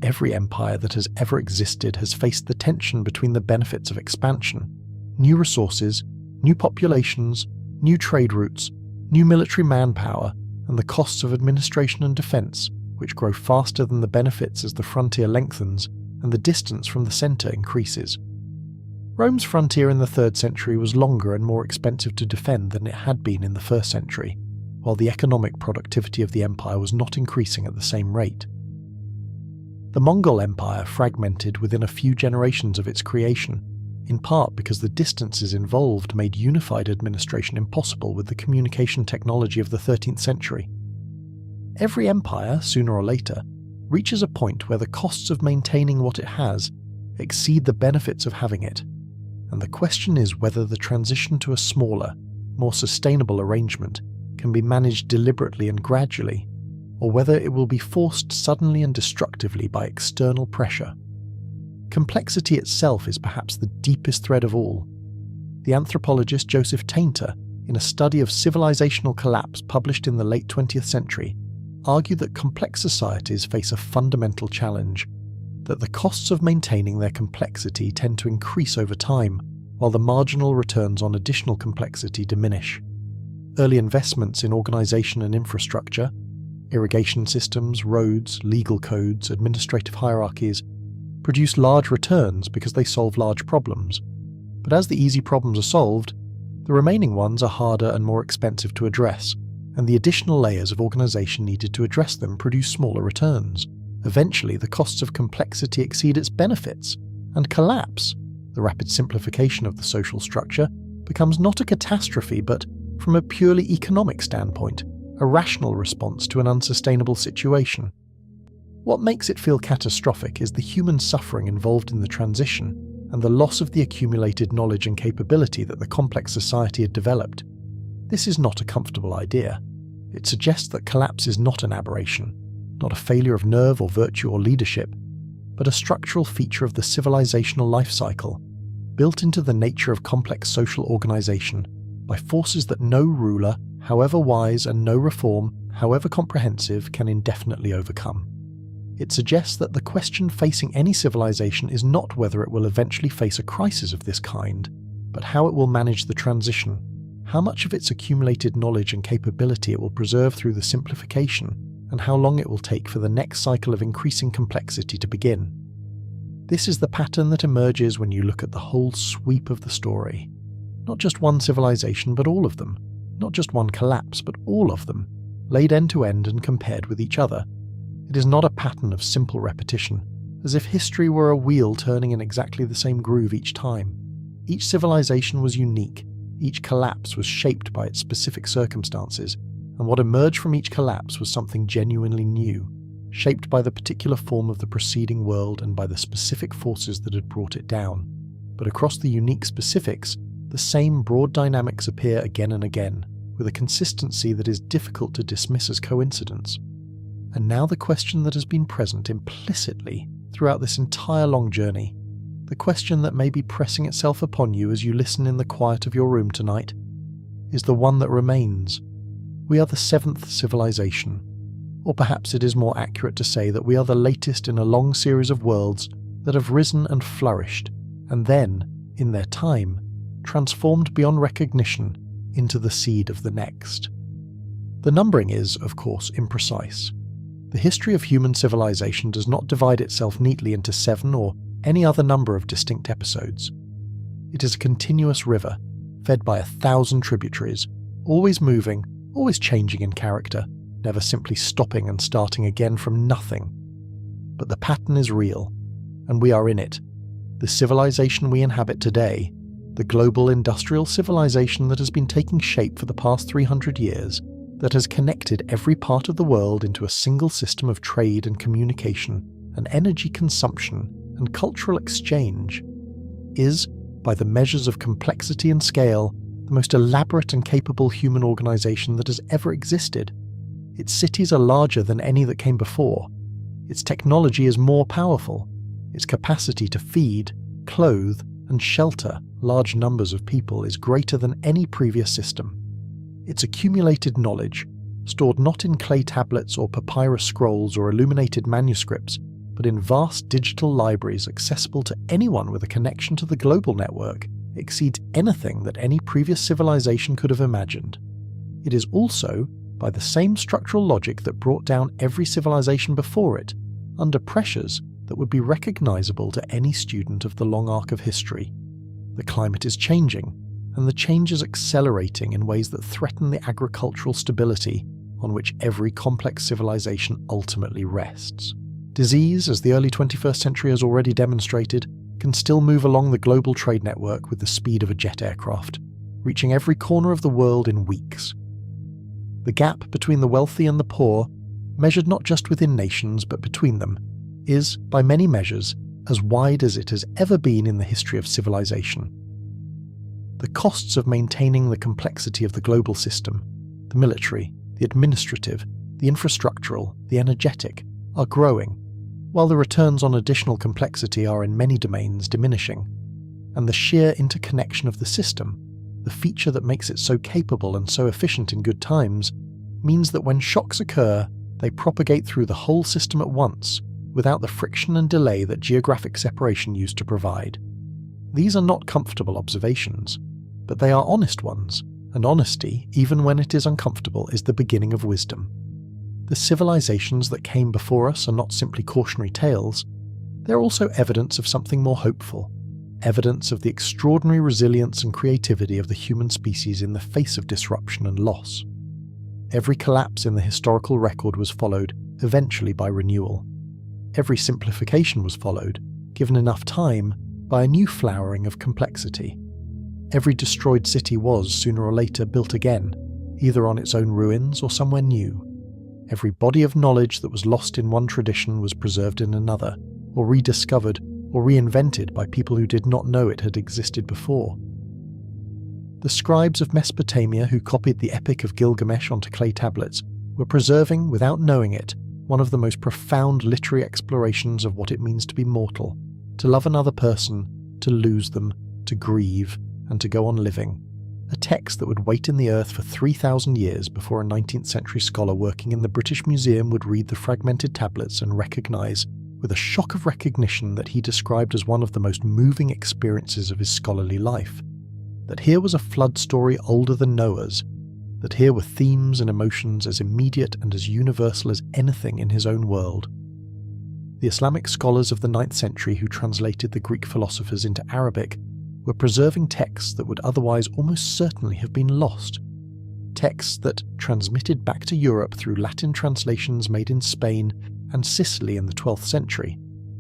Every empire that has ever existed has faced the tension between the benefits of expansion, new resources, new populations, new trade routes, new military manpower, and the costs of administration and defense, which grow faster than the benefits as the frontier lengthens and the distance from the center increases. Rome's frontier in the 3rd century was longer and more expensive to defend than it had been in the 1st century, while the economic productivity of the empire was not increasing at the same rate. The Mongol Empire fragmented within a few generations of its creation, in part because the distances involved made unified administration impossible with the communication technology of the 13th century. Every empire, sooner or later, reaches a point where the costs of maintaining what it has exceed the benefits of having it, and the question is whether the transition to a smaller, more sustainable arrangement can be managed deliberately and gradually, or whether it will be forced suddenly and destructively by external pressure. Complexity itself is perhaps the deepest thread of all. The anthropologist Joseph Tainter, in a study of civilizational collapse published in the late 20th century, argued that complex societies face a fundamental challenge, that the costs of maintaining their complexity tend to increase over time, while the marginal returns on additional complexity diminish. Early investments in organization and infrastructure, irrigation systems, roads, legal codes, administrative hierarchies, produce large returns because they solve large problems. But as the easy problems are solved, the remaining ones are harder and more expensive to address, and the additional layers of organization needed to address them produce smaller returns. Eventually, the costs of complexity exceed its benefits, and collapse, the rapid simplification of the social structure, becomes not a catastrophe but, from a purely economic standpoint, a rational response to an unsustainable situation. What makes it feel catastrophic is the human suffering involved in the transition and the loss of the accumulated knowledge and capability that the complex society had developed. This is not a comfortable idea. It suggests that collapse is not an aberration, not a failure of nerve or virtue or leadership, but a structural feature of the civilizational life cycle, built into the nature of complex social organization by forces that no ruler, however wise, and no reform, however comprehensive, can indefinitely overcome. It suggests that the question facing any civilization is not whether it will eventually face a crisis of this kind, but how it will manage the transition, how much of its accumulated knowledge and capability it will preserve through the simplification, and how long it will take for the next cycle of increasing complexity to begin. This is the pattern that emerges when you look at the whole sweep of the story. Not just one civilization, but all of them. Not just one collapse, but all of them, laid end to end and compared with each other. It is not a pattern of simple repetition, as if history were a wheel turning in exactly the same groove each time. Each civilization was unique, each collapse was shaped by its specific circumstances, and what emerged from each collapse was something genuinely new, shaped by the particular form of the preceding world and by the specific forces that had brought it down. But across the unique specifics, the same broad dynamics appear again and again, with a consistency that is difficult to dismiss as coincidence. And now the question that has been present implicitly throughout this entire long journey, the question that may be pressing itself upon you as you listen in the quiet of your room tonight, is the one that remains. We are the seventh civilization, or perhaps it is more accurate to say that we are the latest in a long series of worlds that have risen and flourished, and then, in their time, transformed beyond recognition into the seed of the next. The numbering is, of course, imprecise. The history of human civilization does not divide itself neatly into 7 or any other number of distinct episodes. It is a continuous river, fed by 1,000 tributaries, always moving, always changing in character, never simply stopping and starting again from nothing. But the pattern is real, and we are in it. The civilization we inhabit today, the global industrial civilization that has been taking shape for the past 300 years, that has connected every part of the world into a single system of trade and communication and energy consumption and cultural exchange, is, by the measures of complexity and scale, the most elaborate and capable human organization that has ever existed. Its cities are larger than any that came before. Its technology is more powerful. Its capacity to feed, clothe, and shelter large numbers of people is greater than any previous system. Its accumulated knowledge, stored not in clay tablets or papyrus scrolls or illuminated manuscripts, but in vast digital libraries accessible to anyone with a connection to the global network, exceeds anything that any previous civilization could have imagined. It is also, by the same structural logic that brought down every civilization before it, under pressures that would be recognizable to any student of the long arc of history. The climate is changing, and the change is accelerating in ways that threaten the agricultural stability on which every complex civilization ultimately rests. Disease, as the early 21st century has already demonstrated, can still move along the global trade network with the speed of a jet aircraft, reaching every corner of the world in weeks. The gap between the wealthy and the poor, measured not just within nations but between them, is, by many measures, as wide as it has ever been in the history of civilization. The costs of maintaining the complexity of the global system, the military, the administrative, the infrastructural, the energetic, are growing, while the returns on additional complexity are in many domains diminishing, and the sheer interconnection of the system, the feature that makes it so capable and so efficient in good times, means that when shocks occur, they propagate through the whole system at once, without the friction and delay that geographic separation used to provide. These are not comfortable observations, but they are honest ones, and honesty, even when it is uncomfortable, is the beginning of wisdom. The civilizations that came before us are not simply cautionary tales, they are also evidence of something more hopeful, evidence of the extraordinary resilience and creativity of the human species in the face of disruption and loss. Every collapse in the historical record was followed, eventually, by renewal. Every simplification was followed, given enough time, by a new flowering of complexity. Every destroyed city was, sooner or later, built again, either on its own ruins or somewhere new. Every body of knowledge that was lost in one tradition was preserved in another, or rediscovered or reinvented by people who did not know it had existed before. The scribes of Mesopotamia who copied the Epic of Gilgamesh onto clay tablets were preserving, without knowing it, one of the most profound literary explorations of what it means to be mortal, to love another person, to lose them, to grieve, and to go on living. A text that would wait in the earth for 3,000 years before a 19th century scholar working in the British Museum would read the fragmented tablets and recognise, with a shock of recognition that he described as one of the most moving experiences of his scholarly life, that here was a flood story older than Noah's, that here were themes and emotions as immediate and as universal as anything in his own world. The Islamic scholars of the 9th century who translated the Greek philosophers into Arabic were preserving texts that would otherwise almost certainly have been lost. Texts that, transmitted back to Europe through Latin translations made in Spain and Sicily in the 12th century,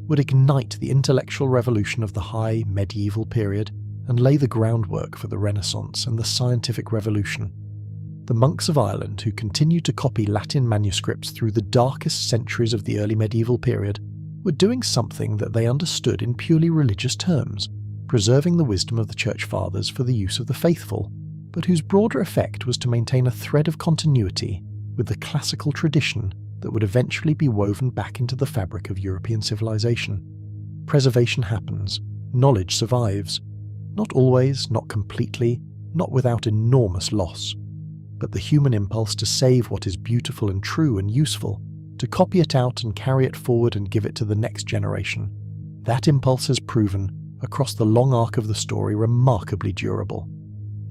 would ignite the intellectual revolution of the high medieval period and lay the groundwork for the Renaissance and the scientific revolution. The monks of Ireland, who continued to copy Latin manuscripts through the darkest centuries of the early medieval period, were doing something that they understood in purely religious terms, preserving the wisdom of the Church Fathers for the use of the faithful, but whose broader effect was to maintain a thread of continuity with the classical tradition that would eventually be woven back into the fabric of European civilization. Preservation happens, knowledge survives, not always, not completely, not without enormous loss, but the human impulse to save what is beautiful and true and useful, to copy it out and carry it forward and give it to the next generation, that impulse has proven, across the long arc of the story, remarkably durable.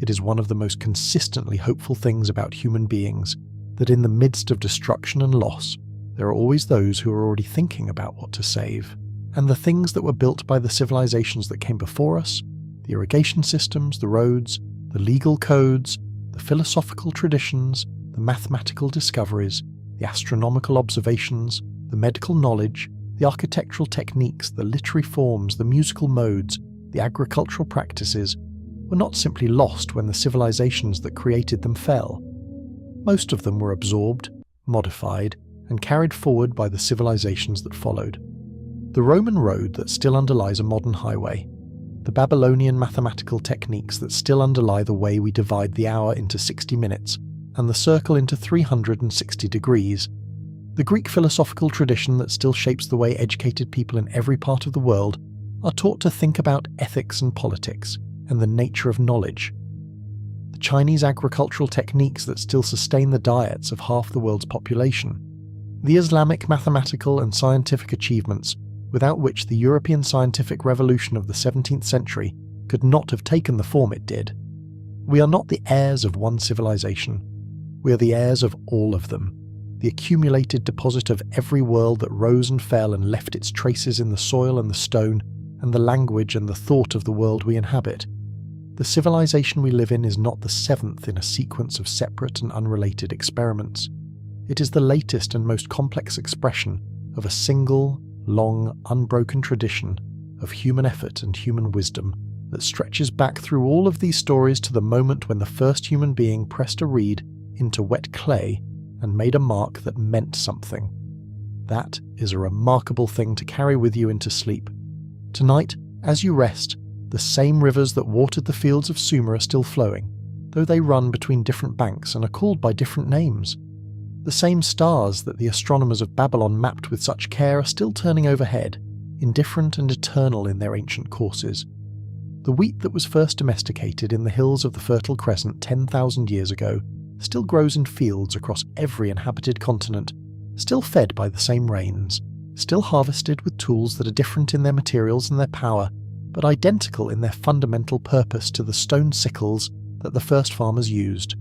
It is one of the most consistently hopeful things about human beings, that in the midst of destruction and loss, there are always those who are already thinking about what to save. And the things that were built by the civilizations that came before us, the irrigation systems, the roads, the legal codes, the philosophical traditions, the mathematical discoveries, the astronomical observations, the medical knowledge, the architectural techniques, the literary forms, the musical modes, the agricultural practices, were not simply lost when the civilizations that created them fell. Most of them were absorbed, modified, and carried forward by the civilizations that followed. The Roman road that still underlies a modern highway, the Babylonian mathematical techniques that still underlie the way we divide the hour into 60 minutes and the circle into 360 degrees, the Greek philosophical tradition that still shapes the way educated people in every part of the world are taught to think about ethics and politics and the nature of knowledge. The Chinese agricultural techniques that still sustain the diets of half the world's population. The Islamic mathematical and scientific achievements without which the European scientific revolution of the 17th century could not have taken the form it did. We are not the heirs of one civilization. We are the heirs of all of them, the accumulated deposit of every world that rose and fell and left its traces in the soil and the stone and the language and the thought of the world we inhabit. The civilization we live in is not the seventh in a sequence of separate and unrelated experiments. It is the latest and most complex expression of a single, long, unbroken tradition of human effort and human wisdom that stretches back through all of these stories to the moment when the first human being pressed a reed into wet clay and made a mark that meant something. That is a remarkable thing to carry with you into sleep. Tonight, as you rest, the same rivers that watered the fields of Sumer are still flowing, though they run between different banks and are called by different names. The same stars that the astronomers of Babylon mapped with such care are still turning overhead, indifferent and eternal in their ancient courses. The wheat that was first domesticated in the hills of the Fertile Crescent 10,000 years ago still grows in fields across every inhabited continent, still fed by the same rains, still harvested with tools that are different in their materials and their power, but identical in their fundamental purpose to the stone sickles that the first farmers used.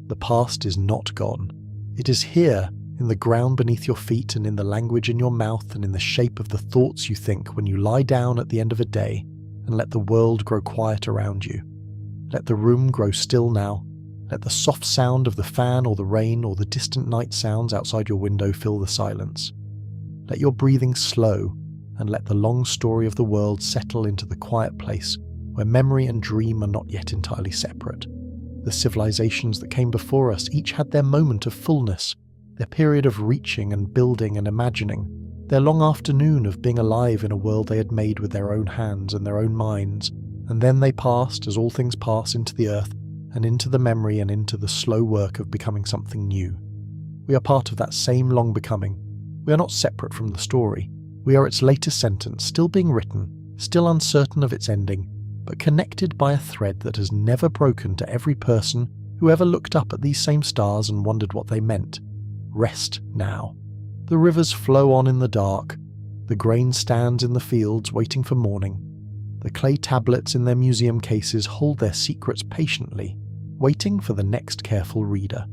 The past is not gone. It is here, in the ground beneath your feet and in the language in your mouth and in the shape of the thoughts you think when you lie down at the end of a day and let the world grow quiet around you. Let the room grow still now. Let the soft sound of the fan or the rain or the distant night sounds outside your window fill the silence. Let your breathing slow and let the long story of the world settle into the quiet place where memory and dream are not yet entirely separate. The civilizations that came before us each had their moment of fullness, their period of reaching and building and imagining, their long afternoon of being alive in a world they had made with their own hands and their own minds, and then they passed, as all things pass, into the earth, and into the memory and into the slow work of becoming something new. We are part of that same long becoming. We are not separate from the story. We are its latest sentence, still being written, still uncertain of its ending, but connected by a thread that has never broken to every person who ever looked up at these same stars and wondered what they meant. Rest now. The rivers flow on in the dark. The grain stands in the fields waiting for morning. The clay tablets in their museum cases hold their secrets patiently, waiting for the next careful reader.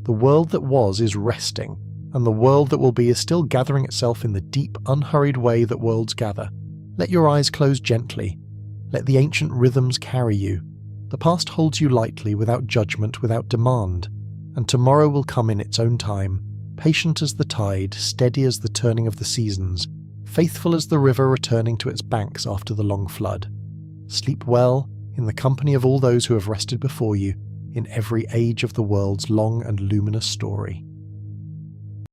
The world that was is resting, and the world that will be is still gathering itself in the deep, unhurried way that worlds gather. Let your eyes close gently. Let the ancient rhythms carry you. The past holds you lightly, without judgment, without demand, and tomorrow will come in its own time, patient as the tide, steady as the turning of the seasons, faithful as the river returning to its banks after the long flood. Sleep well, in the company of all those who have rested before you, in every age of the world's long and luminous story.